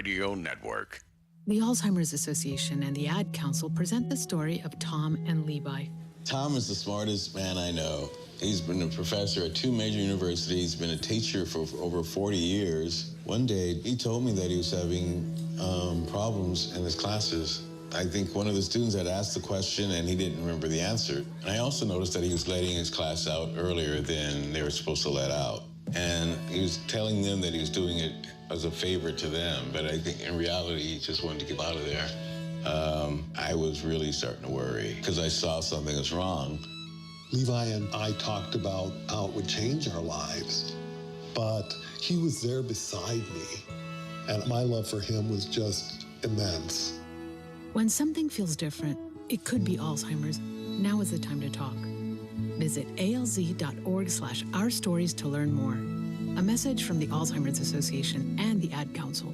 Radio Network. The Alzheimer's Association and the Ad Council present the story of Tom and Levi. Tom is the smartest man I know. He's been a professor at 2 major universities, been a teacher for over 40 years. One day, he told me that he was having problems in his classes. I think one of the students had asked the question and he didn't remember the answer. And I also noticed that he was letting his class out earlier than they were supposed to let out. And he was telling them that he was doing it as a favor to them, but I think in reality, he just wanted to get out of there. I was really starting to worry because I saw something was wrong. Levi and I talked about how it would change our lives, but he was there beside me, and my love for him was just immense. When something feels different, it could be Alzheimer's. Now is the time to talk. Visit alz.org/ourstories to learn more. A message from the Alzheimer's Association and the Ad Council.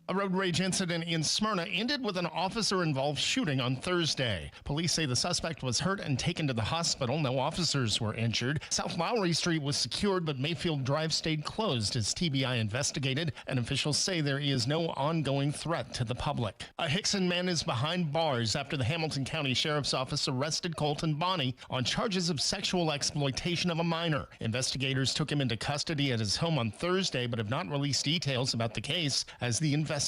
A road rage incident in Smyrna ended with an officer-involved shooting on Thursday. Police say the suspect was hurt and taken to the hospital. No officers were injured. South Lowry Street was secured, but Mayfield Drive stayed closed as TBI investigated, and officials say there is no ongoing threat to the public. A Hickson man is behind bars after the Hamilton County Sheriff's Office arrested Colton Bonney on charges of sexual exploitation of a minor. Investigators took him into custody at his home on Thursday, but have not released details about the case as the investigation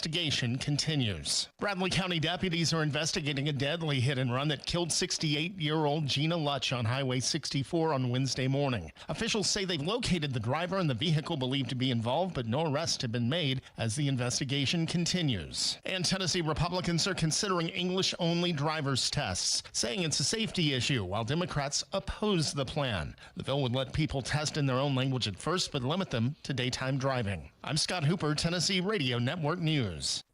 continues. Bradley County deputies are investigating a deadly hit-and-run that killed 68-year-old Gina Lutch on Highway 64 on Wednesday morning. Officials say they've located the driver and the vehicle believed to be involved, but no arrests have been made as the investigation continues. And Tennessee Republicans are considering English-only driver's tests, saying it's a safety issue, while Democrats oppose the plan. The bill would let people test in their own language at first, but limit them to daytime driving. I'm Scott Hooper, Tennessee Radio Network News.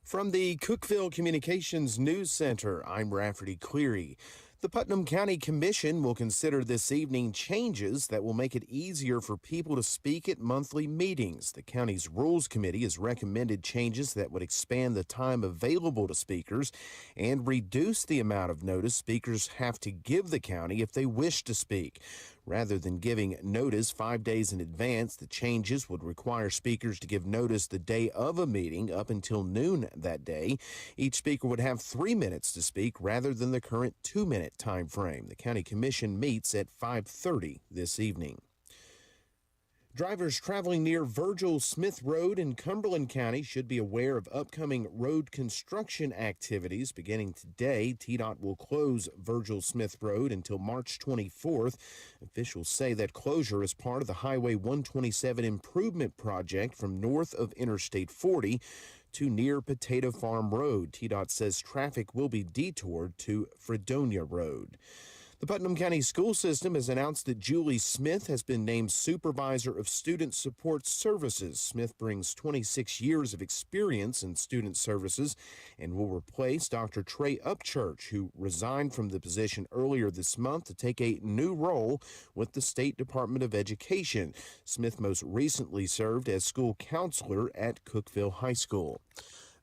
From the Cookeville Communications News Center, I'm Rafferty Cleary. The Putnam County Commission will consider this evening changes that will make it easier for people to speak at monthly meetings. The county's Rules Committee has recommended changes that would expand the time available to speakers and reduce the amount of notice speakers have to give the county if they wish to speak. Rather than giving notice 5 days in advance, the changes would require speakers to give notice the day of a meeting up until noon that day. Each speaker would have 3 minutes to speak rather than the current 2-minute time frame. The county commission meets at 5:30 this evening. Drivers traveling near Virgil Smith Road in Cumberland County should be aware of upcoming road construction activities. Beginning today, TDOT will close Virgil Smith Road until March 24th. Officials say that closure is part of the Highway 127 improvement project from north of Interstate 40 to near Potato Farm Road. TDOT says traffic will be detoured to Fredonia Road. The Putnam County School System has announced that Julie Smith has been named Supervisor of Student Support Services. Smith brings 26 years of experience in student services and will replace Dr. Trey Upchurch, who resigned from the position earlier this month to take a new role with the State Department of Education. Smith most recently served as school counselor at Cookeville High School.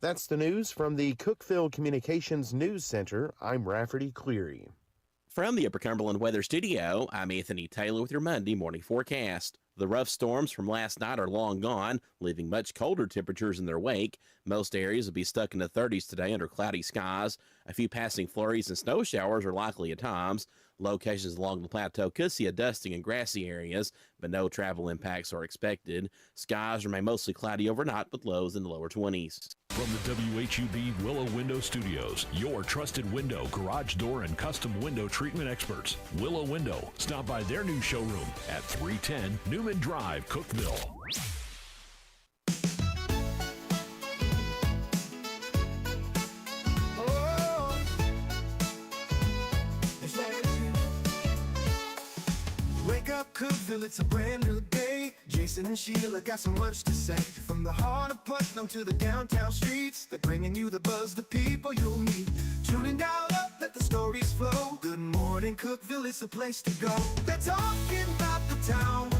That's the news from the Cookeville Communications News Center. I'm Rafferty Cleary. From the Upper Cumberland Weather Studio, I'm Anthony Taylor with your Monday morning forecast. The rough storms from last night are long gone, leaving much colder temperatures in their wake. Most areas will be stuck in the 30s today under cloudy skies. A few passing flurries and snow showers are likely at times. Locations along the plateau could see a dusting in grassy areas, but no travel impacts are expected. Skies remain mostly cloudy overnight with lows in the lower 20s. From the WHUB Willow Window Studios, your trusted window, garage door, and custom window treatment experts. Willow Window. Stop by their new showroom at 310 Newman Drive, Cookeville. Wake up, Cookeville, it's a brand new day. Jason and Sheila got so much to say. From the heart of Putnam to the downtown streets, they're bringing you the buzz, the people you'll meet. Tuning dial up, let the stories flow. Good morning, Cookeville, it's a place to go. They're talking about the town,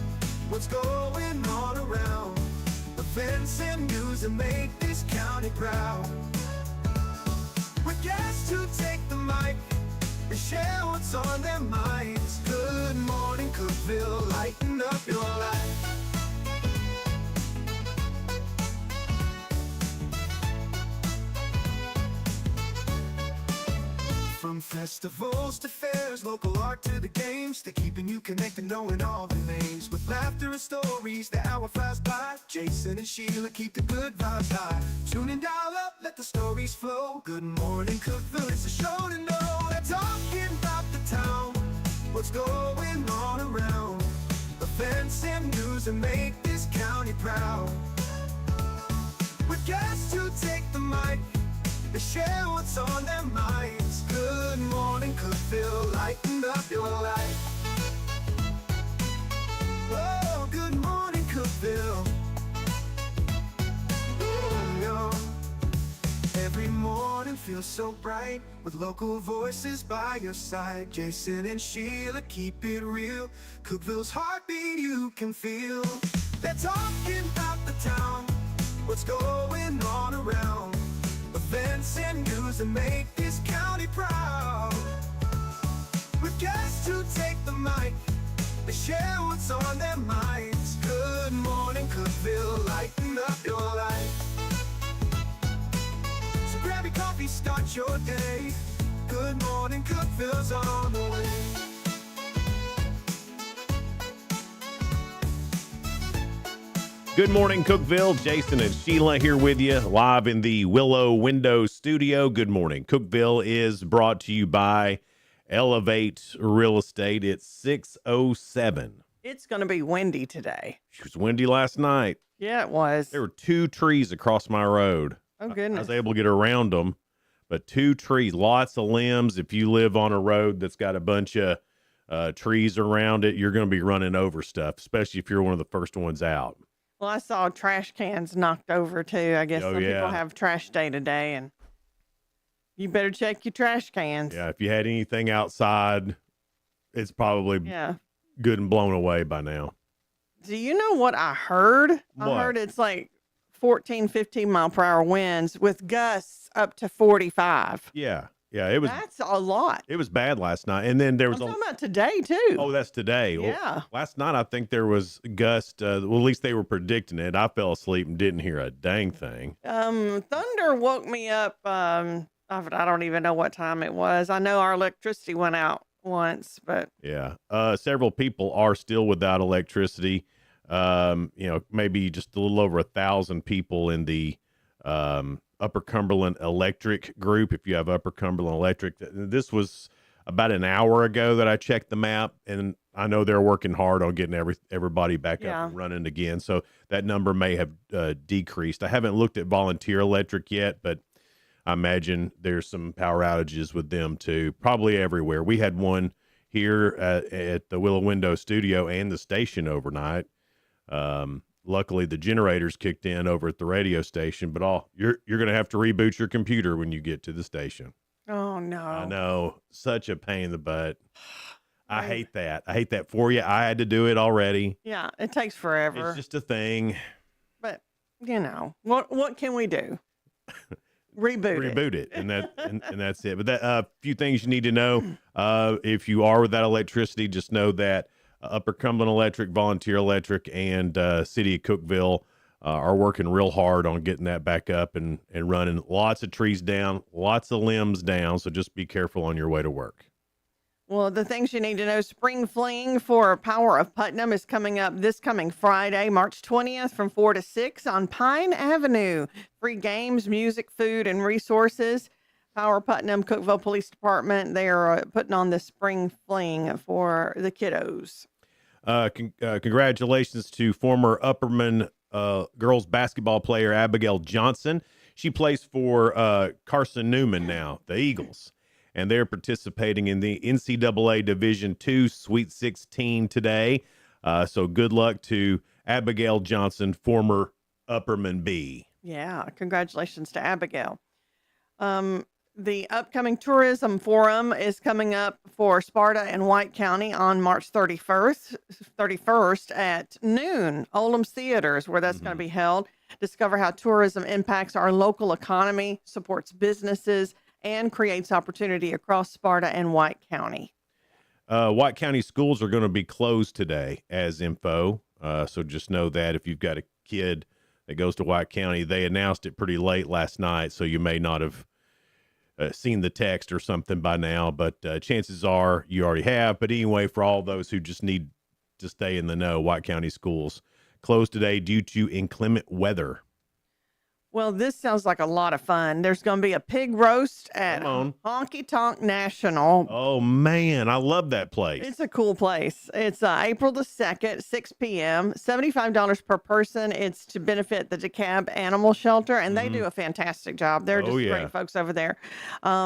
what's going on around. Events and news that make this county proud. With guests who take the mic and share what's on their minds. Good morning, Cookeville, lighten up your life. Festivals to fairs, local art to the games, they're keeping you connected, knowing all the names. With laughter and stories, the hour flies by. Jason and Sheila keep the good vibes high. Tune in, dial up, let the stories flow. Good morning, Cookeville, it's a show to know. They're talking about the town, what's going on around. Events and news and make this county proud. With guests who take the mic, they share what's on their minds. Good morning, Cookeville, lighten up your life. Oh, good morning, Cookeville. Oh, yo. Every morning feels so bright with local voices by your side. Jason and Sheila keep it real. Cookeville's heartbeat you can feel. They're talking about the town, what's going on around. Events and news that make this county proud. With guests who take the mic, they share what's on their minds. Good morning, Cookeville, lighten up your life. So grab your coffee, start your day. Good morning, Cookeville's on the way. Good morning, Cookeville. Jason and Sheila here with you live in the Willow Window Studio. Good morning. Cookeville is brought to you by Elevate Real Estate. It's 6:07. It's going to be windy today. It was windy last night. Yeah, it was. There were 2 trees across my road. Oh, I goodness. was able to get around them, but 2 trees, lots of limbs. If you live on a road that's got a bunch of trees around it, you're going to be running over stuff, especially if you're one of the first ones out. Well, I saw trash cans knocked over, too. I guess some people have trash day today, and you better check your trash cans. Yeah, if you had anything outside, it's probably good and blown away by now. Do you know what I heard? What? I heard it's like 14, 15 mile per hour winds with gusts up to 45. Yeah, it was. That's a lot. It was bad last night, and then there was I'm talking about today, too. Oh, that's today. Yeah. Well, last night I think there was gust. Well, at least they were predicting it. I fell asleep and didn't hear a dang thing. Thunder woke me up. I don't even know what time it was. I know our electricity went out once, but yeah, several people are still without electricity. Maybe just a little over 1,000 people in the Upper Cumberland Electric group. If you have Upper Cumberland Electric, this was about an hour ago that I checked the map, and I know they're working hard on getting everybody back up and running again. So that number may have decreased. I haven't looked at Volunteer Electric yet, but I imagine there's some power outages with them too, probably everywhere. We had one here at the Willow Window Studio and the station overnight. Luckily, the generators kicked in over at the radio station, but you're going to have to reboot your computer when you get to the station. oh no. I know, such a pain in the butt. I hate that. I hate that for you. I had to do it already. Yeah, it takes forever. It's just a thing. But what can we do? Reboot it, and that's it. But a few things you need to know. If you are without electricity, just know that Upper Cumberland Electric, Volunteer Electric, and City of Cookeville are working real hard on getting that back up and running. Lots of trees down, lots of limbs down, so just be careful on your way to work. Well, the things you need to know: Spring Fling for Power of Putnam is coming up this coming Friday, March 20th from 4 to 6 on Pine Avenue. Free games, music, food, and resources. Power Putnam, Cookeville Police Department, they are putting on the Spring Fling for the kiddos. Congratulations to former Upperman girls basketball player Abigail Johnson. She plays for Carson Newman now, the Eagles, and they're participating in the NCAA Division II Sweet 16 today. So good luck to Abigail Johnson, former Upperman B. Yeah, congratulations to Abigail. The upcoming tourism forum is coming up for Sparta and White County on March 31st at noon. Olam's Theater is where that's going to be held. Discover how tourism impacts our local economy, supports businesses, and creates opportunity across Sparta and White County. White County schools are going to be closed today as info. So just know that if you've got a kid that goes to White County, they announced it pretty late last night, so you may not have seen the text or something by now, but chances are you already have. But anyway, for all those who just need to stay in the know, White County schools closed today due to inclement weather. Well, this sounds like a lot of fun. There's going to be a pig roast at Come on. Honky Tonk National. Oh, man, I love that place. It's a cool place. It's April the 2nd, 6 p.m., $75 per person. It's to benefit the DeKalb Animal Shelter, and they do a fantastic job. They're just great folks over there.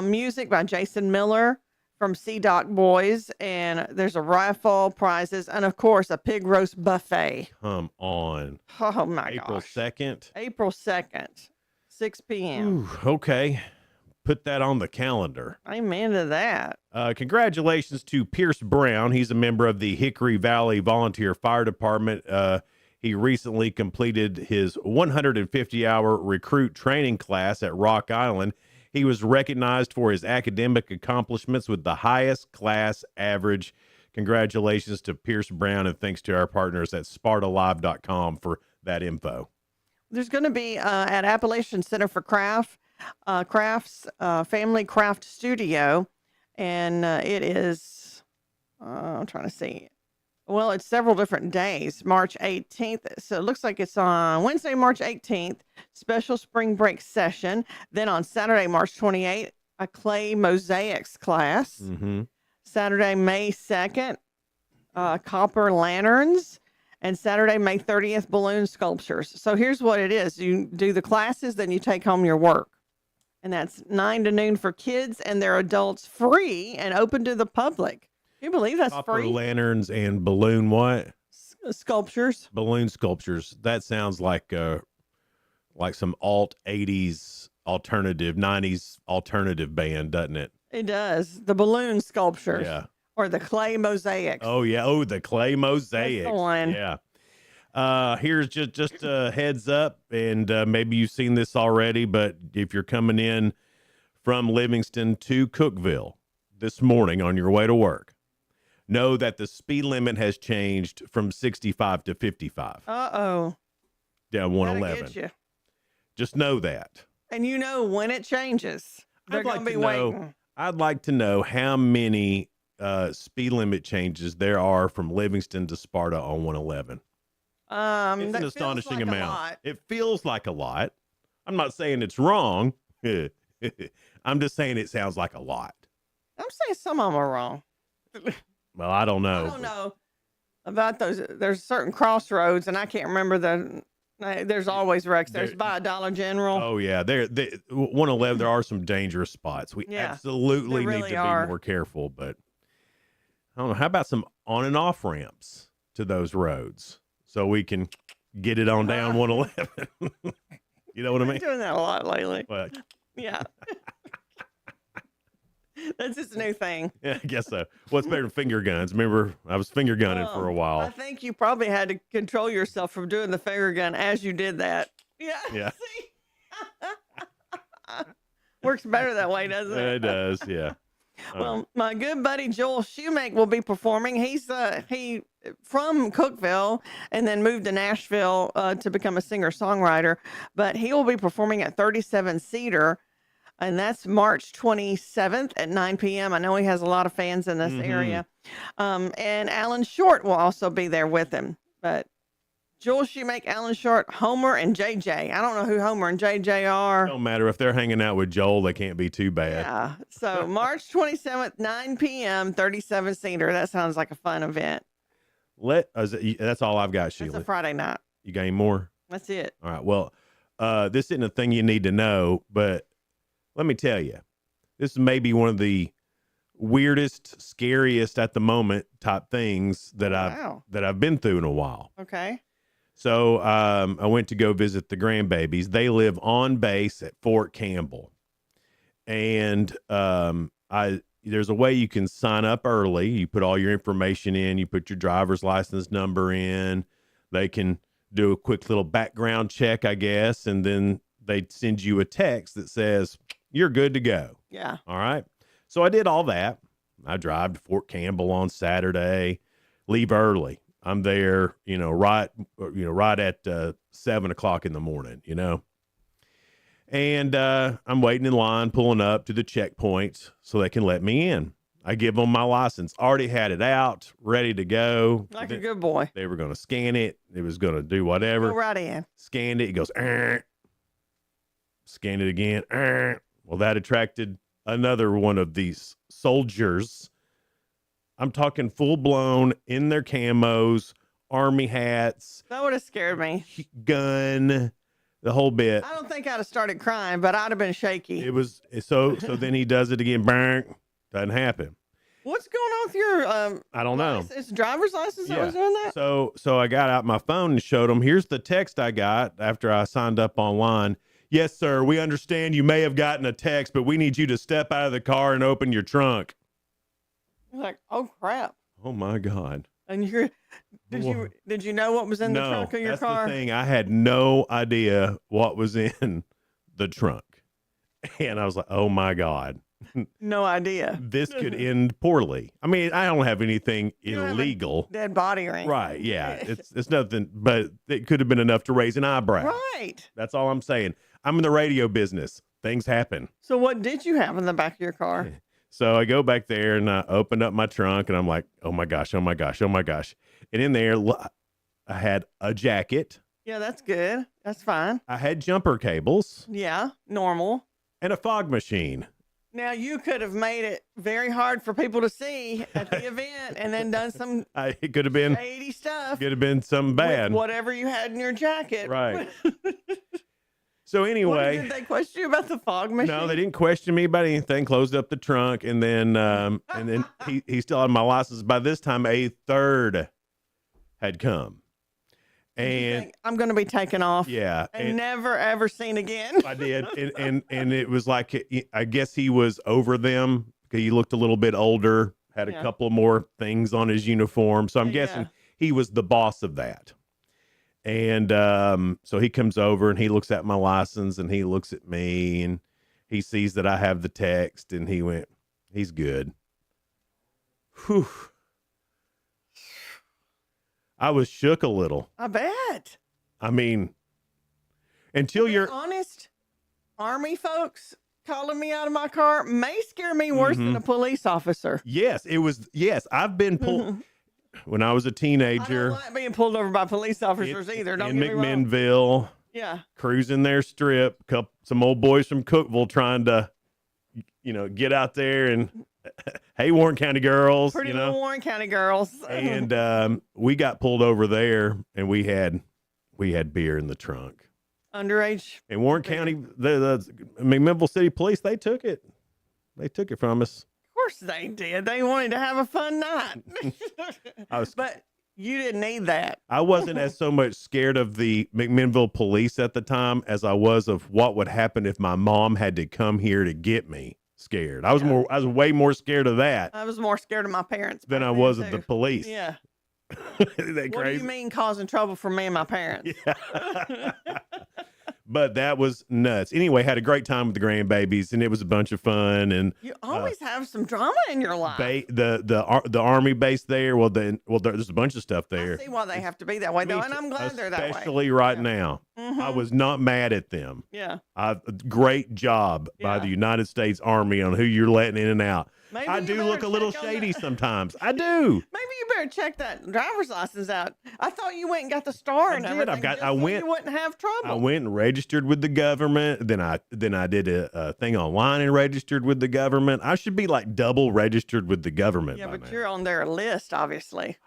Music by Jason Miller from Sea Dock Boys, and there's a raffle, prizes, and, of course, a pig roast buffet. Come on. Oh, my April gosh. 2nd? April 2nd, 6 p.m. Ooh, okay. Put that on the calendar. Amen to that. Congratulations to Pierce Brown. He's a member of the Hickory Valley Volunteer Fire Department. He recently completed his 150-hour recruit training class at Rock Island. He was recognized for his academic accomplishments with the highest class average. Congratulations to Pierce Brown, and thanks to our partners at SpartaLive.com for that info. There's going to be at Appalachian Center for Crafts, Family Craft Studio, and it is, I'm trying to see. Well, it's several different days, March 18th. So it looks like it's on Wednesday, March 18th, special spring break session. Then on Saturday, March 28th, a clay mosaics class. Saturday, May 2nd, copper lanterns. And Saturday, May 30th, balloon sculptures. So here's what it is. You do the classes, then you take home your work. And that's 9 to noon for kids, and they're adults free and open to the public. Can you believe that's Copper free? lanterns and balloon what? Sculptures. Balloon sculptures. That sounds like some alt 80s alternative, 90s alternative band, doesn't it? It does. The balloon sculptures. Yeah. Or the clay mosaics. Oh, yeah. Oh, the clay mosaics. That's the one. Yeah. Here's just a heads up, and maybe you've seen this already, but if you're coming in from Livingston to Cookeville this morning on your way to work, know that the speed limit has changed from 65 to 55. Uh-oh. Down 111. Get you. Just know that. And you know when it changes. They're going to be waiting. I'd like to know how many speed limit changes there are from Livingston to Sparta on 111. It's an astonishing amount. It feels like a lot. I'm not saying it's wrong. I'm just saying it sounds like a lot. I'm saying some of them are wrong. Well, I don't know. I don't know about those. There's certain crossroads, and I can't remember there's always wrecks. There's by Dollar General. Oh, yeah. 111, there are some dangerous spots. We absolutely need to be more careful, but I don't know. How about some on and off ramps to those roads so we can get it on down 111? You know what I mean? I'm doing that a lot lately. But, yeah. That's just a new thing. Yeah, I guess so. What's better than finger guns? Remember, I was finger gunning for a while. I think you probably had to control yourself from doing the finger gun as you did that. Yeah. Yeah. See? Works better that way, doesn't it? It does, yeah. Well, my good buddy Joel Shoemake will be performing. He's from Cookeville and then moved to Nashville to become a singer-songwriter. But he will be performing at 37 Cedar, and that's March 27th at 9 p.m. I know he has a lot of fans in this area. And Alan Short will also be there with him. But Joel Shoemake, Alan Short, Homer, and JJ. I don't know who Homer and JJ are. Don't matter. If they're hanging out with Joel, they can't be too bad. Yeah. So March 27th, 9 p.m., 37 Cedar. That sounds like a fun event. That's all I've got, Sheila. It's a Friday night. You got any more? That's it. All right. Well, this isn't a thing you need to know, but let me tell you, this is maybe one of the weirdest, scariest at the moment type things that I've been through in a while. Okay. So I went to go visit the grandbabies. They live on base at Fort Campbell, and there's a way you can sign up early. You put all your information in. You put your driver's license number in. They can do a quick little background check, I guess, and then they send you a text that says you're good to go. Yeah. All right. So I did all that. I drive to Fort Campbell on Saturday, leave early. I'm there, right at 7 o'clock in the morning, And I'm waiting in line, pulling up to the checkpoints so they can let me in. I give them my license. Already had it out, ready to go. Like a good boy. They were going to scan it. It was going to do whatever. Go right in. Scanned it. It goes, scanned it again. Well, that attracted another one of these soldiers. I'm talking full blown in their camos, army hats. That would have scared me. Gun, the whole bit. I don't think I'd have started crying, but I'd have been shaky. It was so then he does it again. Bang. Doesn't happen. What's going on with your I don't know. It's driver's license that was doing that? So I got out my phone and showed them. Here's the text I got after I signed up online. Yes, sir. We understand you may have gotten a text, but we need you to step out of the car and open your trunk. You're like, oh crap. Oh my God. And did you know what was in the trunk of your car? That's the thing. I had no idea what was in the trunk. And I was like, oh my God. No idea. This could end poorly. I mean, I don't have anything illegal. Dead body or anything. Right. Yeah. It's nothing, but it could have been enough to raise an eyebrow. Right. That's all I'm saying. I'm in the radio business. Things happen. So what did you have in the back of your car? So I go back there and I opened up my trunk and I'm like, oh my gosh, oh my gosh, oh my gosh. And in there, I had a jacket. Yeah, that's good. That's fine. I had jumper cables. Yeah, normal. And a fog machine. Now, you could have made it very hard for people to see at the event and then done some it could have been shady stuff. Could have been something bad. Whatever you had in your jacket. Right. So anyway. Did they question you about the fog machine? No, they didn't question me about anything. Closed up the trunk. And then he still had my license. By this time, a third had come. And I'm going to be taken off. Yeah. And never, ever seen again. I did. And it was like, I guess he was over them. He looked a little bit older, had a couple more things on his uniform. So I'm guessing he was the boss of that. And so he comes over and he looks at my license and he looks at me and he sees that I have the text and he went, he's good. Whew. I was shook a little. I bet. I mean, until you're honest, Army folks calling me out of my car may scare me worse than a police officer. Yes, it was. Yes, I've been pulled when I was a teenager. I don't like being pulled over by police officers either. Don't in get me wrong. McMinnville. Yeah. Cruising their strip. Some old boys from Cookeville trying to, get out there and. Hey, Warren County girls. Pretty little Warren County girls. And we got pulled over there, and we had beer in the trunk. Underage. And Warren County, the McMinnville City Police, they took it. They took it from us. Of course they did. They wanted to have a fun night. But you didn't need that. I wasn't as so much scared of the McMinnville police at the time as I was of what would happen if my mom had to come here to get me. Scared. I was way more scared of that. I was more scared of my parents than I was of the police. Yeah. Isn't that crazy? What do you mean causing trouble for me and my parents? Yeah. But that was nuts. Anyway, had a great time with the grandbabies, and it was a bunch of fun. And you always have some drama in your life. The army base there. Well, there's a bunch of stuff there. I see why they have to be that way, though, and I'm glad they're that way. Especially right now. Mm-hmm. I was not mad at them. Yeah. Great job by the United States Army on who you're letting in and out. Maybe I do look a little shady sometimes. I do. Maybe you better check that driver's license out. I thought you went and got the star and everything. I went. So you wouldn't have trouble. I went and registered with the government. Then I did a thing online and registered with the government. I should be like double registered with the government. Yeah, but now. you're on their list, obviously.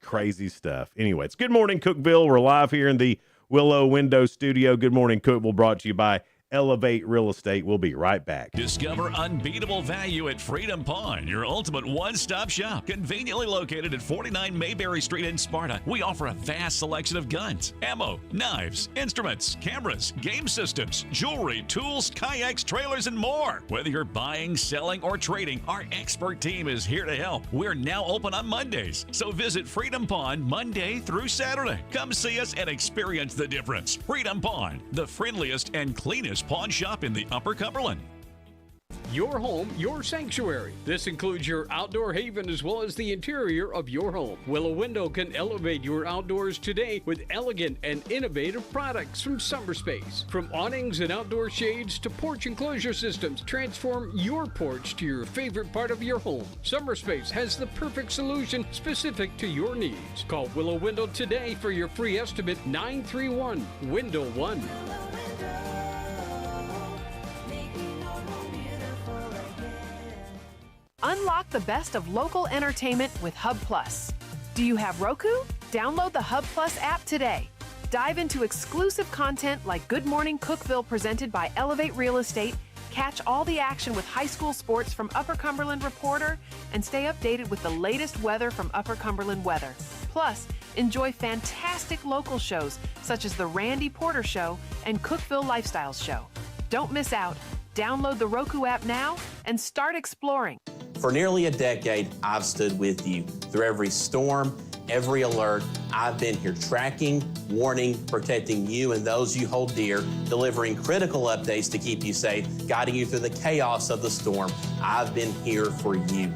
Crazy stuff. Anyway, it's Good Morning Cookeville. We're live here in the Willow Window Studio. Good Morning Cookeville, brought to you by Elevate Real Estate. We'll be right back. Discover unbeatable value at Freedom Pawn, your ultimate one-stop shop. Conveniently located at 49 Mayberry Street in Sparta, we offer a vast selection of guns, ammo, knives, instruments, cameras, game systems, jewelry, tools, kayaks, trailers, and more. Whether you're buying, selling, or trading, our expert team is here to help. We're now open on Mondays, so visit Freedom Pawn Monday through Saturday. Come see us and experience the difference. Freedom Pawn, the friendliest and cleanest pawn shop in the Upper Cumberland. Your home, your sanctuary. This includes your outdoor haven as well as the interior of your home. Willow Window can elevate your outdoors today with elegant and innovative products from SummerSpace. From awnings and outdoor shades to porch enclosure systems, transform your porch to your favorite part of your home. SummerSpace has the perfect solution specific to your needs. Call Willow Window today for your free estimate 931 Window 1. Unlock the best of local entertainment with Hub Plus. Do you have Roku? Download the Hub Plus app today. Dive into exclusive content like Good Morning Cookeville presented by Elevate Real Estate, catch all the action with high school sports from Upper Cumberland Reporter, and stay updated with the latest weather from Upper Cumberland Weather. Plus, enjoy fantastic local shows such as The Randy Porter Show and Cookeville Lifestyles Show. Don't miss out. Download the Roku app now and start exploring. For nearly a decade, I've stood with you. Through every storm, every alert, I've been here tracking, warning, protecting you and those you hold dear, delivering critical updates to keep you safe, guiding you through the chaos of the storm. I've been here for you.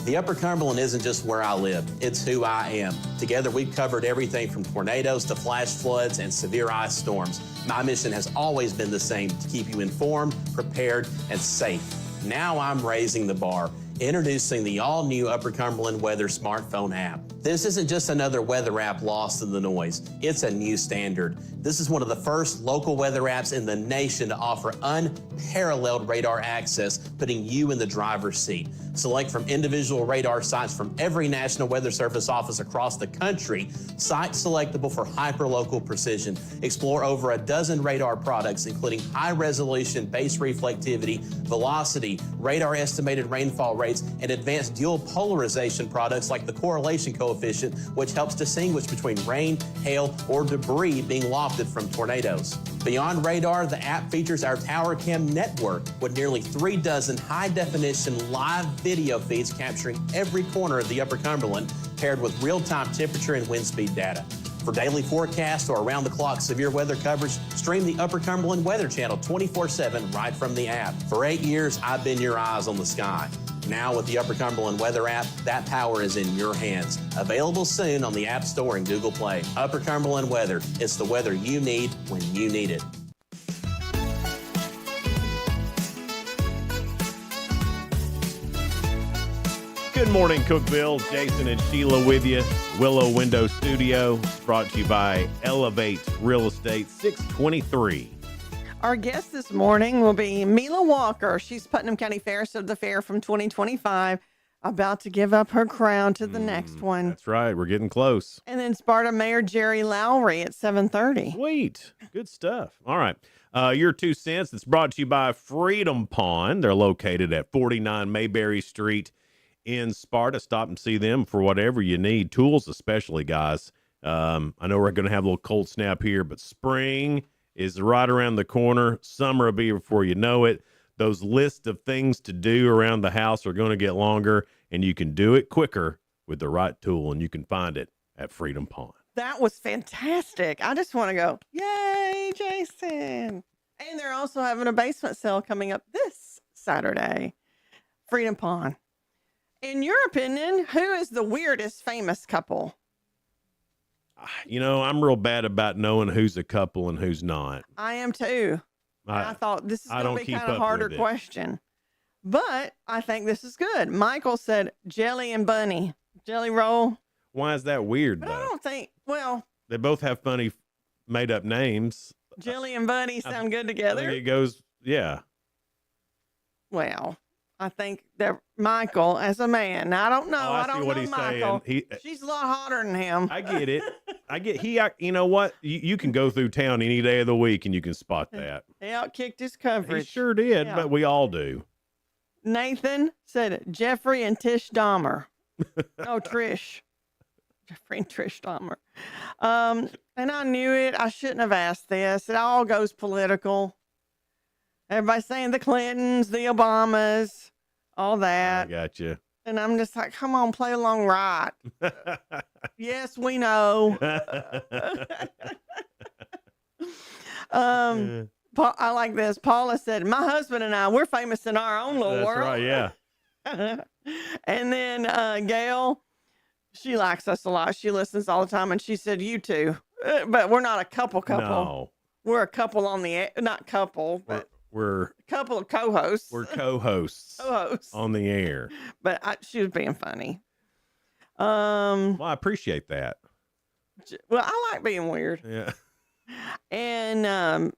The Upper Cumberland isn't just where I live, it's who I am. Together, we've covered everything from tornadoes to flash floods and severe ice storms. My mission has always been the same, to keep you informed, prepared, and safe. Now I'm raising the bar, introducing the all-new Upper Cumberland Weather smartphone app. This isn't just another weather app lost in the noise. It's a new standard. This is one of the first local weather apps in the nation to offer unparalleled radar access, putting you in the driver's seat. Select from individual radar sites from every National Weather Service office across the country, site selectable for hyper-local precision. Explore over a dozen radar products, including high-resolution base reflectivity, velocity, radar estimated rainfall rates, and advanced dual polarization products like the correlation coefficient, which helps distinguish between rain, hail, or debris being lofted from tornadoes. Beyond radar, the app features our Tower Cam network with nearly 3 dozen high-definition live video feeds capturing every corner of the Upper Cumberland, paired with real-time temperature and wind speed data. For daily forecasts or around-the-clock severe weather coverage, stream the Upper Cumberland Weather Channel 24/7 right from the app. For 8 years, I've been your eyes on the sky. Now with the Upper Cumberland Weather app, that power is in your hands. Available soon on the App Store and Google Play. Upper Cumberland Weather. It's the weather you need when you need it. Good morning, Cookeville. Jason and Sheila with you. Willow Window Studio. It's brought to you by Elevate Real Estate, 623. Our guest this morning will be Mila Walker. She's Putnam County Fairest of the Fair from 2025, about to give up her crown to the next one. That's right. We're getting close. And then Sparta Mayor Jerry Lowry at 7:30. Sweet. Good stuff. All right. Your 2 cents. It's brought to you by Freedom Pond. They're located at 49 Mayberry Street in Sparta. Stop and see them for whatever you need. Tools especially, guys. I know we're going to have a little cold snap here, but spring is right around the corner. Summer will be before you know it. Those lists of things to do around the house are going to get longer, and you can do it quicker with the right tool, and you can find it at Freedom Pond. That was fantastic. I just want to go, yay, Jason. And they're also having a basement sale coming up this Saturday. Freedom Pond. In your opinion, who is the weirdest famous couple? You know, I'm real bad about knowing who's a couple and who's not. I am too. I thought this is going to be kind of a harder question, but I think this is good. Michael said Jelly and Bunny, Jelly Roll. Why is that weird, But though? I don't think, well, They both have funny made up names. Jelly and Bunny sound good I together. think it goes, yeah. Well, I think that Michael, as a man, I don't know. I don't know Michael. She's a lot hotter than him. I get it. You know what? You can go through town any day of the week and you can spot that. He outkicked his He coverage. sure did, Yeah. but we all do. Nathan said Jeffrey and Tish Dahmer. Oh, Trish. Jeffrey and Trish Dahmer. And I knew it. I shouldn't have asked this. It all goes political. Everybody's saying the Clintons, the Obamas, all I that. got you. And I'm just like, come on, play along right. Yes, we know. I like this. Paula said, my husband and I, we're famous in our own little That's world. right, yeah. And then Gail, she likes us a lot. She listens all the time, and she said, you too. But we're not a couple. No. We're a couple on the air. Not couple, but We're a couple of co-hosts. We're co-hosts. Co-hosts. On the air. But she was being funny. Well, I appreciate that. Well, I like being weird. Yeah. And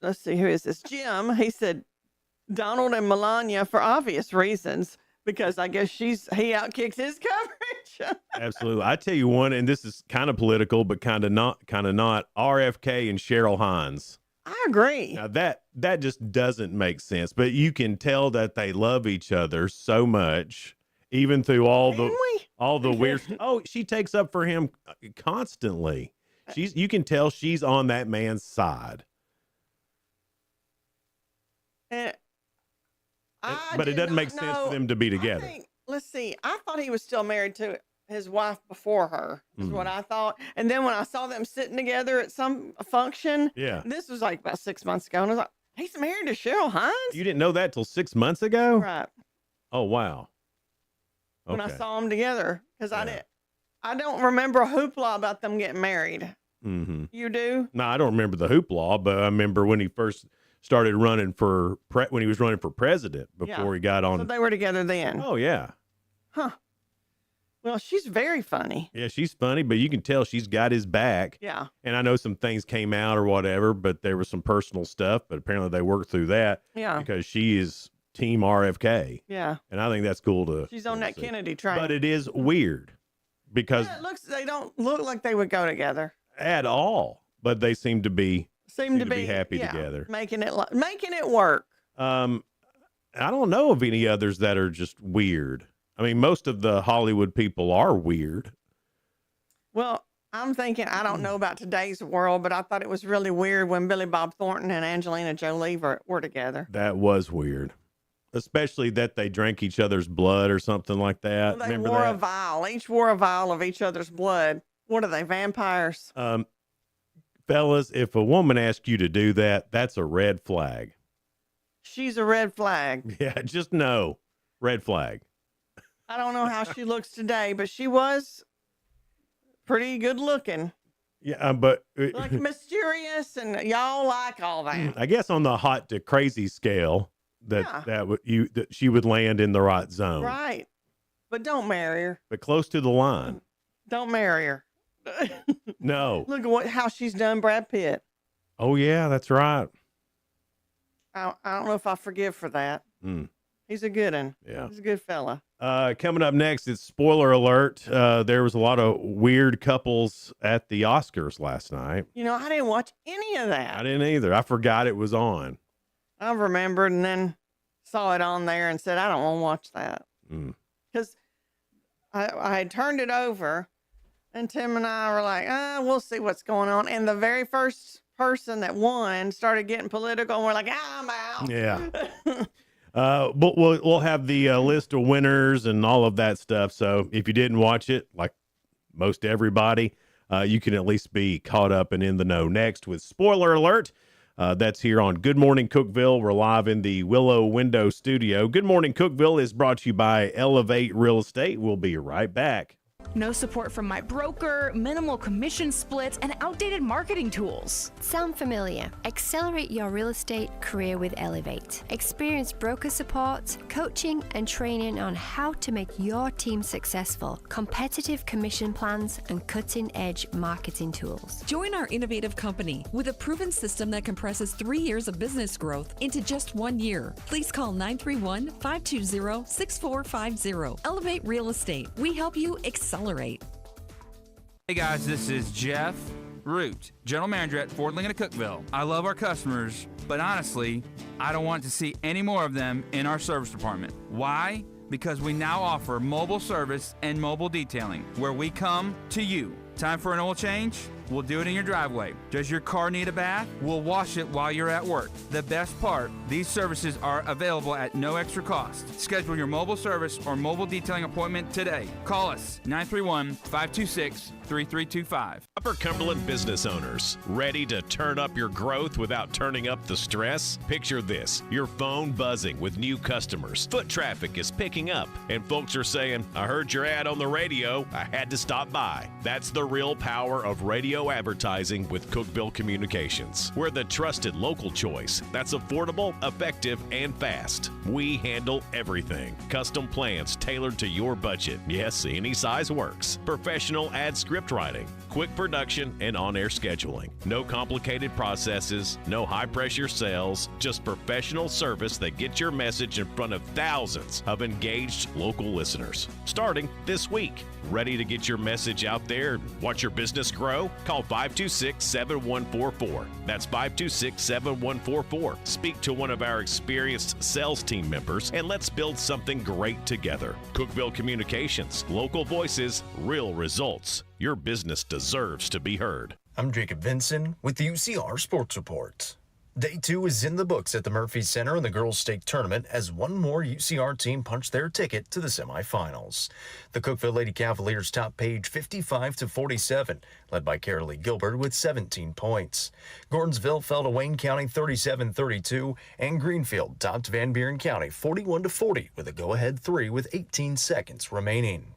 let's see, who is this? Jim. He said Donald and Melania for obvious reasons, because I guess he outkicks his coverage. Absolutely. I tell you one, and this is kind of political, but kind of not. RFK and Cheryl Hines. I agree. Now that just doesn't make sense, but you can tell that they love each other so much, even through all the weird. Oh, she takes up for him constantly. You can tell she's on that man's side. But it doesn't make sense for them to be together. Let's see. I thought he was still married to his wife before her, is what I thought. And then when I saw them sitting together at some function, this was like about 6 months ago, and I was like, he's married to Cheryl Hines? You didn't know that till 6 months ago? Right. Oh, wow. Okay. When I saw them together, because I don't remember a hoopla about them getting married. Mm-hmm. You do? No, I don't remember the hoopla, but I remember when he first started running when he was running for president before he got on. So they were together then. Oh, yeah. Huh. Well, she's very funny. Yeah, she's funny, but you can tell she's got his back. Yeah. And I know some things came out or whatever, but there was some personal stuff, but apparently they worked through that. Yeah. Because she is Team RFK. Yeah. And I think that's cool to She's on that see. Kennedy train. But it is weird because they don't look like they would go together at all, but they seem to be happy together. Making it work. I don't know of any others that are just weird. I mean, most of the Hollywood people are weird. Well, I'm thinking, I don't know about today's world, but I thought it was really weird when Billy Bob Thornton and Angelina Jolie were together. That was weird. Especially that they drank each other's blood or something like that. Well, they Remember wore that? a vial. Each wore a vial of each other's blood. What are they, vampires? Fellas, if a woman asks you to do that, that's a red flag. She's a red flag. Yeah, just know. Red flag. I don't know how she looks today, but she was pretty good looking. Yeah, but Like mysterious, and y'all like all that. I guess on the hot to crazy scale, that she would land in the right zone. Right. But don't marry her. But close to the line. Don't marry her. No. Look at how she's done Brad Pitt. Oh yeah, that's right. I don't know if I forgive for that. He's a good one. Yeah. He's a good fella. Coming up next, it's spoiler alert. There was a lot of weird couples at the Oscars last night. You know, I didn't watch any of that. I didn't either. I forgot it was on. I remembered and then saw it on there and said, I don't want to watch that. Because I had turned it over, and Tim and I were like, we'll see what's going on. And the very first person that won started getting political, and we're like, I'm out. Yeah. But we'll have the list of winners and all of that stuff. So if you didn't watch it, like most everybody, you can at least be caught up and in the know. Next with spoiler alert. That's here on Good Morning Cookeville. We're live in the Willow Window Studio. Good Morning Cookeville is brought to you by Elevate Real Estate. We'll be right back. No support from my broker, minimal commission splits, and outdated marketing tools. Sound familiar? Accelerate your real estate career with Elevate. Experience broker support, coaching, and training on how to make your team successful, competitive commission plans, and cutting-edge marketing tools. Join our innovative company with a proven system that compresses 3 years of business growth into just 1 year. Please call 931-520-6450. Elevate Real Estate. We help you accelerate. Hey guys, this is Jeff Root, General Manager at Ford Lincoln of Cookeville. I love our customers, but honestly, I don't want to see any more of them in our service department. Why? Because we now offer mobile service and mobile detailing, where we come to you. Time for an oil change? we'll do it in your driveway. Does your car need a bath? We'll wash it while you're at work. The best part, these services are available at no extra cost. Schedule your mobile service or mobile detailing appointment today. Call us 931-526-3325. Upper Cumberland business owners, ready to turn up your growth without turning up the stress? Picture this, your phone buzzing with new customers. Foot traffic is picking up, and folks are saying, I heard your ad on the radio, I had to stop by. That's the real power of radio advertising with Cookeville Communications. We're the trusted local choice that's affordable, effective, and fast. We handle everything. Custom plans tailored to your budget. Yes, any size works. Professional ad script writing, quick production, and on-air scheduling. No complicated processes, no high-pressure sales, just professional service that gets your message in front of thousands of engaged local listeners. Starting this week. Ready to get your message out there and watch your business grow? Call 526-7144. That's 526-7144. Speak to one of our experienced sales team members and let's build something great together. Cookeville Communications, local voices, real results. Your business deserves to be heard. I'm Jacob Vinson with the UCR Sports Report. Day 2 is in the books at the Murphy Center in the girls' state tournament as one more UCR team punched their ticket to the semifinals. The Cookeville Lady Cavaliers topped Page 55-47, led by Carolee Gilbert with 17 points. Gordonsville fell to Wayne County 37-32, and Greenfield topped Van Buren County 41-40 with a go-ahead 3 with 18 seconds remaining.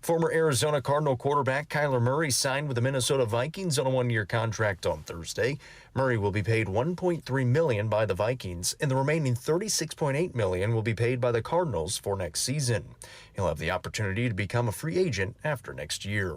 Former Arizona Cardinal quarterback Kyler Murray signed with the Minnesota Vikings on a one-year contract on Thursday. Murray will be paid $1.3 million by the Vikings, and the remaining $36.8 million will be paid by the Cardinals for next season. He'll have the opportunity to become a free agent after next year.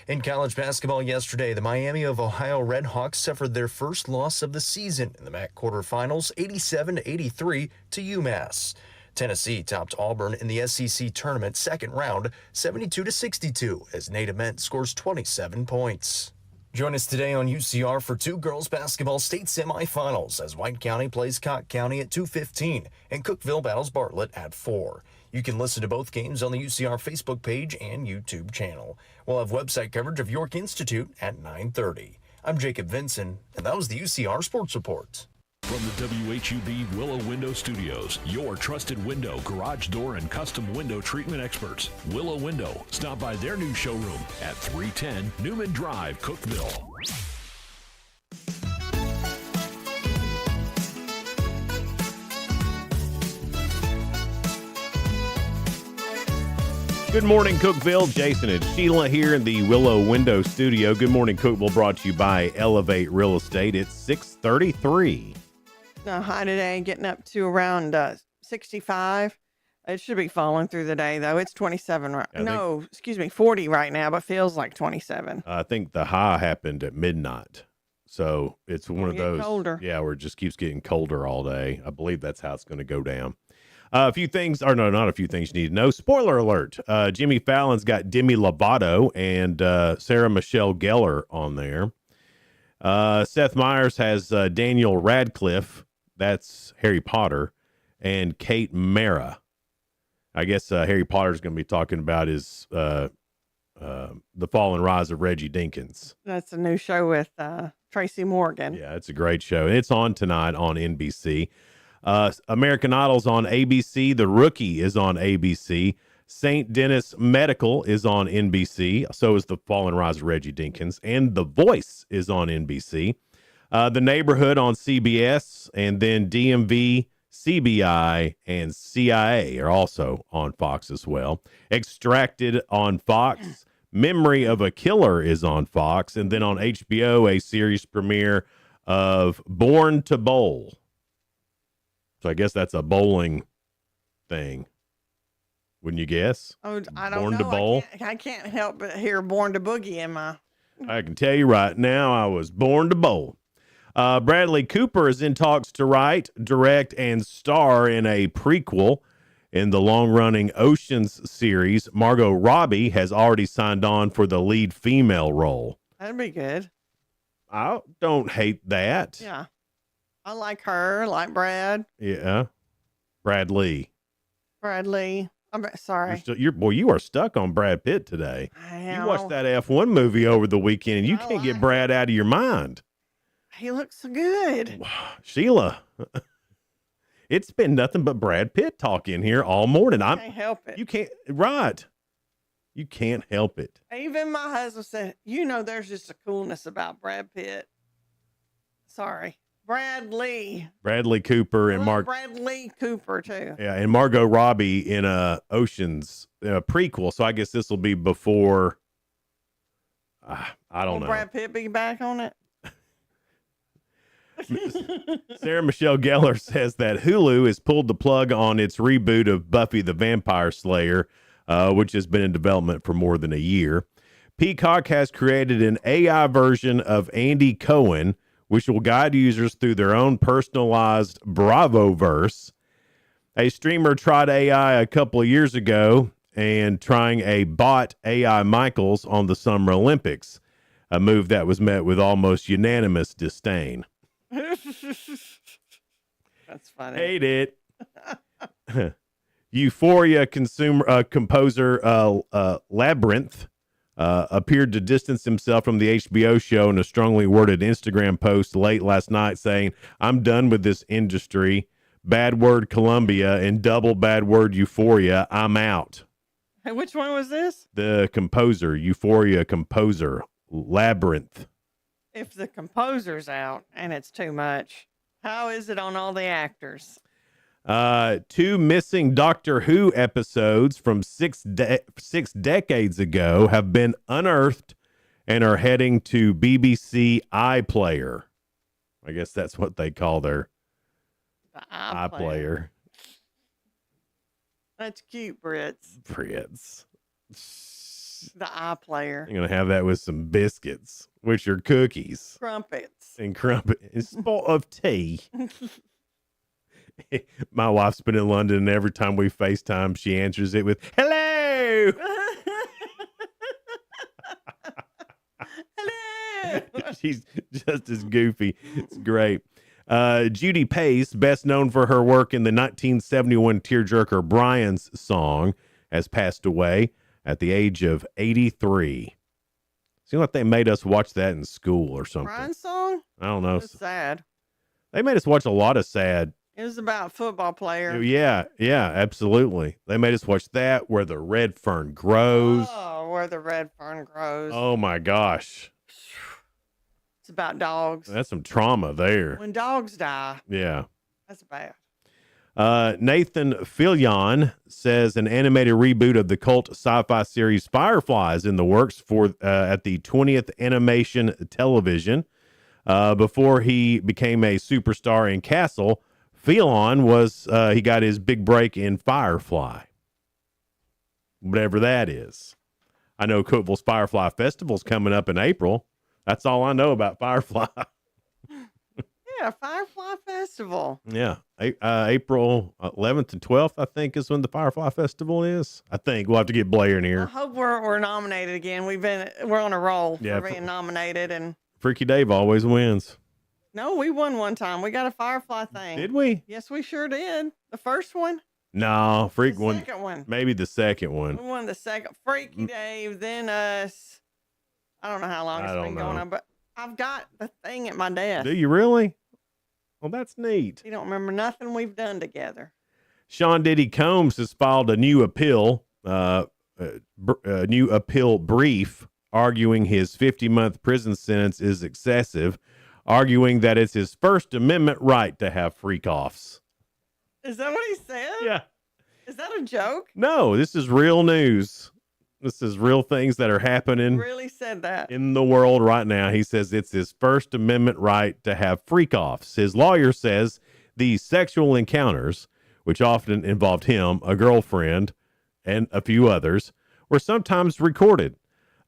In college basketball yesterday, the Miami of Ohio Redhawks suffered their first loss of the season in the MAC quarterfinals, 87-83 to UMass. Tennessee topped Auburn in the SEC tournament second round, 72-62, as Nate Ament scores 27 points. Join us today on UCR for 2 girls basketball state semifinals as White County plays Cott County at 2:15 and Cookeville battles Bartlett at 4. You can listen to both games on the UCR Facebook page and YouTube channel. We'll have website coverage of York Institute at 9:30. I'm Jacob Vinson, and that was the UCR Sports Report. From the WHUB Willow Window Studios, your trusted window, garage door, and custom window treatment experts. Willow Window. Stop by their new showroom at 310 Newman Drive, Cookeville. Good morning, Cookeville. Jason and Sheila here in the Willow Window Studio. Good morning, Cookeville, brought to you by Elevate Real Estate. It's 6:33. High today, getting up to around 65. It should be falling through the day, though. It's 27 right no, excuse me, 40 right now, but feels like 27. I think the high happened at midnight. So it's one of those. Colder. Yeah, where it just keeps getting colder all day. I believe that's how it's going to go down. A few things, or no, not a few things you need to know. Spoiler alert. Jimmy Fallon's got Demi Lovato and Sarah Michelle Gellar on there. Seth Meyers has Daniel Radcliffe. That's Harry Potter, and Kate Mara. I guess Harry Potter's going to be talking about his The Fall and Rise of Reggie Dinkins. That's a new show with Tracy Morgan. Yeah, it's a great show. And it's on tonight on NBC. American Idol's on ABC. The Rookie is on ABC. St. Denis Medical is on NBC. So is The Fall and Rise of Reggie Dinkins. And The Voice is on NBC. The Neighborhood on CBS, and then DMV, CBI, and CIA are also on Fox as well. Extracted on Fox. Memory of a Killer is on Fox. And then on HBO, a series premiere of Born to Bowl. So I guess that's a bowling thing. Wouldn't you guess? Oh, I don't Born know. to Bowl? I can't help but hear Born to Boogie in my... I can tell you right now, I was born to bowl. Bradley Cooper is in talks to write, direct, and star in a prequel in the long-running Oceans series. Margot Robbie has already signed on for the lead female role. That'd be good. I don't hate that. Yeah. I like her, like Brad. Yeah. Bradley. Bradley. I'm sorry. You are stuck on Brad Pitt today. I am. You watched that F1 movie over the weekend, and you can't get Brad out of your mind. He looks so good. Sheila, it's been nothing but Brad Pitt talk in here all morning. I can't help it. You can't, right. You can't help it. Even my husband said, there's just a coolness about Brad Pitt. Sorry. Bradley Cooper and Bradley Cooper, too. Yeah, and Margot Robbie in Ocean's prequel. So I guess this will be before, I don't know. Brad Pitt be back on it? Sarah Michelle Gellar says that Hulu has pulled the plug on its reboot of Buffy the Vampire Slayer, which has been in development for more than a year. Peacock has created an AI version of Andy Cohen, which will guide users through their own personalized Bravo-verse. A streamer tried AI a couple of years ago and trying a bot AI Michaels on the Summer Olympics, a move that was met with almost unanimous disdain. That's funny. Hate it. Euphoria composer Labyrinth appeared to distance himself from the HBO show in a strongly worded Instagram post late last night saying, "I'm done with this industry. Bad word Columbia and double bad word Euphoria. I'm out." Hey, which one was this? The composer, Euphoria composer, Labyrinth. If the composer's out and it's too much, how is it on all the actors? 2 missing Doctor Who episodes from 6 decades ago have been unearthed and are heading to BBC iPlayer. I guess that's what they call their iPlayer. That's cute, Brits. The iPlayer. I'm going to have that with some biscuits, which are cookies. Crumpets. And a spot of tea. My wife's been in London, and every time we FaceTime, she answers it with, "Hello." Hello. She's just as goofy. It's great. Judy Pace, best known for her work in the 1971 tearjerker Brian's Song, has passed away at the age of 83. Seems like they made us watch that in school or something. Brian's Song? I don't know. It's sad. They made us watch a lot of sad. It was about a football player. Yeah, absolutely. They made us watch that, Where the Red Fern Grows. Oh, Where the Red Fern Grows. Oh my gosh. It's about dogs. That's some trauma there. When dogs die. Yeah. That's bad. Nathan Fillion says an animated reboot of the cult sci-fi series Firefly is in the works for at the 20th Animation Television. Before he became a superstar in Castle, Fillion he got his big break in Firefly. Whatever that is. I know Cookeville's Firefly Festival's coming up in April. That's all I know about Firefly. Yeah, Firefly Festival. Yeah. April 11th and 12th, I think, is when the Firefly Festival is. I think we'll have to get Blair in I here. hope we're nominated again. We're on a roll Yeah, for being nominated, and Freaky Dave always wins. no, we won one time. We got a Firefly thing. Did we? Yes, we sure did. The first one. No, The second one. Maybe the second one. We won the second. Freaky Dave, then us. I don't know how long it's been going on, but I've got the thing at my desk. Do you really? Well, that's neat. You don't remember nothing we've done together. Sean Diddy Combs has filed a new appeal, brief, arguing his 50-month prison sentence is excessive, arguing that it's his First Amendment right to have freak-offs. Is that what he said? Yeah. Is that a joke? No, this is real news. This is real things that are happening He really said that. in the world right now. He says it's his First Amendment right to have freak-offs. His lawyer says these sexual encounters, which often involved him, a girlfriend, and a few others, were sometimes recorded,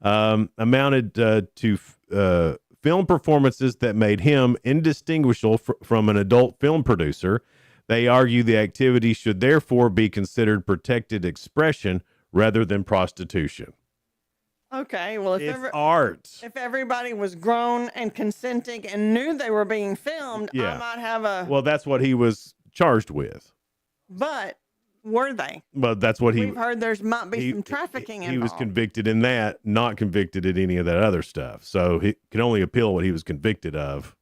amounted to film performances that made him indistinguishable from an adult film producer. They argue the activity should therefore be considered protected expression rather than prostitution. Okay, well, It's art. If everybody was grown and consenting and knew they were being filmed, Yeah. I might have a. Well, that's what he was charged with. But Were they? Well, that's what We've heard there's might be some trafficking he was involved. convicted in that, not convicted in any of that other stuff. So he can only appeal what he was convicted of.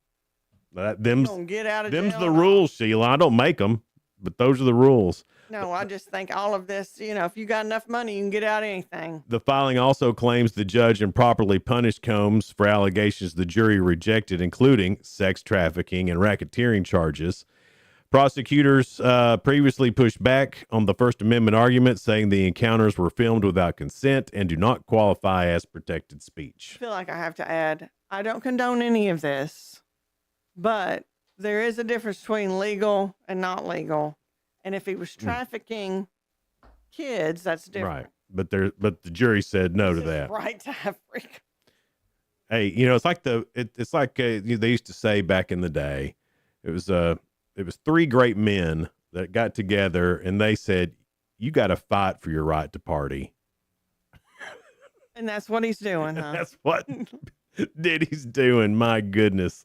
Them's Don't get out of the jail. rules, Sheila. I don't make them, but those are the rules. No, I just think all of this, if you got enough money, you can get out anything. The filing also claims the judge improperly punished Combs for allegations the jury rejected, including sex trafficking and racketeering charges. Prosecutors previously pushed back on the First Amendment argument, saying the encounters were filmed without consent and do not qualify as protected speech. I feel like I have to add, I don't condone any of this, but there is a difference between legal and not legal. And if he was trafficking kids, that's different. Right. But the jury said no to It's that. right to have freak. Hey, it's like they used to say back in the day. It was three great men that got together and they said, you got to fight for your right to party. And that's what he's doing, huh? That's what Diddy's doing. My goodness.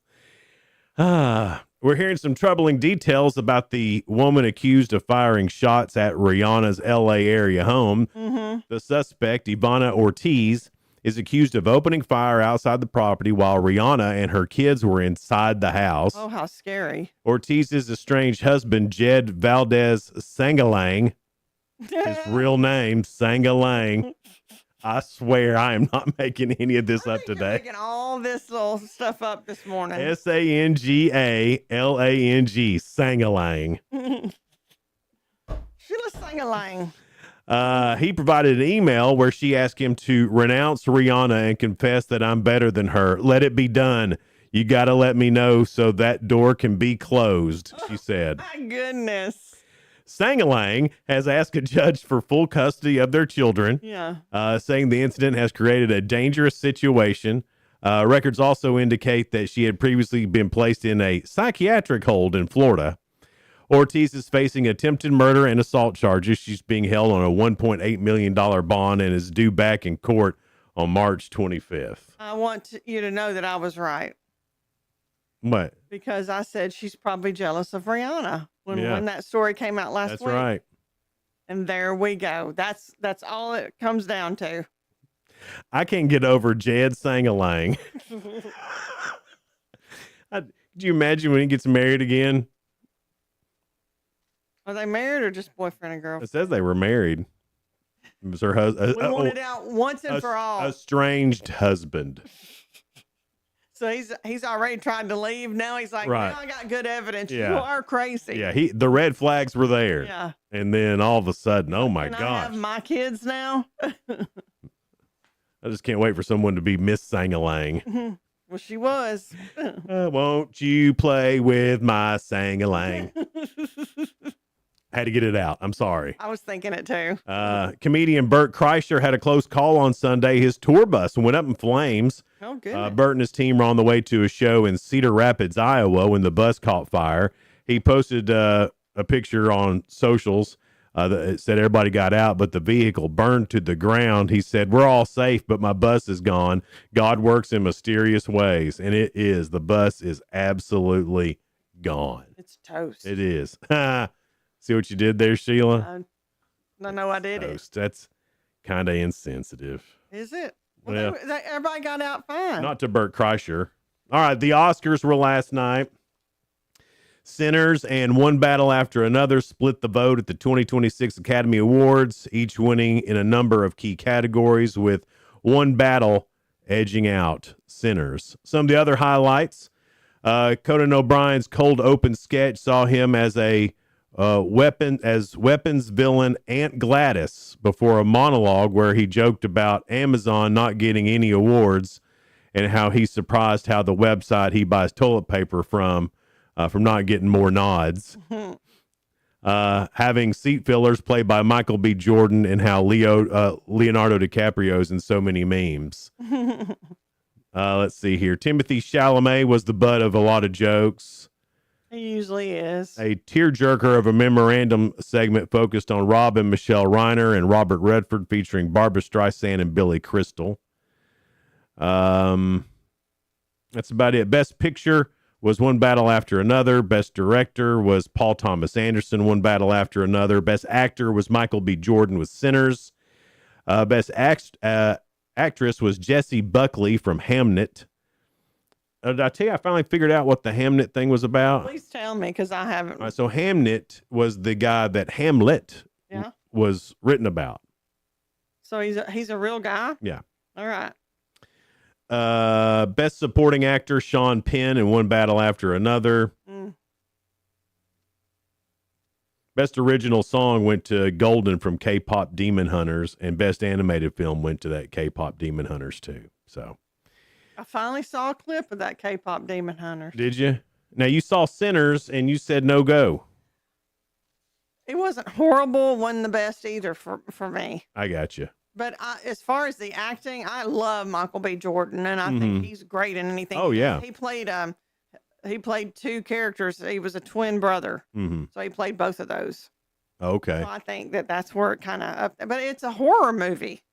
We're hearing some troubling details about the woman accused of firing shots at Rihanna's LA area home. Mm-hmm. The suspect, Ivana Ortiz, is accused of opening fire outside the property while Rihanna and her kids were inside the house. Oh, how scary. Ortiz's estranged husband, Jed Valdez Sangalang, his real name, Sangalang. I swear I am not making any of this up today. Making all this little stuff up this morning. Sangalang, Sangalang. Sheila Sangalang. He provided an email where she asked him to renounce Rihanna and confess that I'm better than her. Let it be done. You got to let me know so that door can be closed, she said. My goodness. Sangalang has asked a judge for full custody of their children, saying the incident has created a dangerous situation. Records also indicate that she had previously been placed in a psychiatric hold in Florida. Ortiz is facing attempted murder and assault charges. She's being held on a $1.8 million bond and is due back in court on March 25th. I want you to know that I was right. What? Because I said she's probably jealous of Rihanna when that story came out last week. That's right. And there we go. That's all it comes down to. I can't get over Jed Sangalang. Could you imagine when he gets married again? Are they married or just boyfriend and girlfriend? It says they were married. It was her husband. We want it out once and for all. Estranged husband. So he's already tried to leave. Now he's like, Right. now I got good evidence. Yeah. You are crazy. Yeah, the red flags were there. Yeah. And then all of a sudden, oh my Can I gosh. have my kids now? I just can't wait for someone to be Miss Sangalang. Well, she was. Won't you play with my Sangalang? Had to get it out. I'm sorry. I was thinking it too. Comedian Bert Kreischer had a close call on Sunday. His tour bus went up in flames. Oh, goodness. Bert and his team were on the way to a show in Cedar Rapids, Iowa, when the bus caught fire. He posted a picture on socials that said everybody got out, but the vehicle burned to the ground. He said, "We're all safe, but my bus is gone. God works in mysterious ways." And it is. The bus is absolutely gone. It's toast. It is. See what you did there, Sheila? I know I did Toast. That's kind of insensitive. it. Is it? Well, Everybody got out fine. not to Bert Kreischer. All right, the Oscars were last night. Sinners and One Battle After Another split the vote at the 2026 Academy Awards, each winning in a number of key categories, with One Battle edging out Sinners. Some of the other highlights, Conan O'Brien's cold open sketch saw him as a weapons villain Aunt Gladys before a monologue where he joked about Amazon not getting any awards and how he's surprised how the website he buys toilet paper from not getting more nods. Having seat fillers played by Michael B. Jordan and how Leonardo DiCaprio's in so many memes. Let's see here. Timothy Chalamet was the butt of a lot of jokes. He usually is. A tearjerker of a memorandum segment focused on Rob and Michelle Reiner and Robert Redford, featuring Barbra Streisand and Billy Crystal. That's about it. Best Picture was One Battle After Another. Best director was Paul Thomas Anderson, One Battle After Another. Best actor was Michael B. Jordan with Sinners. Best actress was Jessie Buckley from Hamnet. Did I tell you I finally figured out what the Hamnet thing was about? Please tell me, because I haven't. All right, so Hamnet was the guy that Hamlet was written about. So he's a real guy? Yeah. All right. Best supporting actor, Sean Penn in One Battle After Another. Best original song went to Golden from K-Pop Demon Hunters, and best animated film went to that K-Pop Demon Hunters too. So I finally saw a clip of that K-Pop Demon Hunters. did you? Now you saw Sinners and you said no go. It wasn't horrible, wasn't the best either for me. I got you. But as far as the acting, I love Michael B. Jordan, and I think he's great in anything. Oh, yeah. He played two characters. He was a twin brother, so he played both of those. Okay. So I think that's where it kind of but it's a horror movie.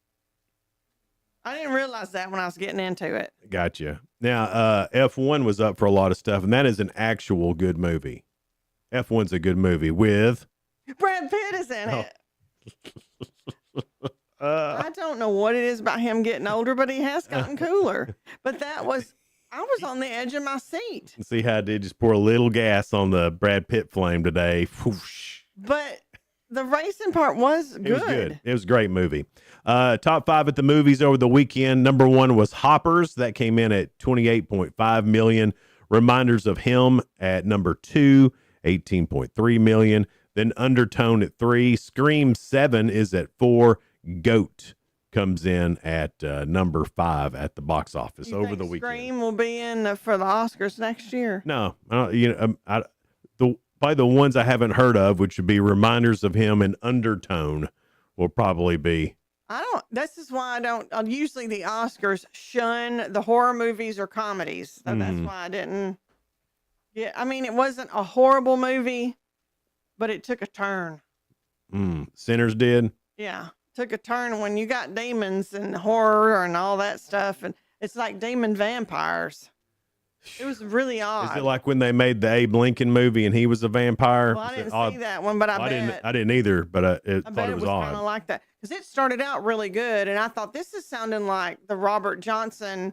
I didn't realize that when I was getting into it. Gotcha. Now, F1 was up for a lot of stuff, and that is an actual good movie. F1's a good movie with Brad Pitt is in it. I don't know what it is about him getting older, but he has gotten cooler. But I was on the edge of my seat. See how I did just pour a little gas on the Brad Pitt flame today. Whoosh. But the racing part was good. It was good. It was a great movie. Top 5 at the movies over the weekend. Number 1 was Hoppers. That came in at $28.5 million. Reminders of Him at number 2, $18.3 million. Then Undertone at 3. Scream 7 is at 4. Goat comes in at number 5 at the box office over the weekend. Scream will be in for the Oscars next year. No, probably the ones I haven't heard of, which would be Reminders of Him and Undertone, will probably be. This is why I don't. Usually the Oscars shun the horror movies or comedies, so that's why I didn't. Yeah, I mean, it wasn't a horrible movie, but it took a turn. Sinners did. Yeah. Took a turn when you got demons and horror and all that stuff, and it's like demon vampires. It was really odd. Is it like when they made the Abe Lincoln movie and he was a vampire? Well, I didn't see that one, but I bet I didn't either, but I thought it was odd. Kind of like that because it started out really good, and I thought this is sounding like the Robert Johnson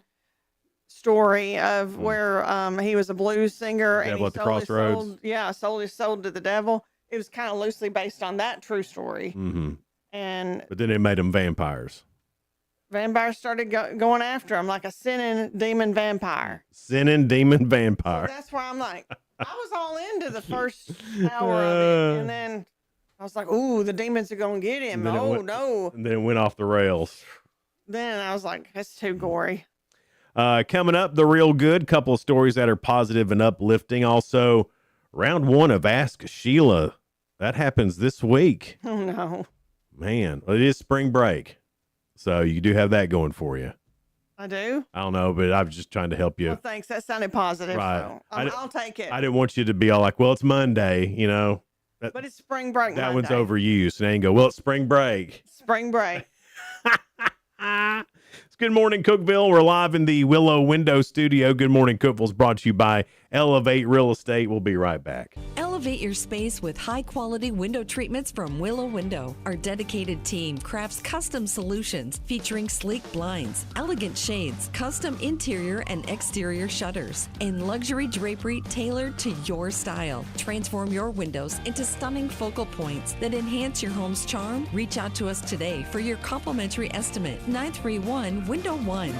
story of where he was a blues singer and he at the crossroads. sold his soul to the devil. It was kind of loosely based on that true story. But then it made them vampires. Vampires started going after him like a sinning demon vampire. Sinning demon vampire. So that's why I'm like, I was all into the first hour of it. And then I was like, ooh, the demons are going to get him. Oh, no. And then it went off the rails. Then I was like, that's too gory. Coming up, the real good. Couple of stories that are positive and uplifting. Also, round 1 of Ask Sheila. That happens this week. Oh, no. Man, it is spring break. So you do have that going for you. I do? I don't know, but I was just trying to help you. Well, thanks. That sounded positive. Right. So I'll take it. I didn't want you to be all like, well, it's Monday, you know. But it's spring break That Monday. one's overused. And they can go, well, it's spring break. Spring break. It's Good Morning Cookeville. We're live in the Willow Window Studio. Good Morning Cookeville is brought to you by Elevate Real Estate. We'll be right back. Elevate your space with high-quality window treatments from Willow Window. Our dedicated team crafts custom solutions featuring sleek blinds, elegant shades, custom interior and exterior shutters, and luxury drapery tailored to your style. Transform your windows into stunning focal points that enhance your home's charm. Reach out to us today for your complimentary estimate. 931-Window-1.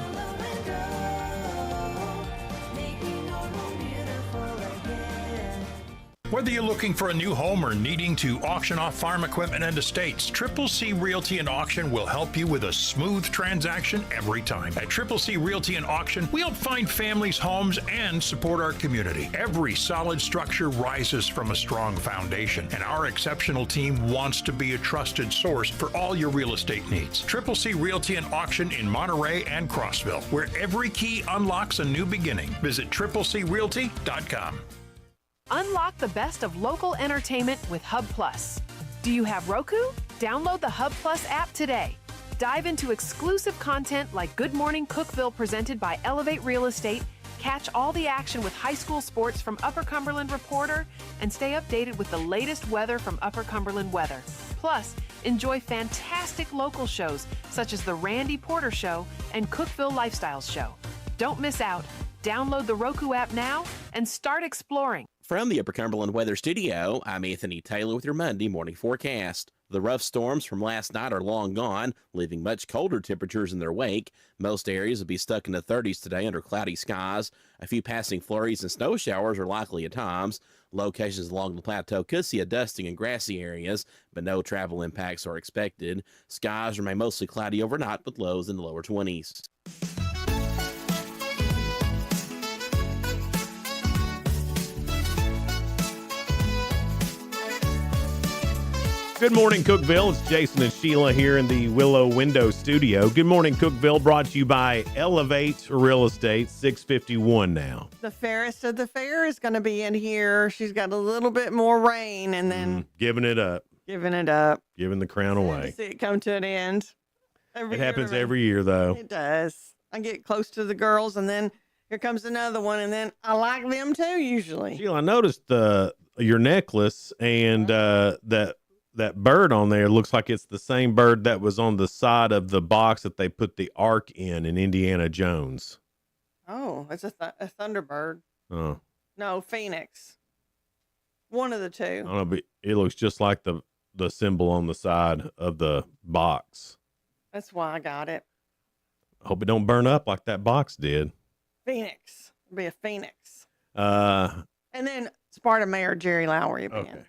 Whether you're looking for a new home or needing to auction off farm equipment and estates, Triple C Realty and Auction will help you with a smooth transaction every time. At Triple C Realty and Auction, we help find families, homes, and support our community. Every solid structure rises from a strong foundation, and our exceptional team wants to be a trusted source for all your real estate needs. Triple C Realty and Auction in Monterey and Crossville, where every key unlocks a new beginning. Visit TripleCRealty.com. Unlock the best of local entertainment with Hub Plus. Do you have Roku? Download the Hub Plus app today. Dive into exclusive content like Good Morning Cookeville presented by Elevate Real Estate, Catch all the action with high school sports from Upper Cumberland Reporter and stay updated with the latest weather from Upper Cumberland Weather. Plus, enjoy fantastic local shows such as The Randy Porter Show and Cookeville Lifestyles Show. Don't miss out. Download the Roku app now and start exploring. From the Upper Cumberland Weather Studio, I'm Anthony Taylor with your Monday morning forecast. The rough storms from last night are long gone, leaving much colder temperatures in their wake. Most areas will be stuck in the 30s today under cloudy skies. A few passing flurries and snow showers are likely at times. Locations along the plateau could see a dusting in grassy areas, but no travel impacts are expected. Skies remain mostly cloudy overnight with lows in the lower 20s. Good morning, Cookeville. It's Jason and Sheila here in the Willow Window Studio. Good morning, Cookeville, brought to you by Elevate Real Estate, 651 now. The fairest of the fair is going to be in here. She's got a little bit more rain and then Giving it up. giving it up. Giving the crown away. See it come to an end. It happens every year, though. It does. I get close to the girls and then here comes another one and then I like them too usually. Sheila, I noticed your necklace and that bird on there looks like it's the same bird that was on the side of the box that they put the Ark in Indiana Jones. Oh, it's a Thunderbird. Oh. No, Phoenix. One of the two. I don't know, but it looks just like the symbol on the side of the box. That's why I got it. I hope it don't burn up like that box did. Phoenix. It'll be a Phoenix. And then Sparta Mayor Jerry Lowry again. Okay.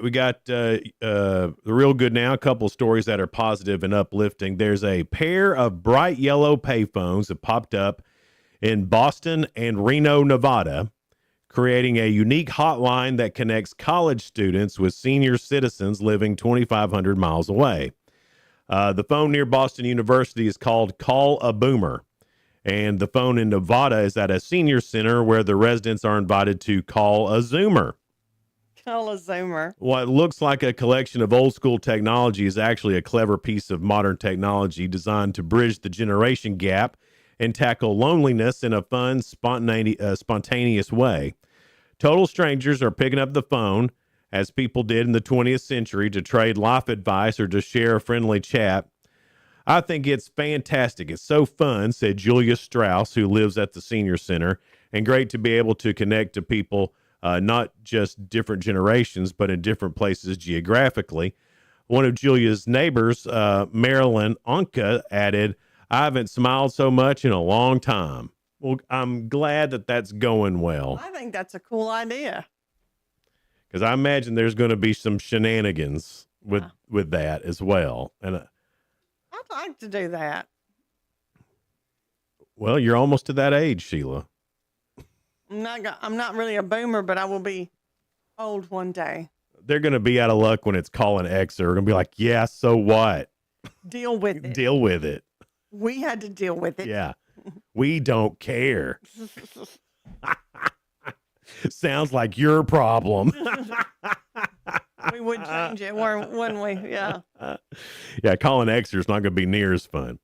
We got the real good now. A couple of stories that are positive and uplifting. There's a pair of bright yellow payphones that popped up in Boston and Reno, Nevada, creating a unique hotline that connects college students with senior citizens living 2,500 miles away. The phone near Boston University is called Call a Boomer, and the phone in Nevada is at a senior center where the residents are invited to call a Zoomer. Call a Zoomer. What looks like a collection of old school technology is actually a clever piece of modern technology designed to bridge the generation gap and tackle loneliness in a fun, spontaneous way. Total strangers are picking up the phone, as people did in the 20th century, to trade life advice or to share a friendly chat. I think it's fantastic. It's so fun, said Julia Strauss, who lives at the senior center, and great to be able to connect to people not just different generations, but in different places geographically. One of Julia's neighbors, Marilyn Onka, added, I haven't smiled so much in a long time. Well, I'm glad that that's going well. I think that's a cool idea. Because I imagine there's going to be some shenanigans with that as well. And I'd like to do that. Well, you're almost to that age, Sheila. I'm not really a boomer, but I will be old one day. They're going to be out of luck when it's calling X. They're going to be like, yeah, so what? Deal with it. Deal with it. We had to deal with it. Yeah. We don't care. Sounds like your problem. We would change it, wouldn't we? Yeah. Yeah, calling Xers is not going to be near as fun.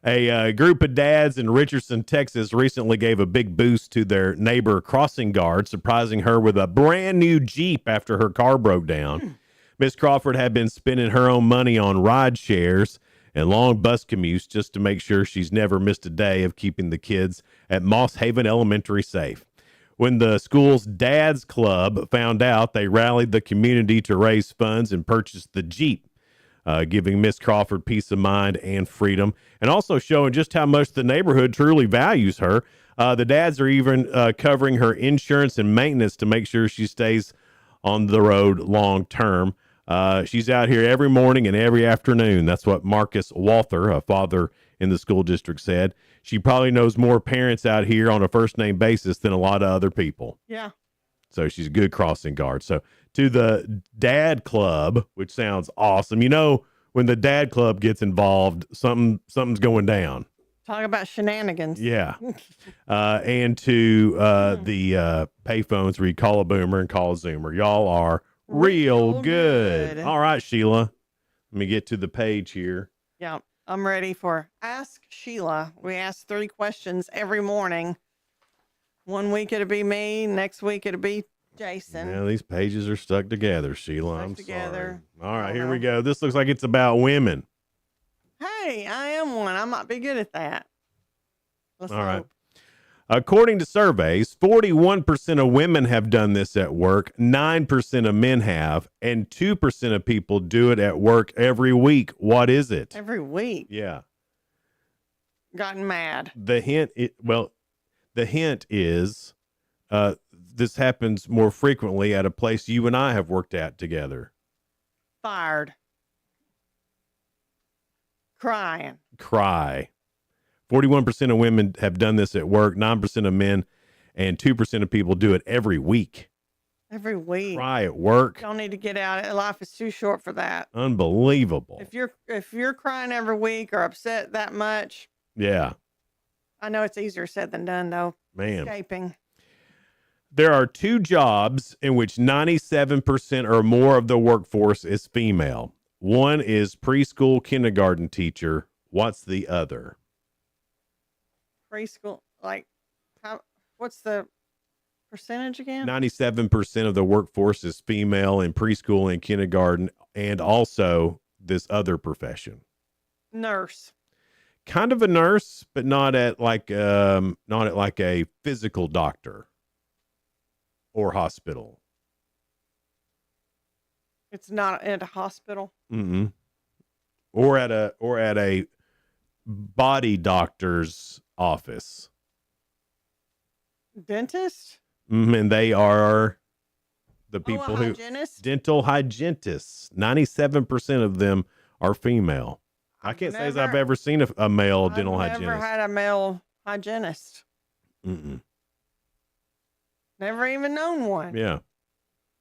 A group of dads in Richardson, Texas recently gave a big boost to their neighbor crossing guard, surprising her with a brand new Jeep after her car broke down. Miss Crawford had been spending her own money on ride shares and long bus commutes just to make sure she's never missed a day of keeping the kids at Moss Haven Elementary safe. When the school's Dads Club found out, they rallied the community to raise funds and purchase the Jeep, giving Miss Crawford peace of mind and freedom, and also showing just how much the neighborhood truly values her. The dads are even covering her insurance and maintenance to make sure she stays on the road long term. She's out here every morning and every afternoon. That's what Marcus Walther, a father in the school district, said. She probably knows more parents out here on a first name basis than a lot of other people. Yeah. So she's a good crossing guard. So to the Dad Club, which sounds awesome. You know, when the Dad Club gets involved, something's going down. Talk about shenanigans. Yeah. And to the payphones where you call a boomer and call a Zoomer. Y'all are real good. All right, Sheila. Let me get to the page here. Yeah. I'm ready for Ask Sheila. We ask 3 questions every morning. 1 week it'll be me. Next week it'll be Jason. Yeah, these pages are stuck together, Sheila. I'm together. sorry. All right, here we go. This looks like it's about women. Hey, I am one. I might be good at that. Let's All right. hope. According to surveys, 41% of women have done this at work, 9% of men have, and 2% of people do it at work every week. What is it? Every week. Yeah. Gotten mad. The hint is this happens more frequently at a place you and I have worked at together. Fired. Crying. Cry. 41% of women have done this at work, 9% of men, and 2% of people do it every week. Every week. Cry at work. Y'all need to get out. Life is too short for that. Unbelievable. If you're crying every week or upset that much, Yeah. I know it's easier said than done though. Man. Escaping. There are 2 jobs in which 97% or more of the workforce is female. One is preschool kindergarten teacher. What's the other? Preschool, what's the percentage again? 97% of the workforce is female in preschool and kindergarten, and also this other profession. Nurse. Kind of a nurse, but not at like a physical doctor or hospital. It's not at a hospital. Mm-mm. Or at a body doctor's office. Dentist? And they are the people who hygienist? dental hygienists. 97% of them are female. I can't say as I've ever seen a male dental I've hygienist. never had a male hygienist. Mm-mm. Never even known one. Yeah.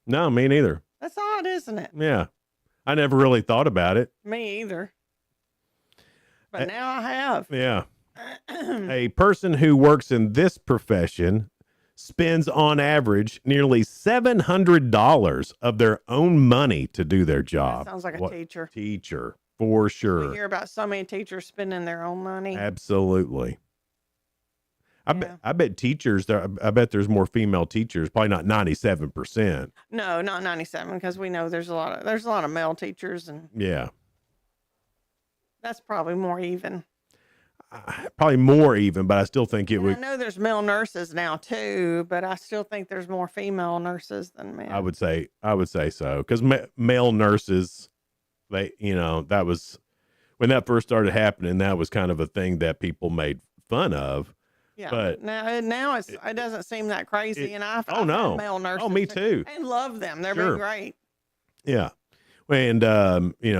No, me neither. That's odd, isn't it? Yeah. I never really thought about it. Me either. But now I have. Yeah. A person who works in this profession spends on average nearly $700 of their own money to do their job. That sounds like a teacher. Teacher, for We sure. hear about so many teachers spending their own money. Absolutely. I bet teachers, I bet there's more female teachers, probably not 97%. No, not 97, because we know there's a lot of male teachers, and Yeah. that's probably more even. Probably more even, but I still think it And would. I know there's male nurses now too, but I still think there's more female nurses than men. I would say so, because male nurses, that was when that first started happening. That was kind of a thing that people made fun of. Yeah, but now it doesn't seem that crazy, and I've had male nurses. Oh, me too. And love them. They're Sure. been great. Yeah, and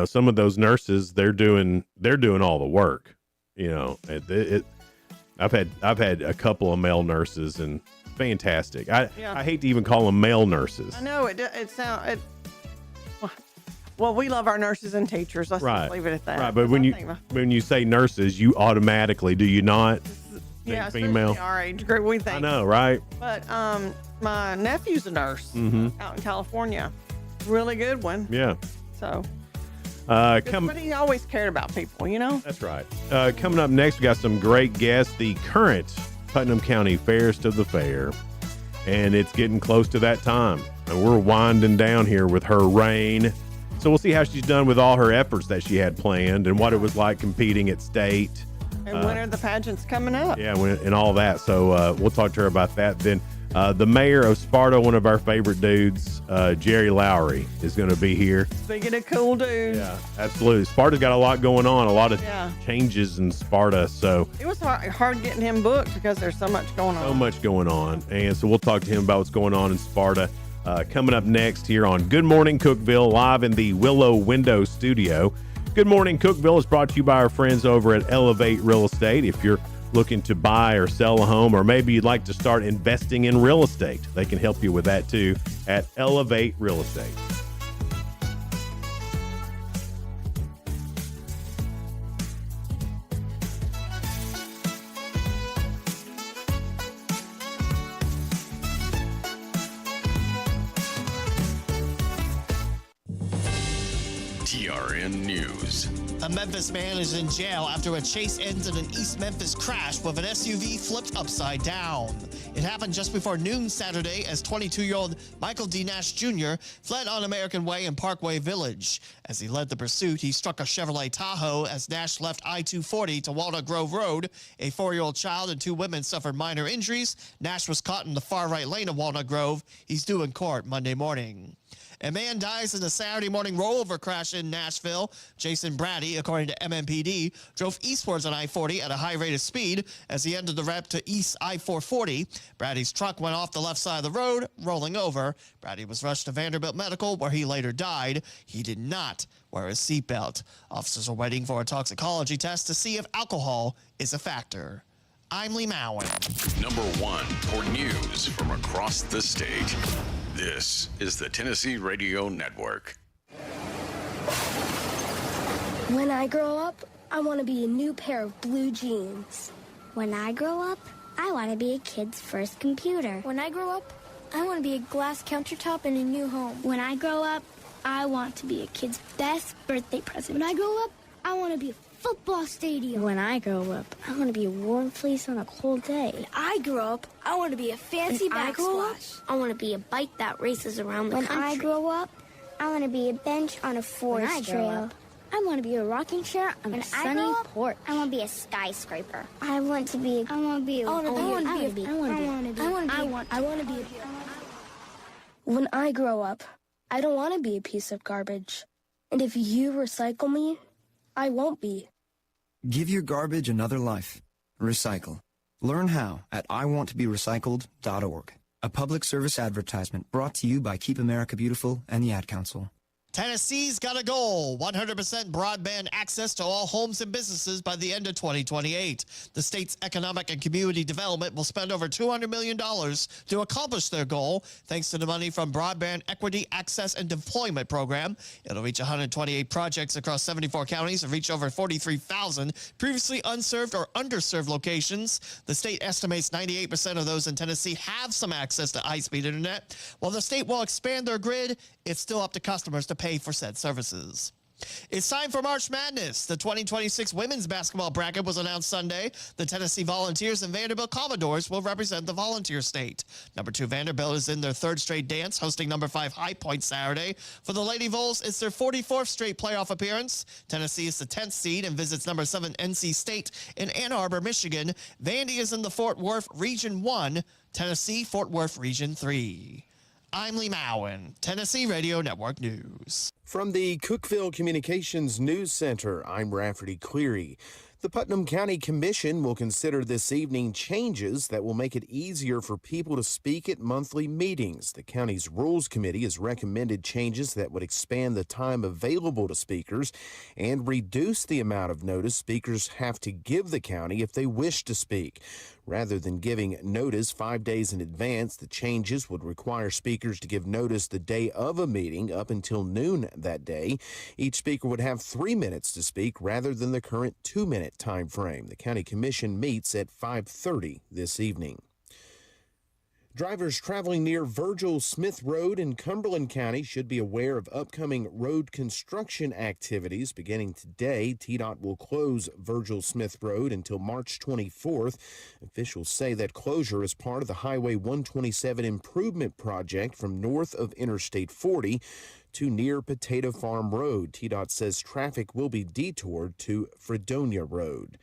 some of those nurses, they're doing all the work. I've had a couple of male nurses, and fantastic. I hate to even call them male nurses. I know well, we love our nurses and teachers. Let's just leave it at that. Right, but when you say nurses, you automatically, do you not? Yeah, female. especially our age group, we think. I know, right? But my nephew's a nurse out in California. Really good one. Yeah. So. But he always cared about people, That's right. Coming up next, we got some great guests. The current Putnam County Fairest of the Fair, and it's getting close to that time, and we're winding down here with her reign. So we'll see how she's done with all her efforts that she had planned, and what it was like competing at state. And when are the pageants coming up? Yeah, and all that. So we'll talk to her about that. Then the mayor of Sparta, one of our favorite dudes, Jerry Lowry, is going to be here. Speaking of cool dudes. Yeah, absolutely. Sparta's got a lot going on, a lot of changes in Sparta. So it was hard getting him booked because there's so much going on. So much going on. And so we'll talk to him about what's going on in Sparta. Coming up next here on Good Morning Cookeville, live in the Willow Window Studio. Good Morning Cookeville is brought to you by our friends over at Elevate Real Estate. If you're looking to buy or sell a home, or maybe you'd like to start investing in real estate, they can help you with that too at Elevate Real Estate. TRN News. A Memphis man is in jail after a chase ends in an East Memphis crash with an SUV flipped upside down. It happened just before noon Saturday as 22-year-old Michael D. Nash Jr. fled on American Way in Parkway Village. As he led the pursuit, he struck a Chevrolet Tahoe as Nash left I-240 to Walnut Grove Road. A 4-year-old child and 2 women suffered minor injuries. Nash was caught in the far right lane of Walnut Grove. He's due in court Monday morning. A man dies in a Saturday morning rollover crash in Nashville. Jason Brady, according to MMPD, drove eastwards on I-40 at a high rate of speed as he entered the ramp to East I-440. Brady's truck went off the left side of the road, rolling over. Brady was rushed to Vanderbilt Medical, where he later died. He did not wear a seatbelt. Officers are waiting for a toxicology test to see if alcohol is a factor. I'm Lee Mowen. Number 1 for news from across the state. This is the Tennessee Radio Network. When I grow up, I want to be a new pair of blue jeans. When I grow up, I want to be a kid's first computer. When I grow up, I want to be a glass countertop in a new home. When I grow up, I want to be a kid's best birthday present. When I grow up, I want to be a football stadium. When I grow up, I want to be a warm fleece on a cold day. When I grow up, I want to be a fancy backsplash. I want to be a bike that races around the country. When I grow up, I want to be a bench on a forest trail. I want to be a rocking chair on a sunny porch. I want to be a skyscraper. I want to be When I grow up, I don't want to be a piece of garbage. And if you recycle me, I won't be. Give your garbage another life. Recycle. Learn how at iwanttoberecycled.org. A public service advertisement brought to you by Keep America Beautiful and the Ad Council. Tennessee's got a goal, 100% broadband access to all homes and businesses by the end of 2028. The state's economic and community development will spend over $200 million to accomplish their goal, thanks to the money from Broadband Equity Access and Deployment Program. It'll reach 128 projects across 74 counties and reach over 43,000 previously unserved or underserved locations. The state estimates 98% of those in Tennessee have some access to high-speed internet. While the state will expand their grid, it's still up to customers to pay for said services. It's time for March Madness. The 2026 women's basketball bracket was announced Sunday. The Tennessee Volunteers and Vanderbilt Commodores will represent the Volunteer State. Number 2 Vanderbilt is in their 3rd straight dance, hosting number 5 High Point Saturday. For the Lady Vols, it's their 44th straight playoff appearance. Tennessee is the 10th seed and visits number 7 NC State in Ann Arbor, Michigan. Vandy is in the Fort Worth Region 1, Tennessee Fort Worth Region 3. I'm Lee Mowen, Tennessee Radio Network News. From the Cookeville Communications News Center, I'm Rafferty Cleary. The Putnam County Commission will consider this evening changes that will make it easier for people to speak at monthly meetings. The county's Rules Committee has recommended changes that would expand the time available to speakers and reduce the amount of notice speakers have to give the county if they wish to speak. Rather than giving notice 5 days in advance, the changes would require speakers to give notice the day of a meeting up until noon that day. Each speaker would have 3 minutes to speak rather than the current 2-minute time frame. The county commission meets at 5:30 this evening. Drivers traveling near Virgil Smith Road in Cumberland County should be aware of upcoming road construction activities. Beginning today, TDOT will close Virgil Smith Road until March 24th. Officials say that closure is part of the Highway 127 improvement project from north of Interstate 40 to near Potato Farm Road. TDOT says traffic will be detoured to Fredonia Road.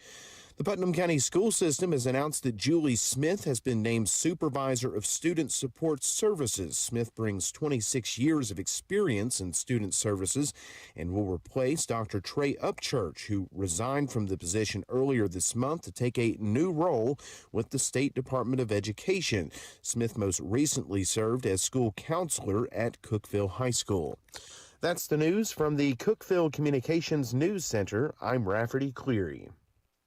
The Putnam County School System has announced that Julie Smith has been named Supervisor of Student Support Services. Smith brings 26 years of experience in student services and will replace Dr. Trey Upchurch, who resigned from the position earlier this month to take a new role with the State Department of Education. Smith most recently served as school counselor at Cookeville High School. That's the news from the Cookeville Communications News Center. I'm Rafferty Cleary.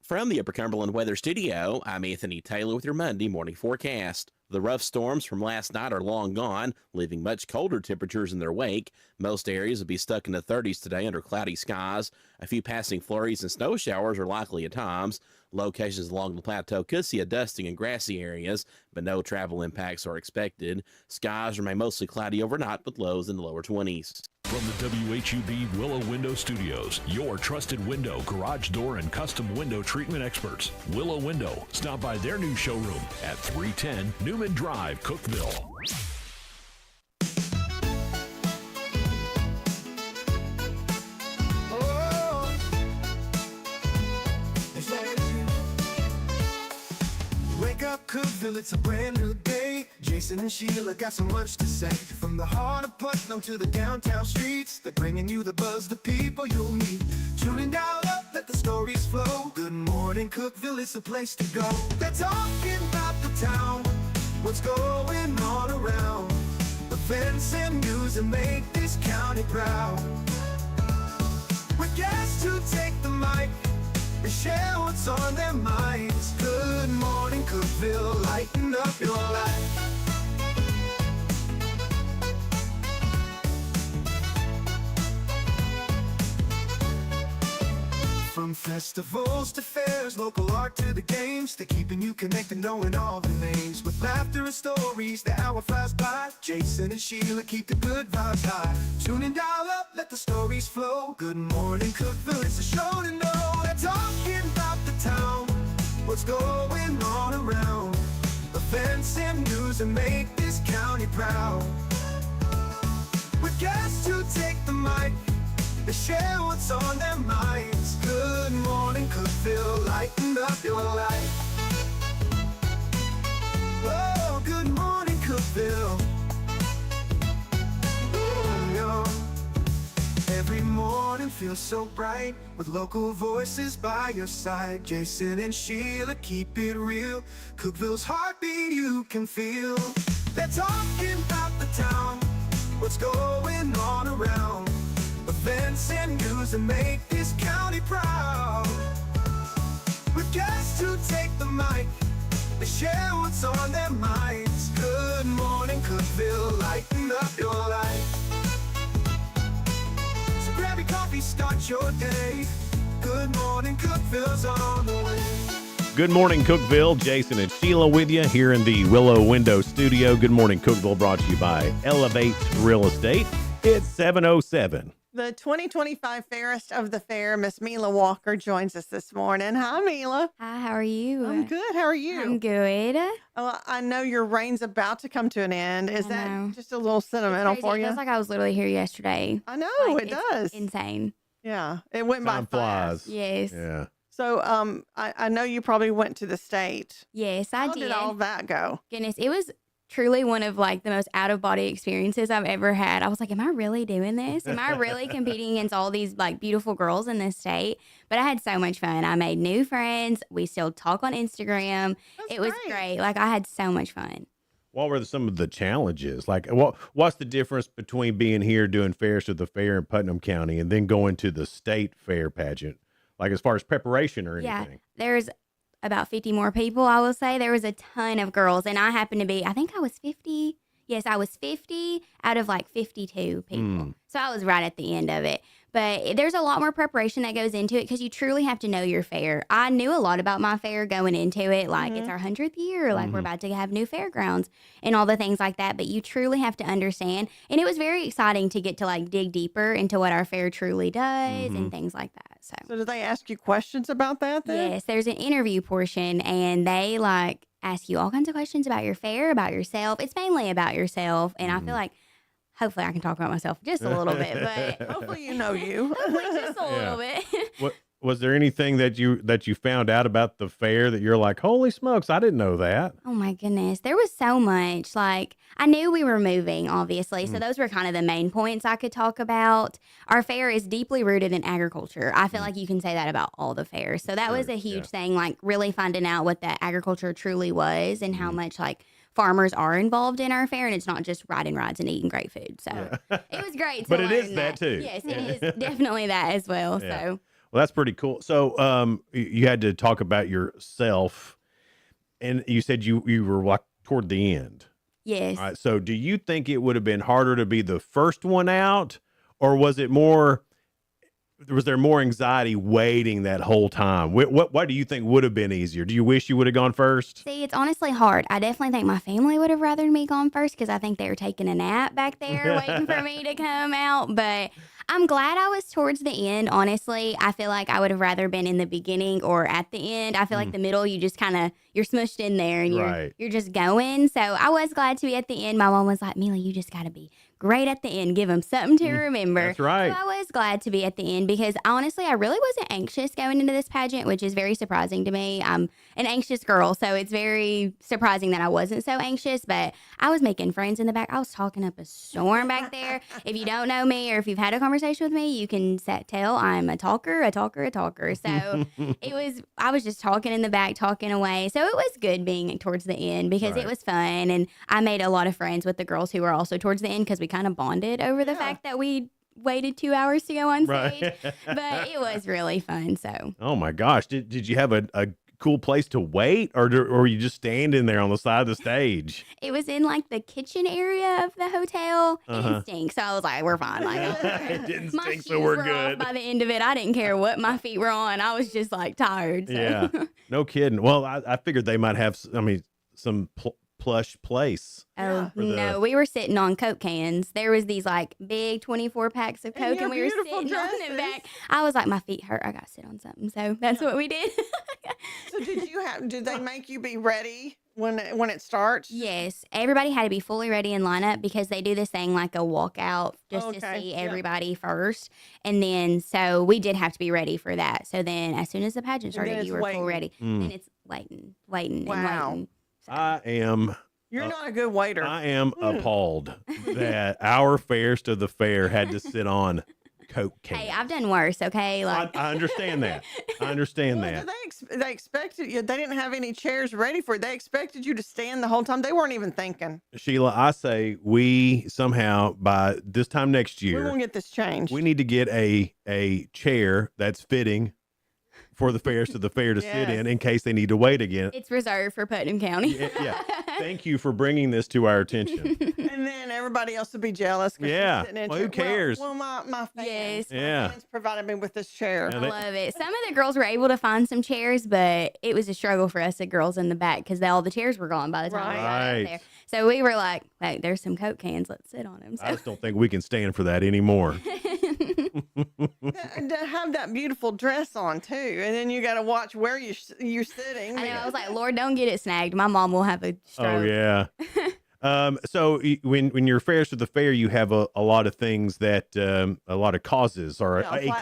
From the Upper Cumberland Weather Studio, I'm Anthony Taylor with your Monday morning forecast. The rough storms from last night are long gone, leaving much colder temperatures in their wake. Most areas will be stuck in the 30s today under cloudy skies. A few passing flurries and snow showers are likely at times. Locations along the plateau could see a dusting in grassy areas, but no travel impacts are expected. Skies remain mostly cloudy overnight with lows in the lower 20s. From the WHUB Willow Window Studios, your trusted window, garage door, and custom window treatment experts. Willow Window. Stop by their new showroom at 310 Newman Drive, Cookeville. Wake up, Cookeville, it's a brand new day. Jason and Sheila got so much to say. From the heart of Putnam to the downtown streets, they're bringing you the buzz, the people you'll meet. Tuning dial up, let the stories flow. Good morning, Cookeville, it's the place to go. They're talking about the town, what's going on around. Events and news that make this county proud. With guests who take the mic, they share what's on their minds. Good morning, Cookeville, lighten up your life. From festivals to fairs, local art to the games, they're keeping you connected, knowing all the names. With laughter and stories, the hour flies by. Jason and Sheila keep the good vibes high. Tune in, dial up, let the stories flow. Good morning, Cookeville, it's a show to know. They're talking about the town, what's going on around. Events and news that make this county proud. With guests who take the mic, they share what's on their minds. Good morning, Cookeville, lighten up your life. Oh, good morning, Cookeville. Oh, yo. Every morning feels so bright, with local voices by your side. Jason and Sheila keep it real. Cookeville's heartbeat you can feel. They're talking about the town, what's going on around. Events and news that make this county proud. With guests who take the mic, they share what's on their minds. Good morning, Cookeville, lighten up your life. So grab your coffee, start your day. Good morning, Cookeville's on the way. Good morning, Cookeville. Jason and Sheila with you here in the Willow Window Studio. Good morning, Cookeville, brought to you by Elevate Real Estate. It's 7:07. The 2025 Fairest of the Fair, Miss Mila Walker, joins us this morning. Hi, Mila. Hi, how are you? I'm good. How are you? I'm good. Oh, I know your reign's about to come to an end. Is that just a little sentimental for It you? feels like I was literally here yesterday. I know, Like, it it's does. Insane. Yeah, it went by Time fast. flies. Yes. Yeah. So, I know you probably went to the state. Yes, I How did. did all that go? Goodness, it was truly one of like the most out of body experiences I've ever had. I was like, am I really doing this? Am I really competing against all these like beautiful girls in this state? But I had so much fun. I made new friends. We still talk on Instagram. It was great. Like I had so much fun. What were some of the challenges? Like, what's the difference between being here doing Fairest of the Fair in Putnam County and then going to the state fair pageant? Like, as far as preparation or anything? Yeah, there's about 50 more people, I will say. There was a ton of girls, and I happened to be, I think I was 50. Yes, I was 50 out of like 52 people. So I was right at the end of it. But there's a lot more preparation that goes into it because you truly have to know your fair. I knew a lot about my fair going into it. Like it's our 100th year. Like we're about to have new fairgrounds and all the things like that. But you truly have to understand. And it was very exciting to get to like dig deeper into what our fair truly does and things like that. So did they ask you questions about that then? Yes, there's an interview portion and they like ask you all kinds of questions about your fair, about yourself. It's mainly about yourself. And I feel like hopefully I can talk about myself just a little bit, but hopefully you know you. hopefully just a little bit. What was there anything that you found out about the fair that you're like, holy smokes, I didn't know that? Oh my goodness. There was so much. Like I knew we were moving, obviously. So those were kind of the main points I could talk about. Our fair is deeply rooted in agriculture. I feel like you can say that about all the fairs. So that was a huge thing, like really finding out what that agriculture truly was and how much like farmers are involved in our fair, and it's not just riding rides and eating great food. So it was great to But it is learn that too. Yes, it is definitely that as well. Yeah. So Well, that's pretty cool. So you had to talk about yourself, and you said you were like toward the end. yes. All right. So do you think it would have been harder to be the first one out, or was it more was there more anxiety waiting that whole time? What do you think would have been easier? Do you wish you would have gone first? See, it's honestly hard. I definitely think my family would have rather me gone first because I think they were taking a nap back there waiting for me to come out. But I'm glad I was towards the end, honestly. I feel like I would have rather been in the beginning or at the end. I feel like the middle, you just kind of, you're smushed in there and you're just going. So I was glad to be at the end. My mom was like, Mila, you just got to be great at the end. Give them something to remember. That's right. So I was glad to be at the end because honestly, I really wasn't anxious going into this pageant, which is very surprising to me. I'm an anxious girl, so it's very surprising that I wasn't so anxious, but I was making friends in the back. I was talking up a storm back there. If you don't know me or if you've had a conversation with me, you can tell I'm a talker. So I was just talking in the back, talking away. So it was good being towards the end because it was fun. And I made a lot of friends with the girls who were also towards the end because we kind of bonded over the fact that we waited 2 hours to go on stage. But it was really fun. So. Oh my gosh. Did you have a cool place to wait or were you just standing there on the side of the stage? It was in like the kitchen area of the hotel. It didn't stink. So I was like, we're fine. Like, it didn't my stink, shoes so we're were good. off by the end of it. I didn't care what my feet were on. I was just like tired. So. Yeah. No kidding. Well, I figured they might have, some plush place. Oh, no. We were sitting on Coke cans. There was these like big 24 packs of Coke and we were sitting on the back. I was like, my feet hurt. I got to sit on something. So that's what we did. So did they make you be ready when it starts? Yes. Everybody had to be fully ready in lineup because they do this thing like a walkout just to see everybody first. And then, so we did have to be ready for that. So then as soon as the pageant started, you were full ready. Then it's waiting and waiting. You're not a good waiter. I am appalled that our fairs to the fair had to sit on Coke cans. Hey, I've done worse, okay? Like I understand that. I understand that. They expected you. They didn't have any chairs ready for it. They expected you to stand the whole time. They weren't even thinking. Sheila, I say we somehow by this time next year, we won't get this changed. We need to get a chair that's fitting for the fairs to the fair to sit in case they need to wait again. It's reserved for Putnam County. Yeah. Thank you for bringing this to our attention. And then everybody else will be jealous. Yeah. Well, who cares? Well, my fans. Yeah. My fans provided me with this chair. I love it. Some of the girls were able to find some chairs, but it was a struggle for us, the girls in the back, because all the chairs were gone by the time we got up there. So we were like, hey, there's some Coke cans. Let's sit on them. So. I just don't think we can stand for that anymore. To have that beautiful dress on too, and then you got to watch where you're sitting. I know. I was like, Lord, don't get it snagged. My mom will have a stroke. Oh yeah. So when you're fairs to the fair, you have a lot of things that a lot of causes or a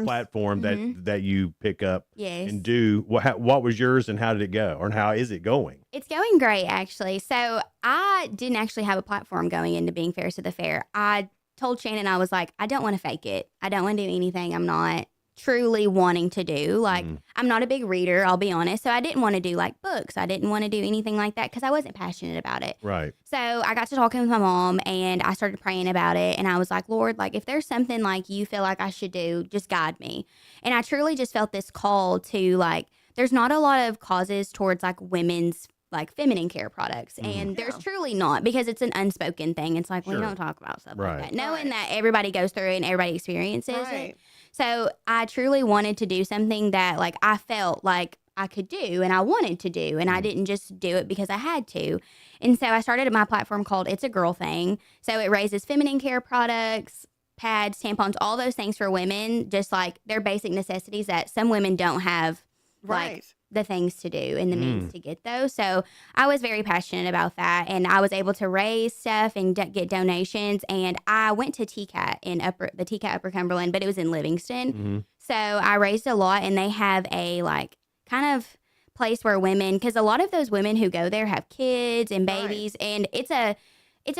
platform that you pick up and do. What was yours and how did it go, or how is it going? It's going great, actually. So I didn't actually have a platform going into being fairs to the fair. I told Shannon, I was like, I don't want to fake it. I don't want to do anything I'm not truly wanting to do. Like, I'm not a big reader, I'll be honest. So I didn't want to do like books. I didn't want to do anything like that because I wasn't passionate about it. Right. So I got to talking with my mom and I started praying about it. And I was like, Lord, like if there's something like you feel like I should do, just guide me. And I truly just felt this call to like, there's not a lot of causes towards like women's like feminine care products. And there's truly not, because it's an unspoken thing. It's like, we don't talk about stuff like that. Knowing that everybody goes through it and everybody experiences it. So I truly wanted to do something that like I felt like I could do and I wanted to do. And I didn't just do it because I had to. And so I started my platform called It's a Girl Thing. So it raises feminine care products, pads, tampons, all those things for women, just like their basic necessities that some women don't have. Like the things to do and the means to get those. So I was very passionate about that, and I was able to raise stuff and get donations. And I went to TCAT in the TCAT Upper Cumberland, but it was in Livingston. So I raised a lot, and they have a like kind of place where women, because a lot of those women who go there have kids and babies, and it's a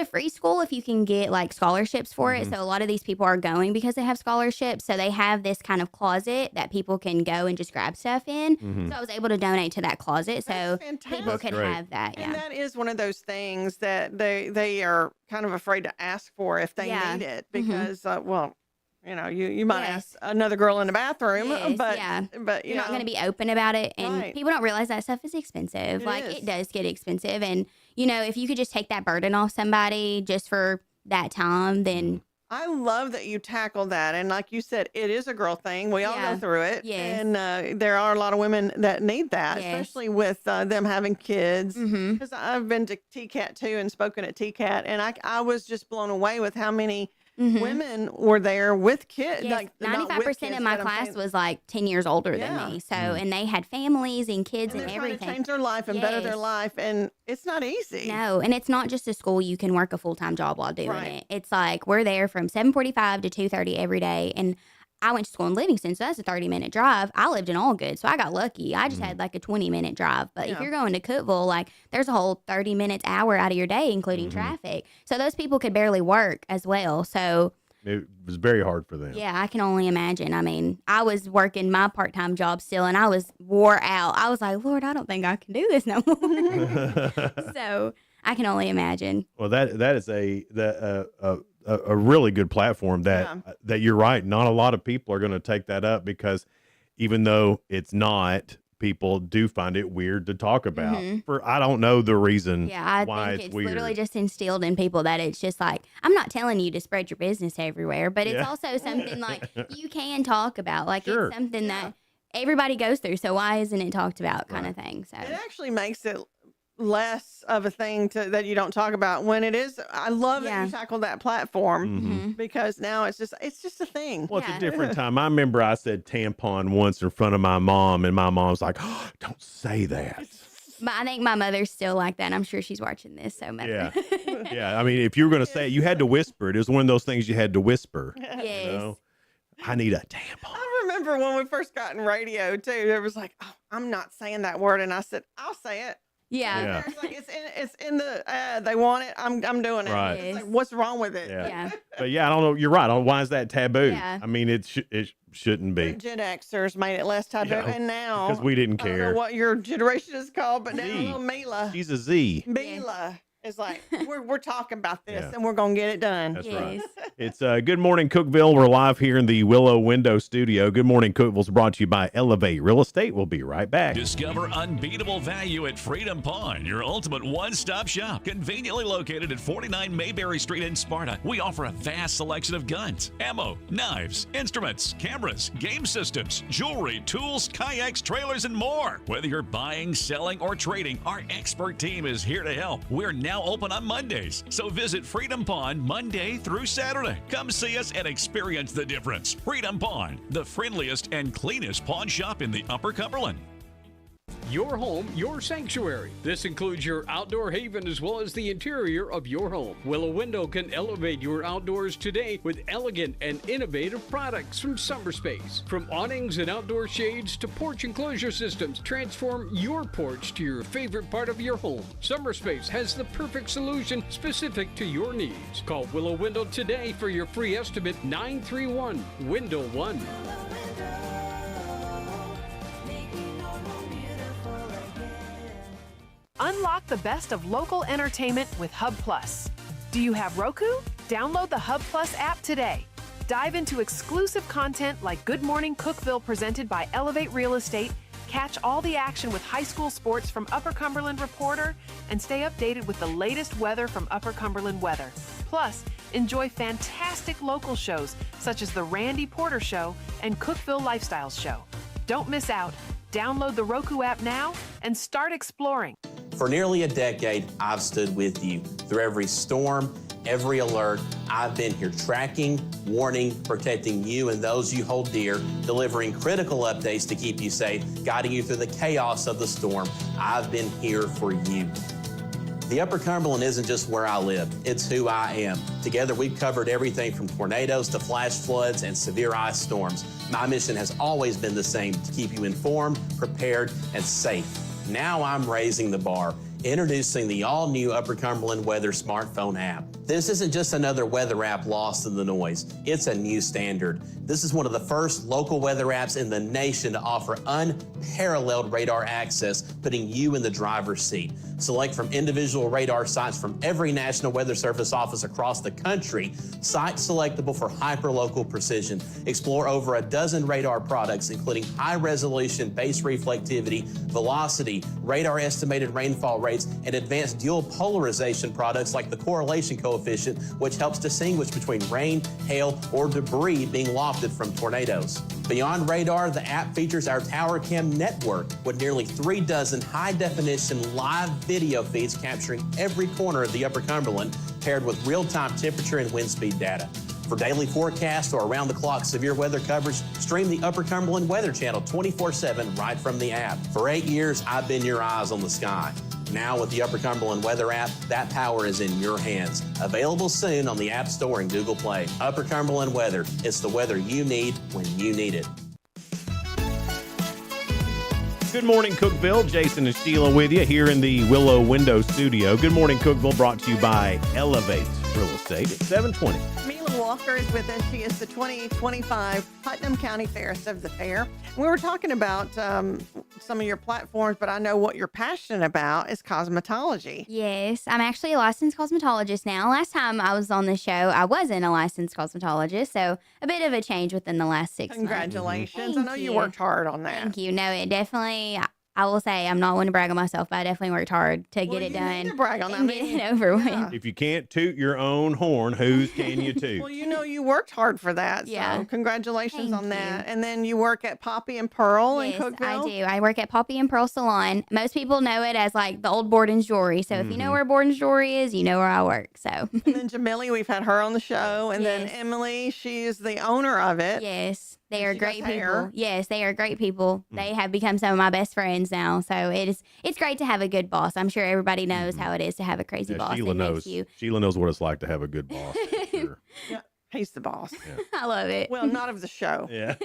free school if you can get like scholarships for it. So a lot of these people are going because they have scholarships. So they have this kind of closet that people can go and just grab stuff in. So I was able to donate to that closet. So people could have that. And that is one of those things that they are kind of afraid to ask for if they need it, because, you know, you might ask another girl in the bathroom, but you're not going to be open about it. And people don't realize that stuff is expensive. It does get expensive. And, you know, if you could just take that burden off somebody just for that time, then I love that you tackled that. And like you said, it is a girl thing. We all go through it. Yes. And there are a lot of women that need that, especially with them having kids. Because I've been to TCAT too and spoken at TCAT. And I was just blown away with how many women were there with kids. Yes, Like, not 95% with kids, of my but I'm class saying- was like 10 years older than me. So, and they had families and kids and, they're trying everything. to change their life and better their Yes. life. And it's not easy. No, and it's not just a school you can work a full-time job while doing Right. it. It's like we're there from 7:45 to 2:30 every day. And I went to school in Livingston, so that's a 30-minute drive. I lived in Allgood, so I got lucky. I just had like a 20-minute drive. But if Yeah. you're going to Cookeville, like there's a whole 30 minutes, hour out of your day, including traffic. So those people could barely work as well. So It was very hard for them. yeah, I can only imagine. I mean, I was working my part-time job still, and I was wore out. I was like, Lord, I don't think I can do this no more. So I can only imagine. Well, that is a really good platform that you're right. Not a lot of people are going to take that up because even though it's not, people do find it weird to talk about. For I don't know the reason Yeah, I why think it's it's weird. literally just instilled in people that it's just like, I'm not telling you to spread your business everywhere, but it's Yeah. also something like you can talk about. Like Sure. it's something that everybody goes through. So why isn't it talked about kind of thing? So It actually makes it less of a thing that you don't talk about when it is. I love that you tackled that platform because now it's just a thing. Well, it's a different time. I remember I said tampon once in front of my mom, and my mom's like, oh, don't say that. but I think my mother's still like that. And I'm sure she's watching this. So mother. Yeah. Yeah. I mean, if you were going to say it, you had to whisper it. It was one of those things you had to whisper. Yes. You know? I need a tampon. I remember when we first got in radio too. There was like, oh, I'm not saying that word, and I said, I'll say it. Yeah. It's like it's in the they want it. I'm doing it. Right. It's like, what's wrong with it? Yeah. But yeah, I don't know. You're right. Why is that taboo? Yeah. I mean, it shouldn't be. Gen Xers made it less taboo, Yeah, and now because we didn't I don't know care. what your generation is called, but now Z. little Mila, She's a Z. Mila is like, we're talking about this, Yeah. and we're gonna get it done. That's right. It's Good Morning Cookeville. We're live here in the Willow Window Studio. Good Morning Cookeville is brought to you by Elevate Real Estate. We'll be right back. Discover unbeatable value at Freedom Pawn, your ultimate one-stop shop. Conveniently located at 49 Mayberry Street in Sparta, we offer a vast selection of guns, ammo, knives, instruments, cameras, game systems, jewelry, tools, kayaks, trailers, and more. Whether you're buying, selling, or trading, our expert team is here to help. We're now open on Mondays, so visit Freedom Pawn Monday through Saturday. Come see us and experience the difference. Freedom Pawn, the friendliest and cleanest pawn shop in the Upper Cumberland. Your home, your sanctuary. This includes your outdoor haven as well as the interior of your home. Willow Window can elevate your outdoors today with elegant and innovative products from SummerSpace. From awnings and outdoor shades to porch enclosure systems, transform your porch to your favorite part of your home. SummerSpace has the perfect solution specific to your needs. Call Willow Window today for your free estimate 931-WINDOW-1. Unlock the best of local entertainment with Hub Plus. Do you have Roku? Download the Hub Plus app today. Dive into exclusive content like Good Morning Cookeville presented by Elevate Real Estate, catch all the action with high school sports from Upper Cumberland Reporter, and stay updated with the latest weather from Upper Cumberland Weather. Plus, enjoy fantastic local shows such as The Randy Porter Show and Cookeville Lifestyles Show. Don't miss out. Download the Roku app now and start exploring. For nearly a decade, I've stood with you. Through every storm, every alert, I've been here tracking, warning, protecting you and those you hold dear, delivering critical updates to keep you safe, guiding you through the chaos of the storm. I've been here for you. The Upper Cumberland isn't just where I live, it's who I am. Together, we've covered everything from tornadoes to flash floods and severe ice storms. My mission has always been the same, to keep you informed, prepared, and safe. Now I'm raising the bar, introducing the all-new Upper Cumberland Weather smartphone app. This isn't just another weather app lost in the noise. It's a new standard. This is one of the first local weather apps in the nation to offer unparalleled radar access, putting you in the driver's seat. Select from individual radar sites from every National Weather Service office across the country, sites selectable for hyperlocal precision. Explore over a dozen radar products, including high-resolution base reflectivity, velocity, radar estimated rainfall rates, and advanced dual polarization products like the correlation coefficient, which helps distinguish between rain, hail, or debris being lofted from tornadoes. Beyond radar, the app features our Tower Cam network with nearly 3 dozen high-definition live video feeds capturing every corner of the Upper Cumberland, paired with real-time temperature and wind speed data. For daily forecasts or around-the-clock severe weather coverage, stream the Upper Cumberland Weather Channel 24/7 right from the app. For 8 years, I've been your eyes on the sky. Now with the Upper Cumberland Weather app, that power is in your hands. Available soon on the App Store and Google Play. Upper Cumberland Weather. It's the weather you need when you need it. Good morning, Cookeville. Jason and Sheila with you here in the Willow Window Studio. Good morning, Cookeville, brought to you by Elevate Real Estate at 720. Mila Walker is with us. She is the 2025 Putnam County Fairest of the Fair. We were talking about some of your platforms, but I know what you're passionate about is cosmetology. Yes, I'm actually a licensed cosmetologist now. Last time I was on the show, I wasn't a licensed cosmetologist, so a bit of a change within the last 6 months. Congratulations. I know you worked hard on that. Thank you. No, it definitely, I will say, I'm not one to brag on myself, but I definitely worked hard to get it done. Need to brag on that. And get it over with. If you can't toot your own horn, whose can you toot? Well, you know, you worked hard for that. Yeah. So congratulations Thank on that. you. And then you work at Poppy and Pearl in Yes, Cookeville. I do. I work at Poppy and Pearl Salon. Most people know it as like the old Borden's Jewelry. So if you know where Borden's Jewelry is, you know where I work. So. And then Jamili, we've had her on the show. And then Emily, she is the owner of it. Yes. They are She great does people. hair. Yes, they are great people. They have become some of my best friends now. So it's great to have a good boss. I'm sure everybody knows how it is to have a crazy boss. Sheila that makes knows. you. Sheila knows what it's like to have a good boss. for sure. Yeah, he's the boss. I love it. Well, not of the show. Yeah.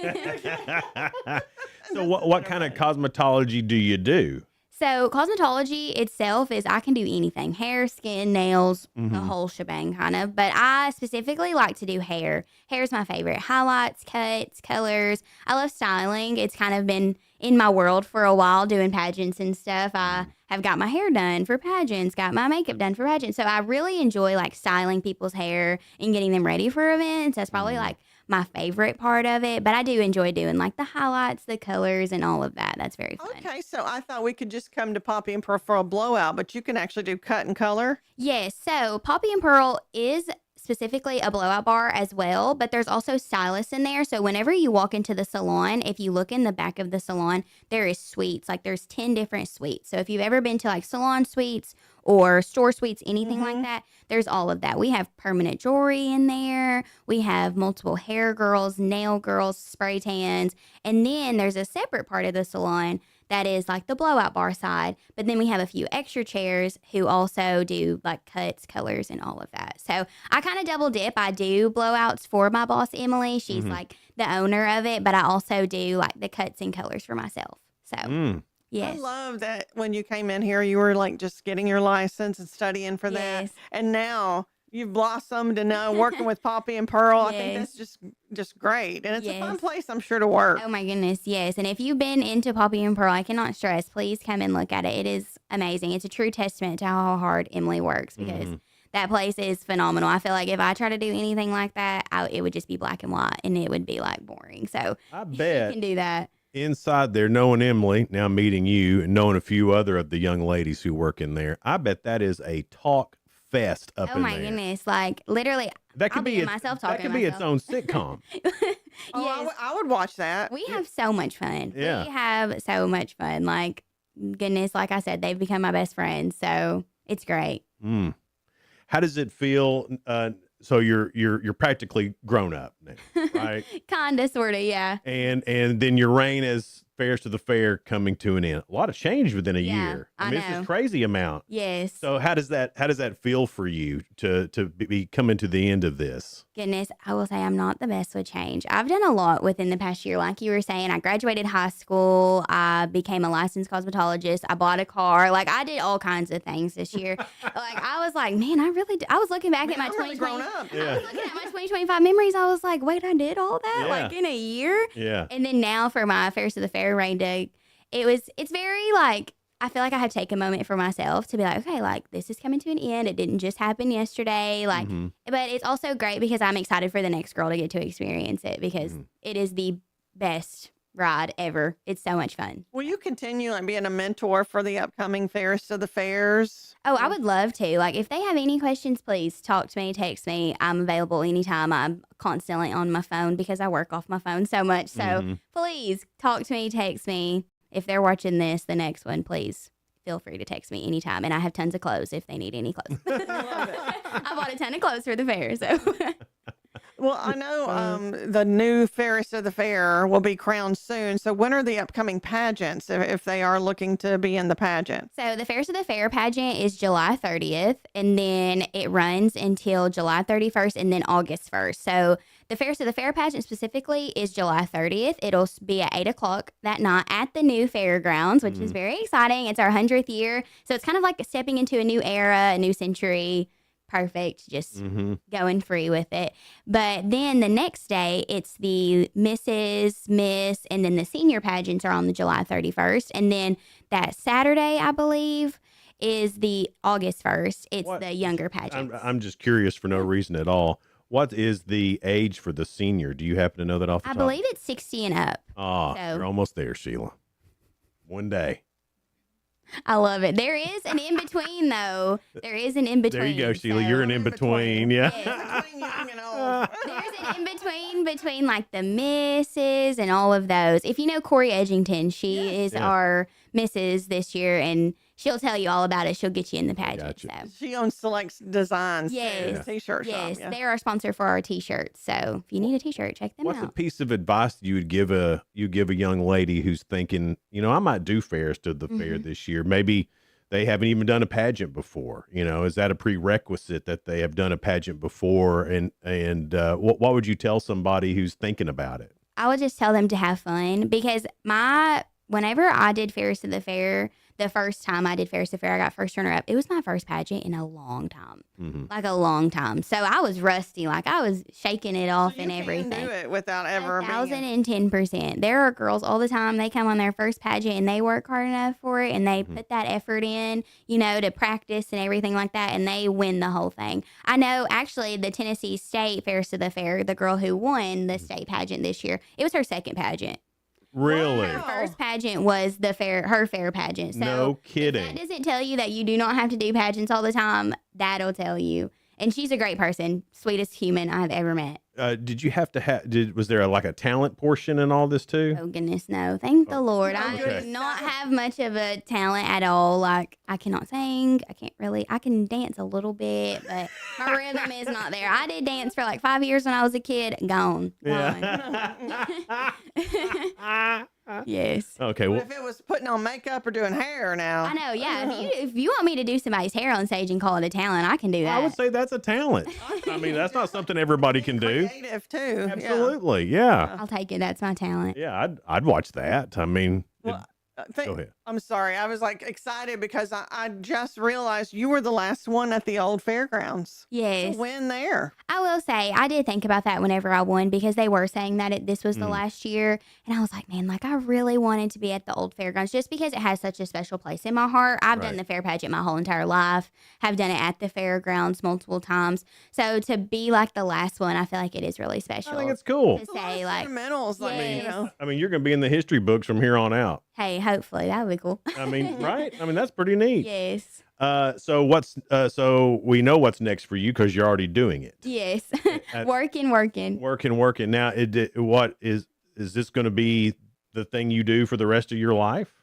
So what kind of cosmetology do you do? So cosmetology itself is I can do anything, hair, skin, nails, the whole shebang kind of, but I specifically like to do hair. Hair is my favorite. Highlights, cuts, colors. I love styling. It's kind of been in my world for a while doing pageants and stuff. I have got my hair done for pageants, got my makeup done for pageants. So I really enjoy like styling people's hair and getting them ready for events. That's probably like my favorite part of it, but I do enjoy doing like the highlights, the colors, and all of that. That's very fun. Okay, so I thought we could just come to Poppy and Pearl for a blowout, but you can actually do cut and color. Yes, so Poppy and Pearl is specifically a blowout bar as well, but there's also stylists in there. So whenever you walk into the salon, if you look in the back of the salon, there is suites. Like there's 10 different suites. So if you've ever been to like salon suites or store suites, anything like that, there's all of that. We have permanent jewelry in there. We have multiple hair girls, nail girls, spray tans. And then there's a separate part of the salon that is like the blowout bar side. But then we have a few extra chairs who also do like cuts, colors, and all of that. So I kind of double dip. I do blowouts for my boss, Emily. She's like the owner of it, but I also do like the cuts and colors for myself. So yes. I love that when you came in here, you were like just getting your license and studying for that. And now you've blossomed and now working with Poppy and Pearl. I think that's just great. And it's a fun place, I'm sure, to work. Oh my goodness, yes. And if you've been into Poppy and Pearl, I cannot stress, please come and look at it. It is amazing. It's a true testament to how hard Emily works because that place is phenomenal. I feel like if I try to do anything like that, it would just be black and white and it would be like boring. So I bet you can do that. Inside there, knowing Emily, now meeting you and knowing a few other of the young ladies who work in there, I bet that is a talk fest up in there. Oh my goodness. Like literally, That could I'll be myself talking that could to be myself. its own sitcom. I would watch that. We have so much fun. Yeah. We have so much fun. Like, goodness, like I said, they've become my best friends. So it's great. How does it feel? So you're practically grown up now, right? Kinda, sorta, yeah. And then your reign as Fairest of the Fair coming to an end. A lot of change within a year. I mean, it's know. a crazy amount. Yes. So how does that feel for you to be coming to the end of this? Goodness, I will say I'm not the best with change. I've done a lot within the past year. Like you were saying, I graduated high school. I became a licensed cosmetologist. I bought a car. Like I did all kinds of things this year. Like I was like, man, I was looking back at my 2020. I was looking at my 2025 memories. I was like, wait, I did all that like in a year. Yeah. And then now for my Fairest of the Fair reign day, it's very like, I feel like I have to take a moment for myself to be like, okay, like this is coming to an end. It didn't just happen yesterday. Like, but it's also great because I'm excited for the next girl to get to experience it because it is the best ride ever. It's so much fun. Will you continue like being a mentor for the upcoming Fairs to the Fairs? Oh, I would love to. Like, if they have any questions, please talk to me, text me. I'm available anytime. I'm constantly on my phone because I work off my phone so much. So please talk to me, text me. If they're watching this, the next one, please feel free to text me anytime. And I have tons of clothes if they need any clothes. I bought a ton of clothes for the fair, so. Well, I know the new Fairest of the Fair will be crowned soon. So when are the upcoming pageants if they are looking to be in the pageant? So the Fairest of the Fair pageant is July 30th, and then it runs until July 31st and then August 1st. So the Fairest of the Fair pageant specifically is July 30th. It'll be at 8 o'clock that night at the new fairgrounds, which is very exciting. It's our 100th year. So it's kind of like stepping into a new era, a new century. Perfect. Just going free with it. But then the next day, it's the Mrs., Miss, and then the senior pageants are on the July 31st. And then that Saturday, I believe, is the August 1st. It's the younger pageant. I'm just curious for no reason at all. What is the age for the senior? Do you happen to know that off the top? I believe it's 60 and up. Oh, So- you're almost there, Sheila. One day. I love it. There is an in between, though. There is an in between. There you go, Sheila. You're an in between. Yeah. There's an in between like the misses and all of those. If you know Corey Edgington, she is our missus this year, and she'll tell you all about it. She'll get you in the pageant. So. She owns Select Designs. Yes. T-shirt yes. shop. Yeah. They're our sponsor for our T-shirts. So if you need a T-shirt, check them What's a out. piece of advice you would give a young lady who's thinking, I might do Fairs to the fair this year. Maybe they haven't even done a pageant before. Is that a prerequisite that they have done a pageant before? And what would you tell somebody who's thinking about it? I would just tell them to have fun because whenever I did Fairs to the Fair, the first time I did Fairs to the Fair, I got first runner up. It was my first pageant in a long time, like a long time. So I was rusty, like I was shaking it off and everything. Do it without ever 1,010%. There are girls all the time. They come on their first pageant and they work hard enough for it and they put that effort in, to practice and everything like that, and they win the whole thing. I know actually the Tennessee State Fairs to the Fair, the girl who won the state pageant this year, it was her second pageant. Really? Her first pageant was her fair pageant. So No kidding. If that doesn't tell you that you do not have to do pageants all the time, that'll tell you. And she's a great person, sweetest human I've ever met. Did you have to was there a talent portion in all this too? Oh goodness, no. Thank the Lord. okay. I do not have much of a talent at all. Like I cannot sing. I can dance a little bit, but my rhythm is not there. I did dance for like 5 years when I was a kid. Gone. Yes. Okay. But Well, if it was putting on makeup or doing hair now. I know, yeah. If you want me to do somebody's hair on stage and call it a talent, I can do that. I would say that's a talent. I mean, that's not something everybody can do. Creative too. Absolutely. Yeah. I'll take it. That's my talent. Yeah. I'd watch that. I mean, Go ahead. I'm sorry. I was excited because I just realized you were the last one at the old fairgrounds. Yes. To win there. I will say, I did think about that whenever I won because they were saying that this was the last year. And I was like, man, I really wanted to be at the old fairgrounds just because it has such a special place in my heart. I've done the fair pageant my whole entire life, have done it at the fairgrounds multiple times. So to be the last one, I feel like it is really special. I think it's cool. To say fundamentals, I mean, you're going to be in the history books from here on out. Hey, hopefully that would be cool. I mean, right? I mean, that's pretty neat. Yes. So we know what's next for you because you're already doing it. Yes. Working. Now, what is this going to be the thing you do for the rest of your life?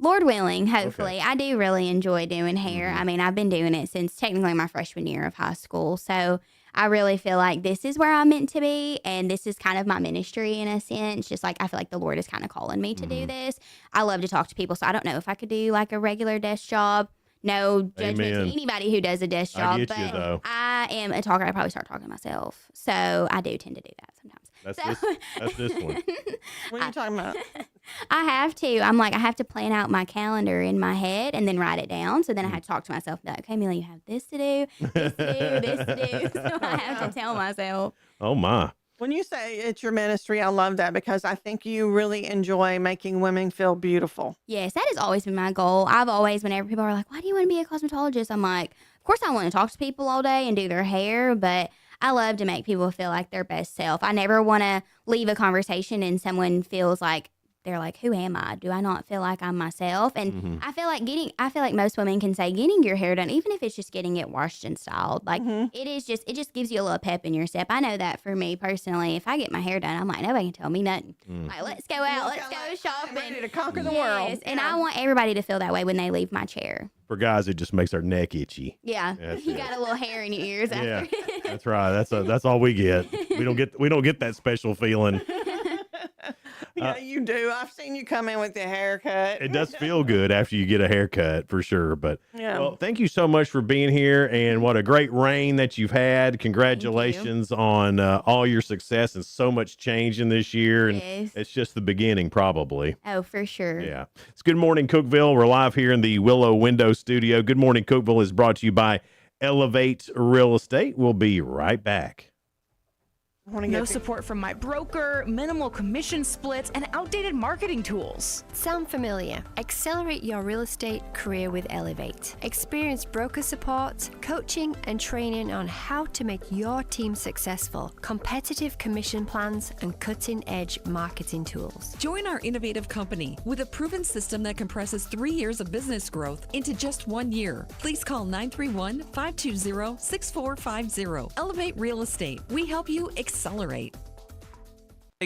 Lord willing, hopefully. Okay. I do really enjoy doing hair. I mean, I've been doing it since technically my freshman year of high school. So I really feel like this is where I'm meant to be. And this is kind of my ministry in a sense. Just I feel like the Lord is kind of calling me to do this. I love to talk to people. So I don't know if I could do a regular desk job. No judgment to anybody who does a desk job. But you, though. I am a talker. I probably start talking to myself. So I do tend to do that sometimes. That's this one. What are you talking about? I have to. I have to plan out my calendar in my head and then write it down. So then I have to talk to myself. Okay, Millie, you have this to do, this to do, this to do. So I have to tell myself. Oh, my. When you say it's your ministry, I love that because I think you really enjoy making women feel beautiful. Yes, that has always been my goal. I've always, whenever people are like, why do you want to be a cosmetologist? I'm like, of course I want to talk to people all day and do their hair, but I love to make people feel like their best self. I never want to leave a conversation and someone feels like, they're like, who am I? Do I not feel like I'm myself? And I feel like most women can say getting your hair done, even if it's just getting it washed and styled, like it just gives you a little pep in your step. I know that for me personally, if I get my hair done, I'm like, nobody can tell me nothing. Like, let's go out, let's go shopping. Ready to conquer the world. And I want everybody to feel that way when they leave my chair. For guys, it just makes our neck itchy. Yeah. That's You it. got a little hair in your ears Yeah, after. that's right. That's all we get. We don't get that special feeling. Yeah, you do. I've seen you come in with your haircut. It does feel good after you get a haircut for sure. But Yeah. well, thank you so much for being here, and what a great reign that you've had. Congratulations on all your success and so much change in this year. And Yes. it's just the beginning, probably. Oh, for sure. Yeah. It's Good Morning Cookeville. We're live here in the Willow Window Studio. Good Morning Cookeville is brought to you by Elevate Real Estate. We'll be right back. No support from my broker, minimal commission splits, and outdated marketing tools. Sound familiar? Accelerate your real estate career with Elevate. Experience broker support, coaching, and training on how to make your team successful, competitive commission plans, and cutting-edge marketing tools. Join our innovative company with a proven system that compresses 3 years of business growth into just 1 year. Please call 931-520-6450. Elevate Real Estate. We help you accelerate. Hey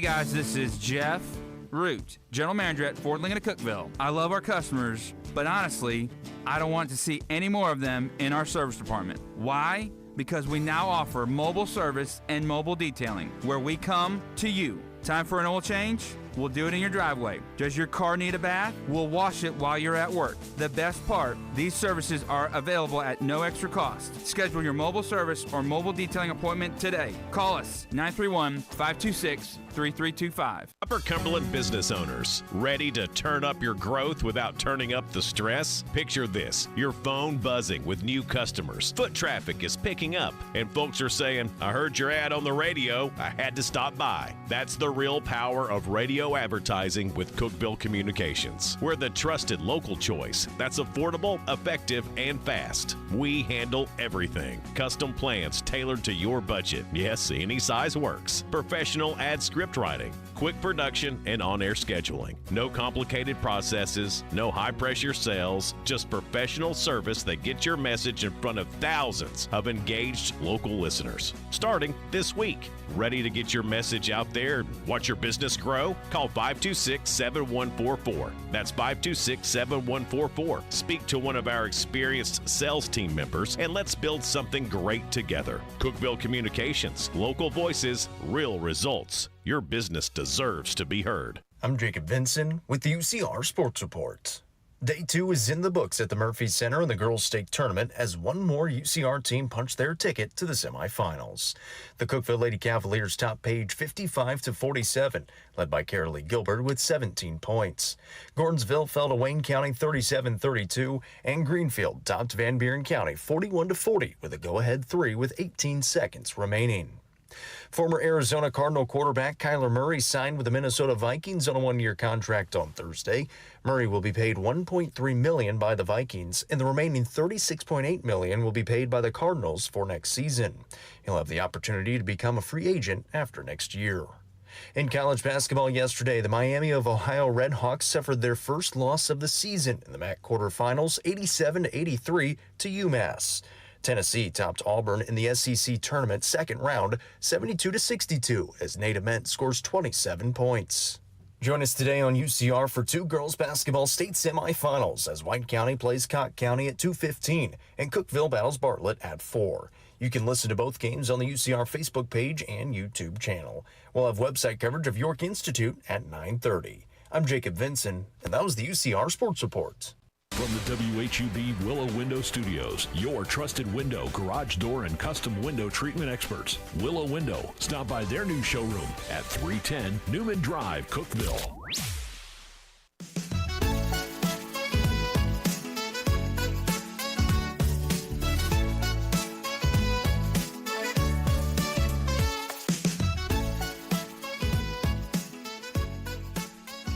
guys, this is Jeff Root, General Manager at Ford Lincoln of Cookeville. I love our customers, but honestly, I don't want to see any more of them in our service department. Why? Because we now offer mobile service and mobile detailing, where we come to you. Time for an oil change? We'll do it in your driveway. Does your car need a bath? We'll wash it while you're at work. The best part, these services are available at no extra cost. Schedule your mobile service or mobile detailing appointment today. Call us 931-526-3325. Upper Cumberland business owners, ready to turn up your growth without turning up the stress? Picture this, your phone buzzing with new customers. Foot traffic is picking up, and folks are saying, I heard your ad on the radio, I had to stop by. That's the real power of radio advertising with Cookeville Communications. We're the trusted local choice that's affordable, effective, and fast. We handle everything. Custom plans tailored to your budget. Yes, any size works. Professional ad script writing, quick production, and on-air scheduling. No complicated processes, no high-pressure sales, just professional service that gets your message in front of thousands of engaged local listeners. Starting this week. Ready to get your message out there and watch your business grow? Call 526-7144. That's 526-7144. Speak to one of our experienced sales team members and let's build something great together. Cookeville Communications, local voices, real results. Your business deserves to be heard. I'm Jacob Vinson with the UCR Sports Report. Day 2 is in the books at the Murphy Center in the girls' state tournament as one more UCR team punched their ticket to the semifinals. The Cookeville Lady Cavaliers top page 55-47, led by Carolee Gilbert with 17 points. Gordonsville fell to Wayne County 37-32, and Greenfield topped Van Buren County 41-40 with a go-ahead 3 with 18 seconds remaining. Former Arizona Cardinal quarterback Kyler Murray signed with the Minnesota Vikings on a one-year contract on Thursday. Murray will be paid $1.3 million by the Vikings, and the remaining $36.8 million will be paid by the Cardinals for next season. He'll have the opportunity to become a free agent after next year. In college basketball yesterday, the Miami of Ohio Redhawks suffered their first loss of the season in the MAC quarterfinals, 87-83 to UMass. Tennessee topped Auburn in the SEC tournament second round, 72-62, as Nate Ament scores 27 points. Join us today on UCR for 2 girls basketball state semifinals as White County plays Cott County at 2:15 and Cookeville battles Bartlett at 4. You can listen to both games on the UCR Facebook page and YouTube channel. We'll have website coverage of York Institute at 9:30. I'm Jacob Vinson, and that was the UCR Sports Report. From the WHUB Willow Window Studios, your trusted window, garage door, and custom window treatment experts. Willow Window. Stop by their new showroom at 310 Newman Drive, Cookeville.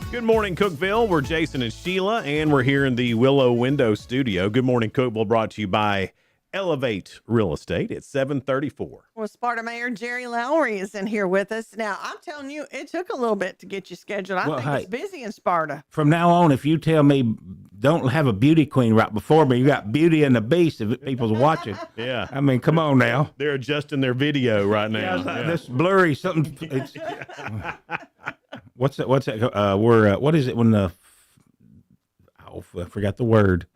Good morning, Cookeville. We're Jason and Sheila, and we're here in the Willow Window Studio. Good morning, Cookeville, brought to you by Elevate Real Estate at 734. Well, Sparta Mayor Jerry Lowry is in here with us. Now, I'm telling you, it took a little bit to get you scheduled. I think it's busy in Sparta. From now on, if you tell me don't have a beauty queen right before me, you got Beauty and the Beast if people's watching. Yeah. I mean, come on now. They're adjusting their video right now. This blurry something. It's, what's that? What is it when I forgot the word.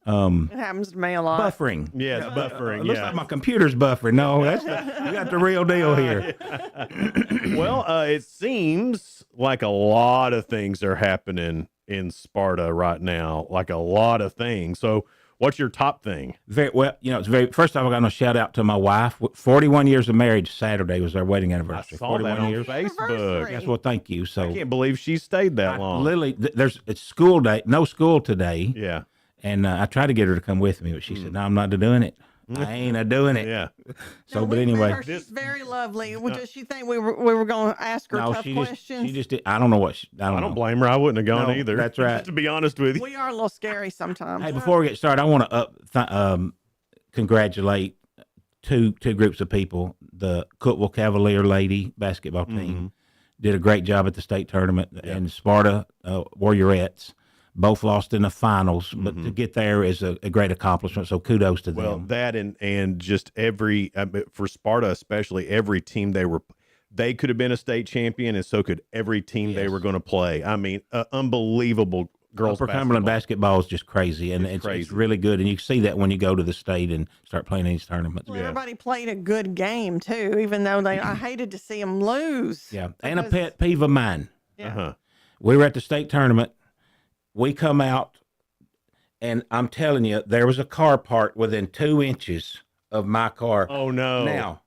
It happens to me a lot. Buffering. Yeah, it's buffering. It looks like my computer's buffering. No, you got the real deal here. Well, it seems like a lot of things are happening in Sparta right now, like a lot of things. So what's your top thing? Very well, it's first off, I got to shout out to my wife. 41 years of marriage. Saturday was our wedding anniversary. I saw 41 that on years. Facebook. Yes, well, thank you. So I can't believe she stayed that long. Literally, it's school day. No school today. Yeah. And I tried to get her to come with me, but she said, "No, I'm not doing it. I ain't doing it." Yeah. So, but anyway, she's very lovely. Does she think we were going to ask her tough questions? She just did. I don't know what. I don't blame her. I wouldn't have gone either. That's right. Just to be honest with you. We are a little scary sometimes. Hey, before we get started, I want to congratulate two groups of people. The Cookeville Cavalier lady basketball team did a great job at the state tournament, and Sparta Warriorettes both lost in the finals, but to get there is a great accomplishment. So kudos to them. Well, that and just for Sparta especially, every team they could have been a state champion, and so could every team they were going to play. I mean, unbelievable girls Upper Cumberland basketball is just crazy, and it's really good. And you see that when you go to the state and start playing these tournaments. Well, everybody played a good game too, even though I hated to see them lose. Yeah, and a pet peeve of mine. Yeah. We were at the state tournament. We come out, and I'm telling you, there was a car parked within 2 inches of my car. Oh, no. Now,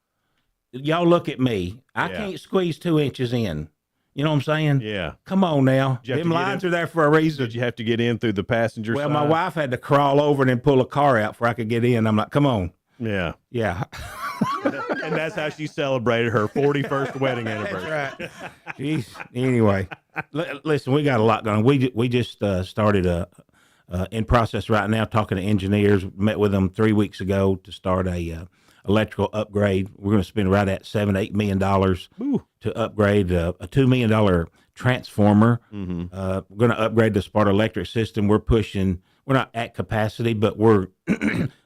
y'all look at me. I can't squeeze 2 inches in. You know what I'm saying? Yeah. Come on now. Did you have Them to get lines in? are there for a reason. Did you have to get in through the passenger Well, side? my wife had to crawl over and then pull a car out before I could get in. I'm like, come on. Yeah. Yeah. And that's how she celebrated her 41st wedding anniversary. That's right. Jeez. Anyway, listen, we got a lot going. We just started in process right now, talking to engineers. Met with them 3 weeks ago to start a electrical upgrade. We're going to spend right at $7-8 million to upgrade a $2 million transformer. We're going to upgrade the Sparta electric system. We're not at capacity, but we're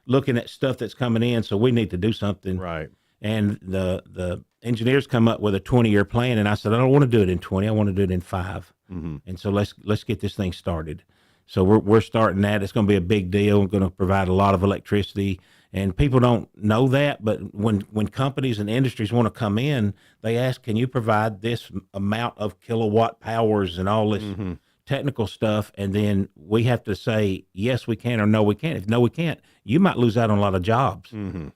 looking at stuff that's coming in, so we need to do something. Right. And the engineers come up with a 20-year plan, and I said, I don't want to do it in 20. I want to do it in 5. And so let's get this thing started. So we're starting that. It's going to be a big deal. We're going to provide a lot of electricity, and people don't know that. But when companies and industries want to come in, they ask, can you provide this amount of kilowatt powers and all this technical stuff? And then we have to say, yes, we can, or no, we can't. If no, we can't, you might lose out on a lot of jobs.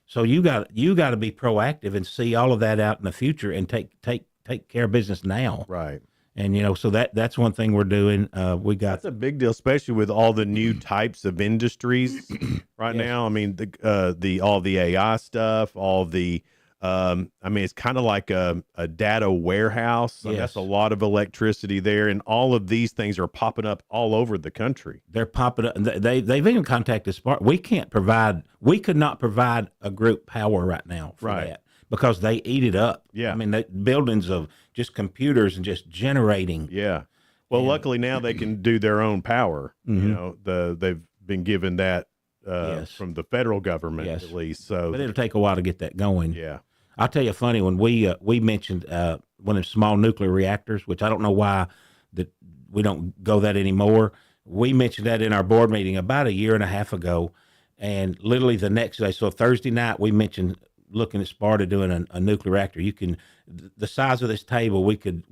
So you got to be proactive and see all of that out in the future and take care of business now. Right. And, so that's one thing we're doing. That's a big deal, especially with all the new types of industries right now. I mean, all the AI stuff, all the, it's kind of like a data warehouse. Yes. That's a lot of electricity there. And all of these things are popping up all over the country. They're popping up. They've even contacted Sparta. We could not provide a group power right now for that because they eat it up. Yeah. I mean, buildings of just computers and just generating. Yeah. Well, luckily now they can do their own power. They've been given that from the federal government at least. So, but it'll take a while to get that going. Yeah. I'll tell you a funny one. We mentioned one of the small nuclear reactors, which I don't know why that we don't go that anymore. We mentioned that in our board meeting about a year and a half ago, and literally the next day, so Thursday night, we mentioned looking at Sparta doing a nuclear reactor. You can, the size of this table, we could.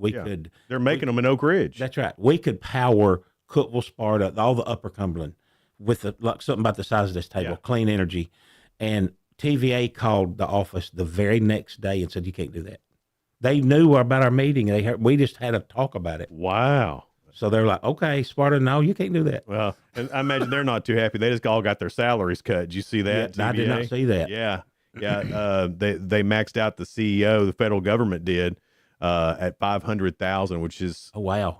They're making them in Oak Ridge. That's right. We could power Cookeville, Sparta, all the Upper Cumberland with something about the size of this table, clean energy. And TVA called the office the very next day and said, you can't do that. They knew about our meeting. We just had a talk about it. Wow. So they're like, okay, Sparta, no, you can't do that. Well, and I imagine they're not too happy. They just all got their salaries cut. Did you see that? Yeah, I did not see that. Yeah. Yeah. They maxed out the CEO, the federal government did. at 500,000, which is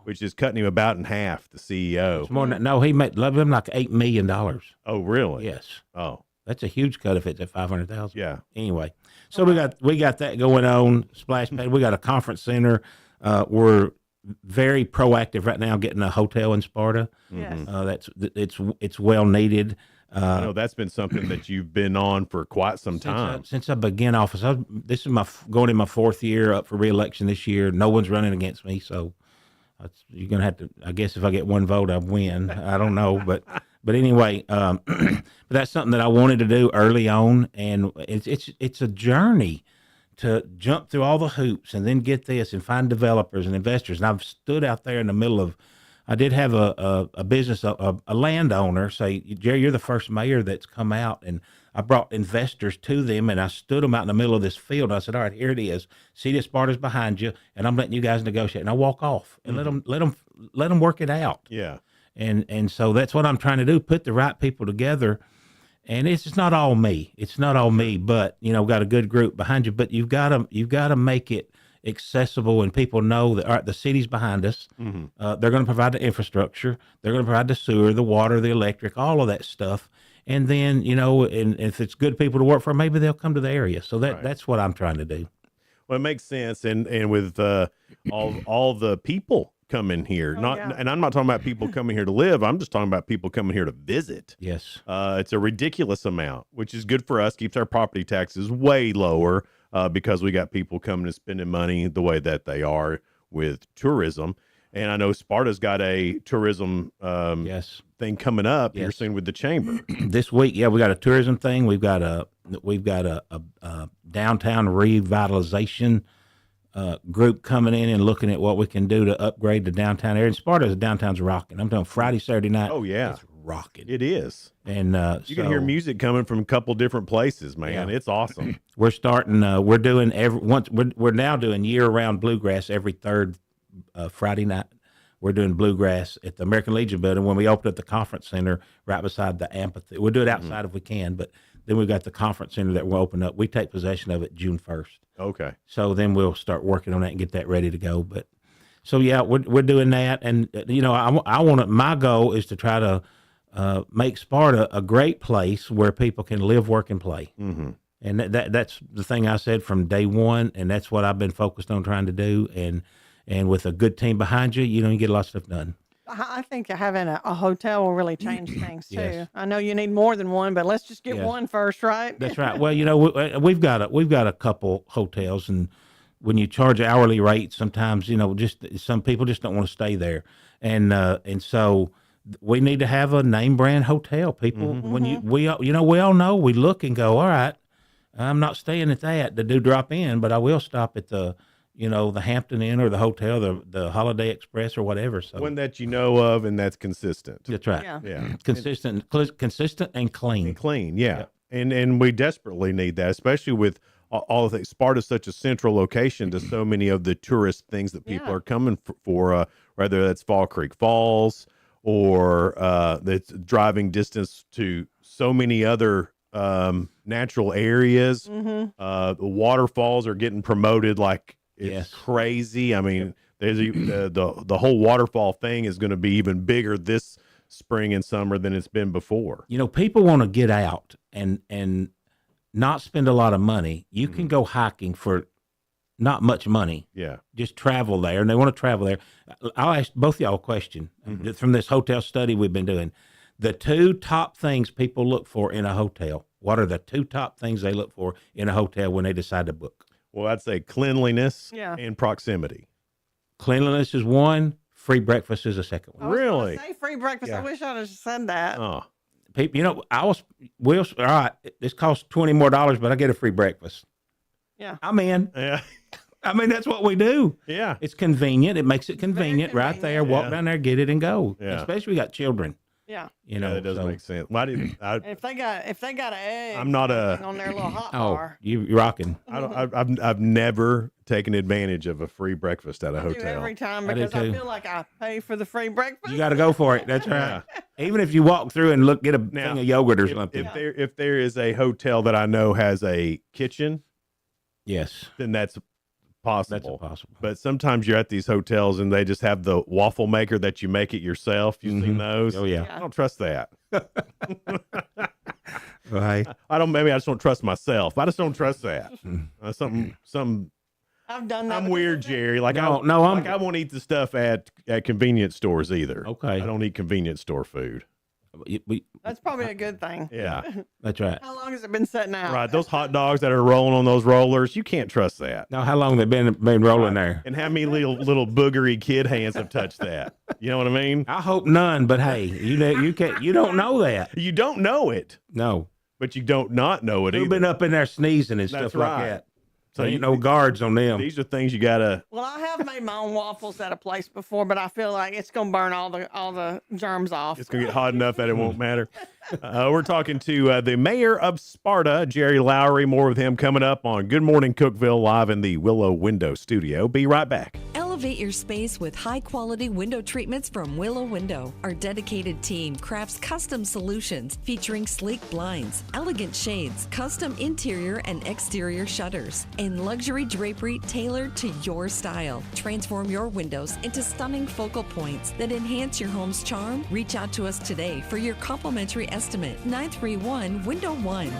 which is cutting him about in half. The CEO. It's more than no, he made him like $8 million. Oh, really? Yes. Oh, that's a huge cut if it's at 500,000. Yeah. Anyway, so we got that going on. Splash pad. We got a conference center. We're very proactive right now getting a hotel in Sparta. Yes. It's well needed. I know that's been something that you've been on for quite some time. Since I began office. This is going in my 4th year, up for re-election this year. No one's running against me, so you're gonna have to. I guess if I get one vote, I win. I don't know, but anyway, but that's something that I wanted to do early on, and it's a journey to jump through all the hoops and then get this and find developers and investors. And I've stood out there in the middle of. I did have a business, a landowner say, Jerry, you're the first mayor that's come out, and I brought investors to them, and I stood them out in the middle of this field. And I said, all right, here it is. See, this Sparta's behind you, and I'm letting you guys negotiate. And I walk off and let them work it out. Yeah. And so that's what I'm trying to do, put the right people together. And it's just not all me. It's not all me, but got a good group behind you. But you've got to make it accessible, and people know that all right, the city's behind us. They're going to provide the infrastructure. They're going to provide the sewer, the water, the electric, all of that stuff. And then and if it's good people to work for, maybe they'll come to the area. So that's what I'm trying to do. Well, it makes sense, and with all the people coming here, and I'm not talking about people coming here to live. I'm just talking about people coming here to visit. Yes, it's a ridiculous amount, which is good for us. Keeps our property taxes way lower. Because we got people coming and spending money the way that they are with tourism. And I know Sparta's got a tourism thing coming up here soon with the chamber. This week, we got a tourism thing. We've got a downtown revitalization group coming in and looking at what we can do to upgrade the downtown area. And Sparta's downtown's rocking. I'm doing Friday, Saturday night. Oh, yeah. It's rocking. It is. And you can hear music coming from a couple different places, man. Yeah. It's awesome. We're starting. We're doing we're now doing year-round bluegrass every third Friday night. We're doing bluegrass at the American Legion building when we open up the conference center right beside the amphitheater. We'll do it outside if we can, but then we've got the conference center that we'll open up. We take possession of it June 1st. Okay. So then we'll start working on that and get that ready to go. But so we're doing that, and I want to. My goal is to try to make Sparta a great place where people can live, work, and play. And that's the thing I said from day one, and that's what I've been focused on trying to do. And with a good team behind you, you get a lot of stuff done. I think having a hotel will really change things too. Yes. I know you need more than one, but let's just get one first, right? That's right. Well, we've got a couple hotels, and when you charge hourly rates, sometimes just some people just don't want to stay there, and so we need to have a name brand hotel. People, when we all know, we look and go, all right, I'm not staying at that to do drop in, but I will stop at the the Hampton Inn or the hotel, the Holiday Express or whatever. So one that you know of and that's consistent. That's right. Yeah. Consistent and clean. And clean, yeah. And we desperately need that, especially with all of things. Sparta's such a central location to so many of the tourist things that people are coming for, whether that's Fall Creek Falls or that's driving distance to so many other natural areas. The waterfalls are getting promoted like it's crazy. I mean, there's the whole waterfall thing is going to be even bigger this spring and summer than it's been before. People want to get out and not spend a lot of money. You can go hiking for not much money. Yeah. Just travel there, and they want to travel there. I'll ask both of y'all a question from this hotel study we've been doing. The 2 top things people look for in a hotel. What are the 2 top things they look for in a hotel when they decide to book? Well, I'd say cleanliness and proximity. Cleanliness is one. Free breakfast is a second one. Really? Say free breakfast. Yeah. I wish I'd have said that. Oh. People, all right, this costs $20 more, but I get a free breakfast. Yeah. I'm in. Yeah. I mean, that's what we do. Yeah. It's convenient. It makes it convenient right there. Walk down there, get it, and go. Yeah. Especially we got children. Yeah. That does make sense. Why did if they got an egg, I'm not on their little hot bar. You're rocking. I've never taken advantage of a free breakfast at a hotel. I do every time because I feel like I pay for the free breakfast. You got to go for it. That's right. Even if you walk through and get a thing of yogurt or something. If there is a hotel that I know has a kitchen, yes, then that's possible. That's possible. But sometimes you're at these hotels and they just have the waffle maker that you make it yourself. You've seen those? Oh, yeah. I don't trust that. Right. Maybe I just don't trust myself. I just don't trust that. Something. I've done that. I'm weird, Jerry. I won't eat the stuff at convenience stores either. Okay. I don't eat convenience store food. That's probably a good thing. Yeah. That's right. How long has it been sitting out? Right. Those hot dogs that are rolling on those rollers, you can't trust that. Now, how long they been rolling there? And how many little boogery kid hands have touched that? You know what I mean? I hope none, but hey, you don't know that. You don't know it. No. But you don't not know it Who've either. been up in there sneezing and That's stuff like right. that. So Ain't no guards on them. These are things you gotta. Well, I have made my own waffles at a place before, but I feel like it's gonna burn all the germs off. It's gonna get hot enough that it won't matter. We're talking to the mayor of Sparta, Jerry Lowry. More with him coming up on Good Morning Cookeville, live in the Willow Window Studio. Be right back. Elevate your space with high-quality window treatments from Willow Window. Our dedicated team crafts custom solutions featuring sleek blinds, elegant shades, custom interior and exterior shutters, and luxury drapery tailored to your style. Transform your windows into stunning focal points that enhance your home's charm. Reach out to us today for your complimentary estimate. 931 Window 1.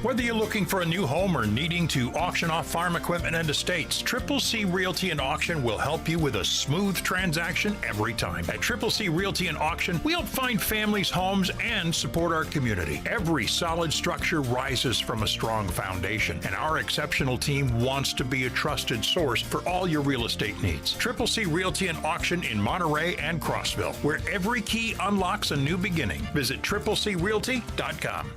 Whether you're looking for a new home or needing to auction off farm equipment and estates, Triple C Realty and Auction will help you with a smooth transaction every time. At Triple C Realty and Auction, we help find families, homes, and support our community. Every solid structure rises from a strong foundation, and our exceptional team wants to be a trusted source for all your real estate needs. Triple C Realty and Auction in Monterey and Crossville, where every key unlocks a new beginning. Visit triplecrealty.com.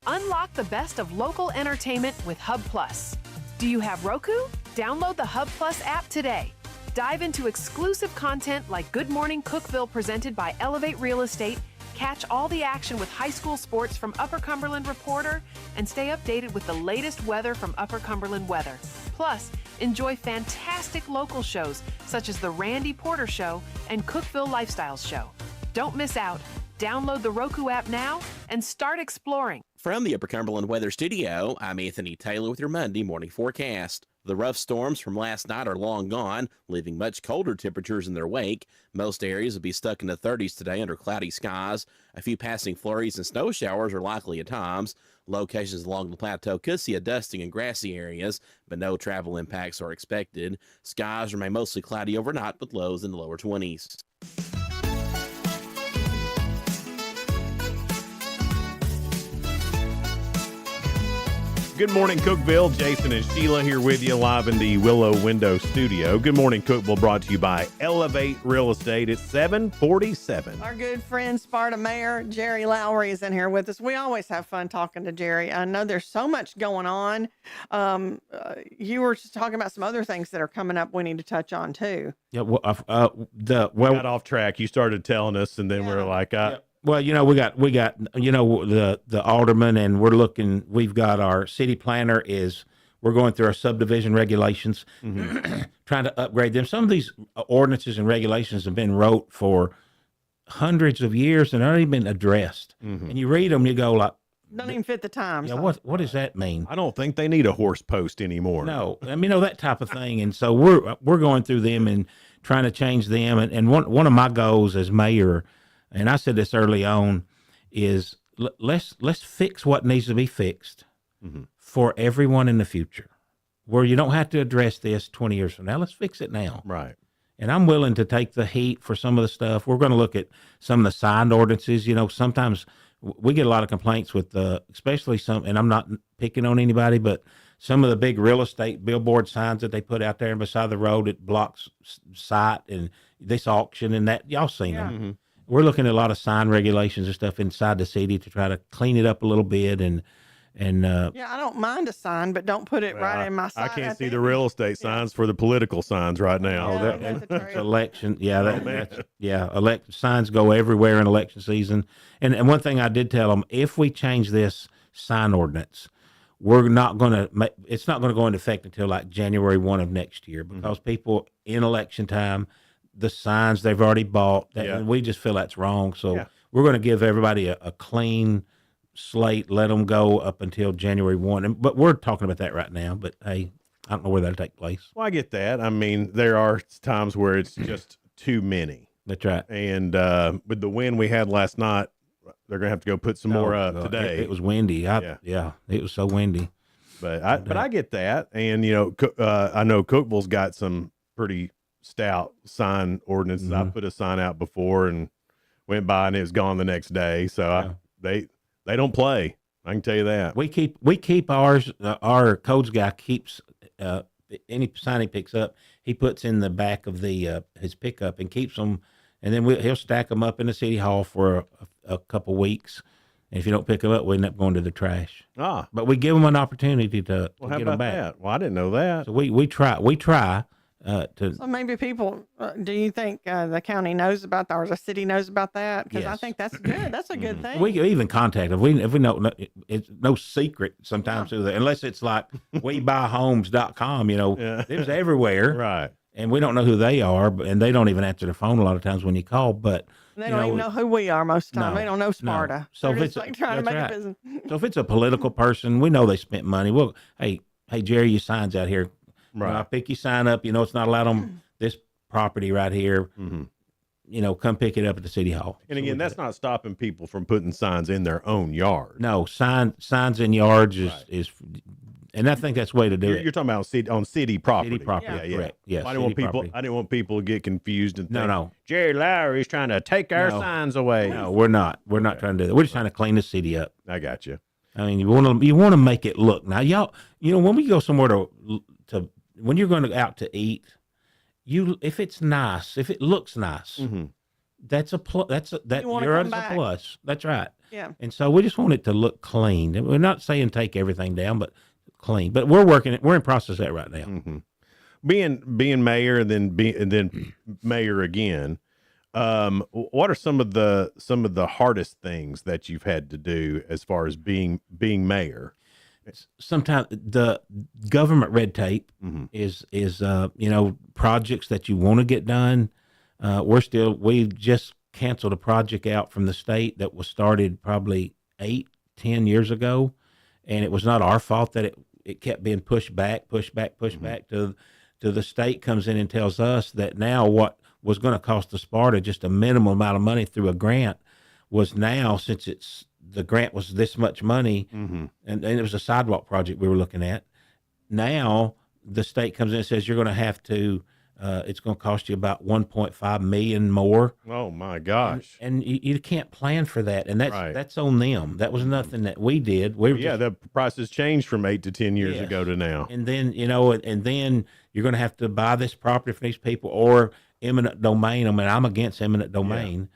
Unlock the best of local entertainment with Hub Plus. Do you have Roku? Download the Hub Plus app today. Dive into exclusive content like Good Morning Cookeville presented by Elevate Real Estate, catch all the action with high school sports from Upper Cumberland Reporter, and stay updated with the latest weather from Upper Cumberland Weather. Plus, enjoy fantastic local shows such as The Randy Porter Show and Cookeville Lifestyles Show. Don't miss out. Download the Roku app now and start exploring. From the Upper Cumberland Weather Studio, I'm Anthony Taylor with your Monday morning forecast. The rough storms from last night are long gone, leaving much colder temperatures in their wake. Most areas will be stuck in the 30s today under cloudy skies. A few passing flurries and snow showers are likely at times. Locations along the plateau could see a dusting in grassy areas, but no travel impacts are expected. Skies remain mostly cloudy overnight with lows in the lower 20s. Good morning, Cookeville. Jason and Sheila here with you live in the Willow Window Studio. Good morning, Cookeville, brought to you by Elevate Real Estate. It's 747. Our good friend, Sparta Mayor Jerry Lowry is in here with us. We always have fun talking to Jerry. I know there's so much going on. You were just talking about some other things that are coming up we need to touch on, too. Yeah, We got off track. You started telling us, and then we're like, Well, we got the alderman, and we've got our city planner we're going through our subdivision regulations, trying to upgrade them. Some of these ordinances and regulations have been wrote for hundreds of years and aren't even been addressed. And you read them, you go like, don't even fit the times. Yeah, what does that mean? I don't think they need a horse post anymore. No, I mean, that type of thing. And so we're going through them and trying to change them. And one of my goals as mayor, and I said this early on, is let's fix what needs to be fixed for everyone in the future, where you don't have to address this 20 years from now. Let's fix it now. Right. And I'm willing to take the heat for some of the stuff. We're going to look at some of the signed ordinances. Sometimes we get a lot of complaints with especially some, and I'm not picking on anybody, but some of the big real estate billboard signs that they put out there beside the road that blocks sight and this auction and that. Y'all seen them. We're looking at a lot of sign regulations and stuff inside the city to try to clean it up a little bit. And I don't mind a sign, but don't put it right in my sign. I can't see the real estate signs for the political signs right now. That's election. Election signs go everywhere in election season. And one thing I did tell them, if we change this sign ordinance, it's not going to go into effect until like January 1 of next year, because people in election time, the signs they've already bought, and we just feel that's wrong. So we're going to give everybody a clean slate, let them go up until January 1. But we're talking about that right now. But hey, I don't know where that'll take place. Well, I get that. I mean, there are times where it's just too many. That's right. And with the wind we had last night, they're going to have to go put some more up today. It was windy. Yeah, it was so windy. But I get that. And, you know, I know Cookeville's got some pretty stout sign ordinances. I put a sign out before and went by and it was gone the next day. So they don't play. I can tell you that. We keep ours. Our codes guy keeps any sign he picks up. He puts in the back of the his pickup and keeps them, and then he'll stack them up in the city hall for a couple weeks. And if you don't pick them up, we end up going to the trash. But we give them an opportunity to how get about them back. that? Well, I didn't know that. So we try to. So maybe people, do you think the county knows about that or the city knows about that? Because I Yes. think that's good. That's a good thing. We can even contact them. If we know, it's no secret sometimes either, unless it's like webuyhomes.com, you know, it's everywhere. Right. And we don't know who they are, and they don't even answer the phone a lot of times when you call. But They don't even know who we are most of the time. No, They don't know Sparta. no. So They're if just it's like trying to that's make right. a business. So if it's a political person, we know they spent money. Well, hey, Jerry, your sign's out here. You know, Right. I pick your sign up. You know, it's not allowed on this property right here. You know, come pick it up at the city hall. And again, that's not stopping people from putting signs in their own yard. No, signs in yards is, and I think that's the way to do it. You're talking about on city property. City property, Yeah, yeah. correct. Yes, I didn't want city people. property. I didn't want people to get confused and think, No. Jerry Lowry's trying to take our No. signs away. No, we're not. We're not trying to do that. We're just trying to clean the city up. I got you. I mean, you want to make it look. Now, y'all, you know, when we go somewhere to when you're going out to eat, if it's nice, if it looks nice, that's a plus. That You wanna you're come a back. plus. That's right. Yeah. And so we just want it to look clean. We're not saying take everything down, but clean. But we're in process of that right now. Being mayor and then mayor again. What are some of the hardest things that you've had to do as far as being mayor? Sometimes the government red tape is you know, projects that you want to get done. We've just canceled a project out from the state that was started probably 8-10 years ago, and it was not our fault that it kept being pushed back to the state comes in and tells us that now what was going to cost the Sparta just a minimal amount of money through a grant was now, since the grant was this much money, and it was a sidewalk project we were looking at. Now the state comes in and says you're going to have to. It's going to cost you about $1.5 million more. Oh my gosh! And you can't plan for that, and that's on them. That was nothing that we did. The prices changed from 8 to 10 years Yes. ago to now. And then and then you're going to have to buy this property from these people or eminent domain. I mean, I'm against eminent domain.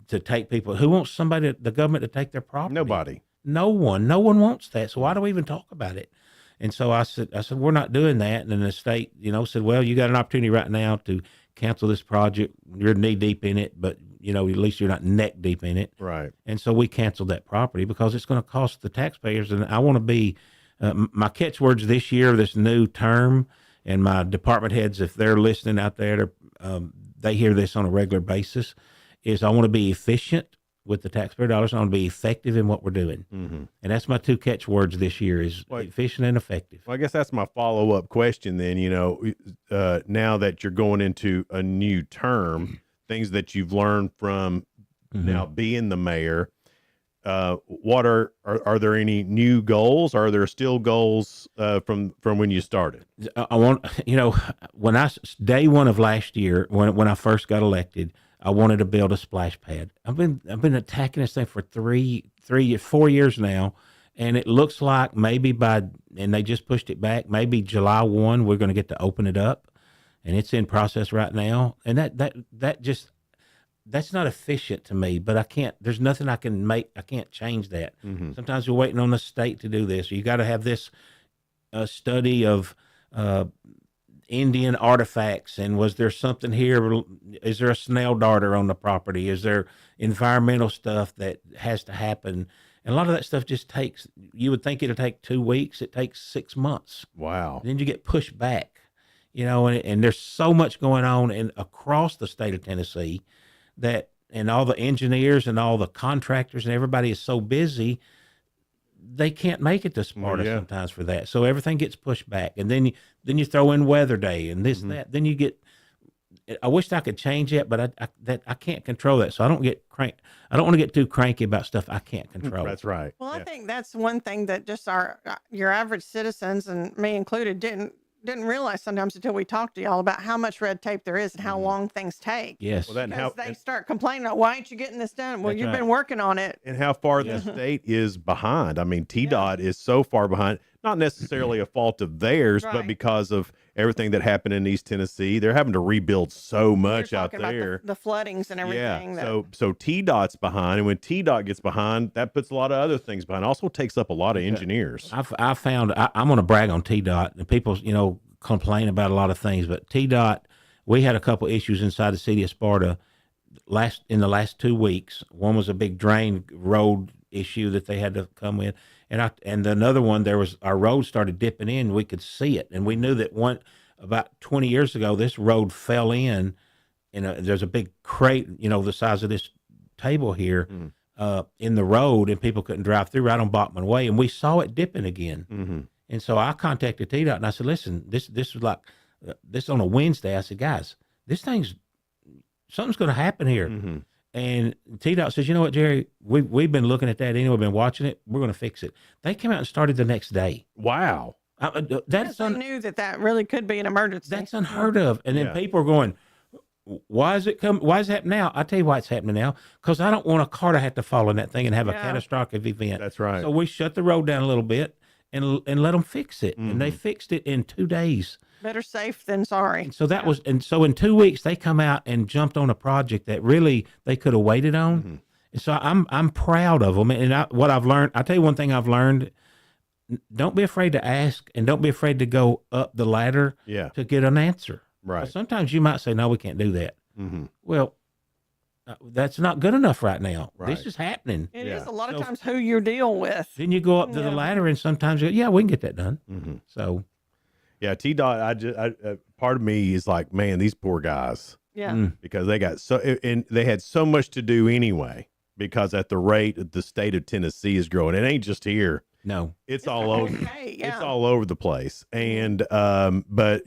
To take people who wants the government to take their property. Nobody. No one wants that. So why do we even talk about it? And so I said, we're not doing that. And then the state, said, well, you got an opportunity right now to cancel this project. You're knee deep in it, but at least you're not neck deep in it. Right. And so we canceled that property because it's going to cost the taxpayers. And I want to be, my catchwords this year, this new term, and my department heads, if they're listening out there, they hear this on a regular basis, is I want to be efficient with the taxpayer dollars. I want to be effective in what we're doing. And that's my two catchwords this year is efficient and effective. Well, I guess that's my follow-up question then, now that you're going into a new term, things that you've learned from now being the mayor, what are there any new goals? Are there still goals from when you started? I want, when day one of last year, when I first got elected, I wanted to build a splash pad. I've been attacking this thing for 4 years now, and it looks like maybe and they just pushed it back, maybe July 1, we're going to get to open it up, and it's in process right now. And that's not efficient to me, but there's nothing I can make. I can't change that. Sometimes we're waiting on the state to do this. You got to have this study of Indian artifacts, and was there something here? Is there a snail darter on the property? Is there environmental stuff that has to happen? And a lot of that stuff just takes, you would think it'll take 2 weeks. It takes 6 months. Wow. And then you get pushed back, and there's so much going on across the state of Tennessee and all the engineers and all the contractors and everybody is so busy they can't make it to Sparta yeah. sometimes for that. So everything gets pushed back, and then you throw in weather day and this and that. Then you get. I wish I could change it, but I can't control that. So I don't want to get too cranky about stuff I can't control. That's right. Well, I think that's one thing that just your average citizens, and me included, didn't realize sometimes until we talked to y'all about how much red tape there is and how long things take. Yes. Well, Because they start complaining, why ain't you getting this done? Well, That's you've right. been working on it. And how far the state is behind. I mean, TDOT is so far behind, not necessarily a fault of theirs, but Right. because of everything that happened in East Tennessee. They're having to rebuild so much out Talking about there. the floodings and everything. Yeah, so TDOT's behind, and when TDOT gets behind, that puts a lot of other things behind. Also takes up a lot of engineers. I found I'm going to brag on TDOT, and people complain about a lot of things, but TDOT, we had a couple issues inside the city of Sparta in the last 2 weeks. One was a big drain road issue that they had to come with, and another one, our road started dipping in. We could see it, and we knew that about 20 years ago this road fell in, and there's a big crate, the size of this table here, in the road, and people couldn't drive through right on Bachman Way, and we saw it dipping again. Mm-hmm. And so I contacted TDOT and I said, listen, this was like this on a Wednesday. I said, guys, something's going to happen here. Mm-hmm. And TDOT says, you know what, Jerry, we've been looking at that anyway, we've been watching it. We're going to fix it. They came out and started the next day. Wow. That's they knew that really could be an emergency. That's unheard of. And then people are going, why is it happening now? I tell you why it's happening now, because I don't want a car to have to fall in that thing and have a catastrophic event. That's right. So we shut the road down a little bit and let them fix it. And they fixed it in 2 days. Better safe than sorry. And so so in 2 weeks they come out and jumped on a project that really they could have waited on. And so I'm proud of them. And what I've learned, I'll tell you one thing I've learned: don't be afraid to ask, and don't be afraid to go up the ladder to get an answer. Right. Sometimes you might say, no, we can't do that. Mm-hmm. Well, that's not good enough right now. Right. This is happening. It is a lot of times who you deal with. Then you go up to the ladder, and sometimes you go, yeah, we can get that done. Mm-hmm. So, yeah, TDOT. Part of me is like, man, these poor guys. Yeah. Because they got and they had so much to do anyway. Because at the rate the state of Tennessee is growing, it ain't just here. No, it's all over. Okay, yeah. It's all over the place, and but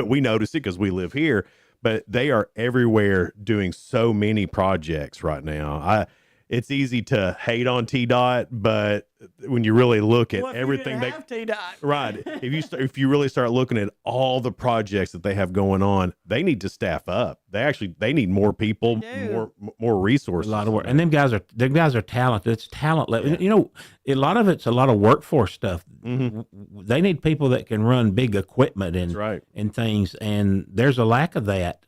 we notice it because we live here. But they are everywhere doing so many projects right now. It's easy to hate on TDOT, but when you really look at everything they have TDOT. Right, if you really start looking at all the projects that they have going on, they need to staff up. They need more people, more resources. A lot of work, and them guys are talented. It's talent level. A lot of it's a lot of workforce stuff. Mm-hmm. They need people that can run big equipment and things, and there's a lack of that.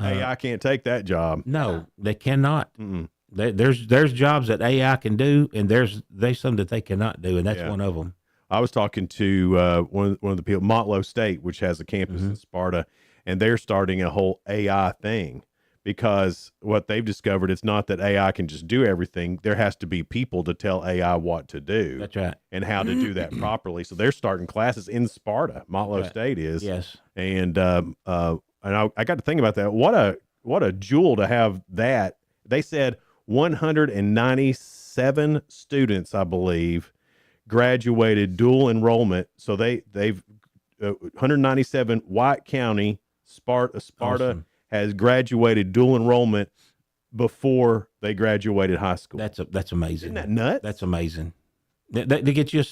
AI can't take that job. No, they cannot. Mm-mm. There's jobs that AI can do, and there's some that they cannot do, and that's one of them. I was talking to one of the people, Montlow State, which has a campus in Sparta, and they're starting a whole AI thing because what they've discovered, it's not that AI can just do everything. There has to be people to tell AI what to do. That's right. And how to do that properly. So they're starting classes in Sparta. Montlow State is. Yes. And I got to think about that. What a jewel to have that. They said 197 students, I believe, graduated dual enrollment. So they've 197 White County Sparta awesome. Has graduated dual enrollment before they graduated high school. That's amazing. Isn't that nuts? That's amazing. That gets you a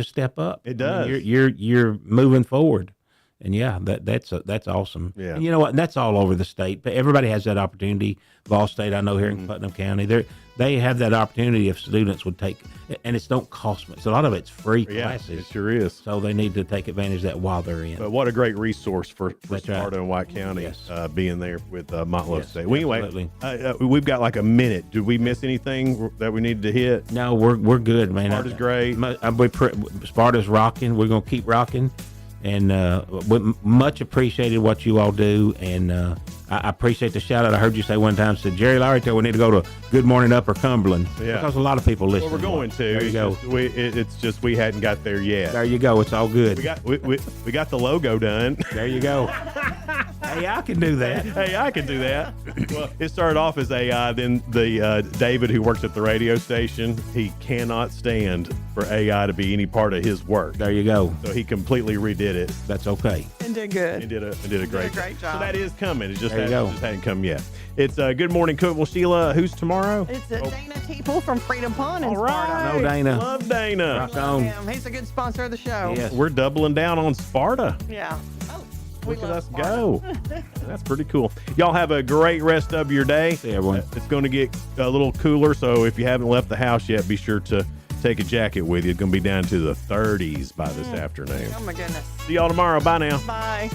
step up. It does. You're moving forward. And that's awesome. Yeah. And you know what? That's all over the state. But everybody has that opportunity. Ball State, I know here in Putnam County, they have that opportunity if students would take, and it don't cost much. So a lot of it's free classes. It sure is. So they need to take advantage of that while they're in. But what a great resource for That's Sparta right. and White County being there with Montlow State. Well, anyway, we've got like a minute. Did we miss anything that we needed to hit? No, we're good, man. Sparta's great. Sparta's rocking. We're going to keep rocking. And much appreciated what you all do, and I appreciate the shout out. I heard you say one time, said Jerry Lowry, we need to go to Good Morning Upper Cumberland. Yeah. Because a lot of people listen. Well, we're going to. There you go. It's just we hadn't got there yet. There you go. It's all good. We got the logo done. There you go. Hey, I can do that. Hey, I can do that. Well, it started off as AI. Then the David, who works at the radio station, he cannot stand for AI to be any part of his work. There you go. So he completely redid it. That's okay. And did good. He did a great job. So that is coming. It just There you go. hadn't come yet. It's Good Morning Cookeville. Sheila, who's tomorrow? It's Dana Teeple from Freedom Pond in All Sparta. right. No, Dana. Love Dana. Rock on. He's a good sponsor of the show. Yes. We're doubling down on Sparta. Yeah. Look at us go. That's pretty cool. Y'all have a great rest of your day. See everyone. It's going to get a little cooler, so if you haven't left the house yet, be sure to take a jacket with you. It's going to be down to the 30s by this afternoon. Oh, my goodness. See y'all tomorrow. Bye now. Bye.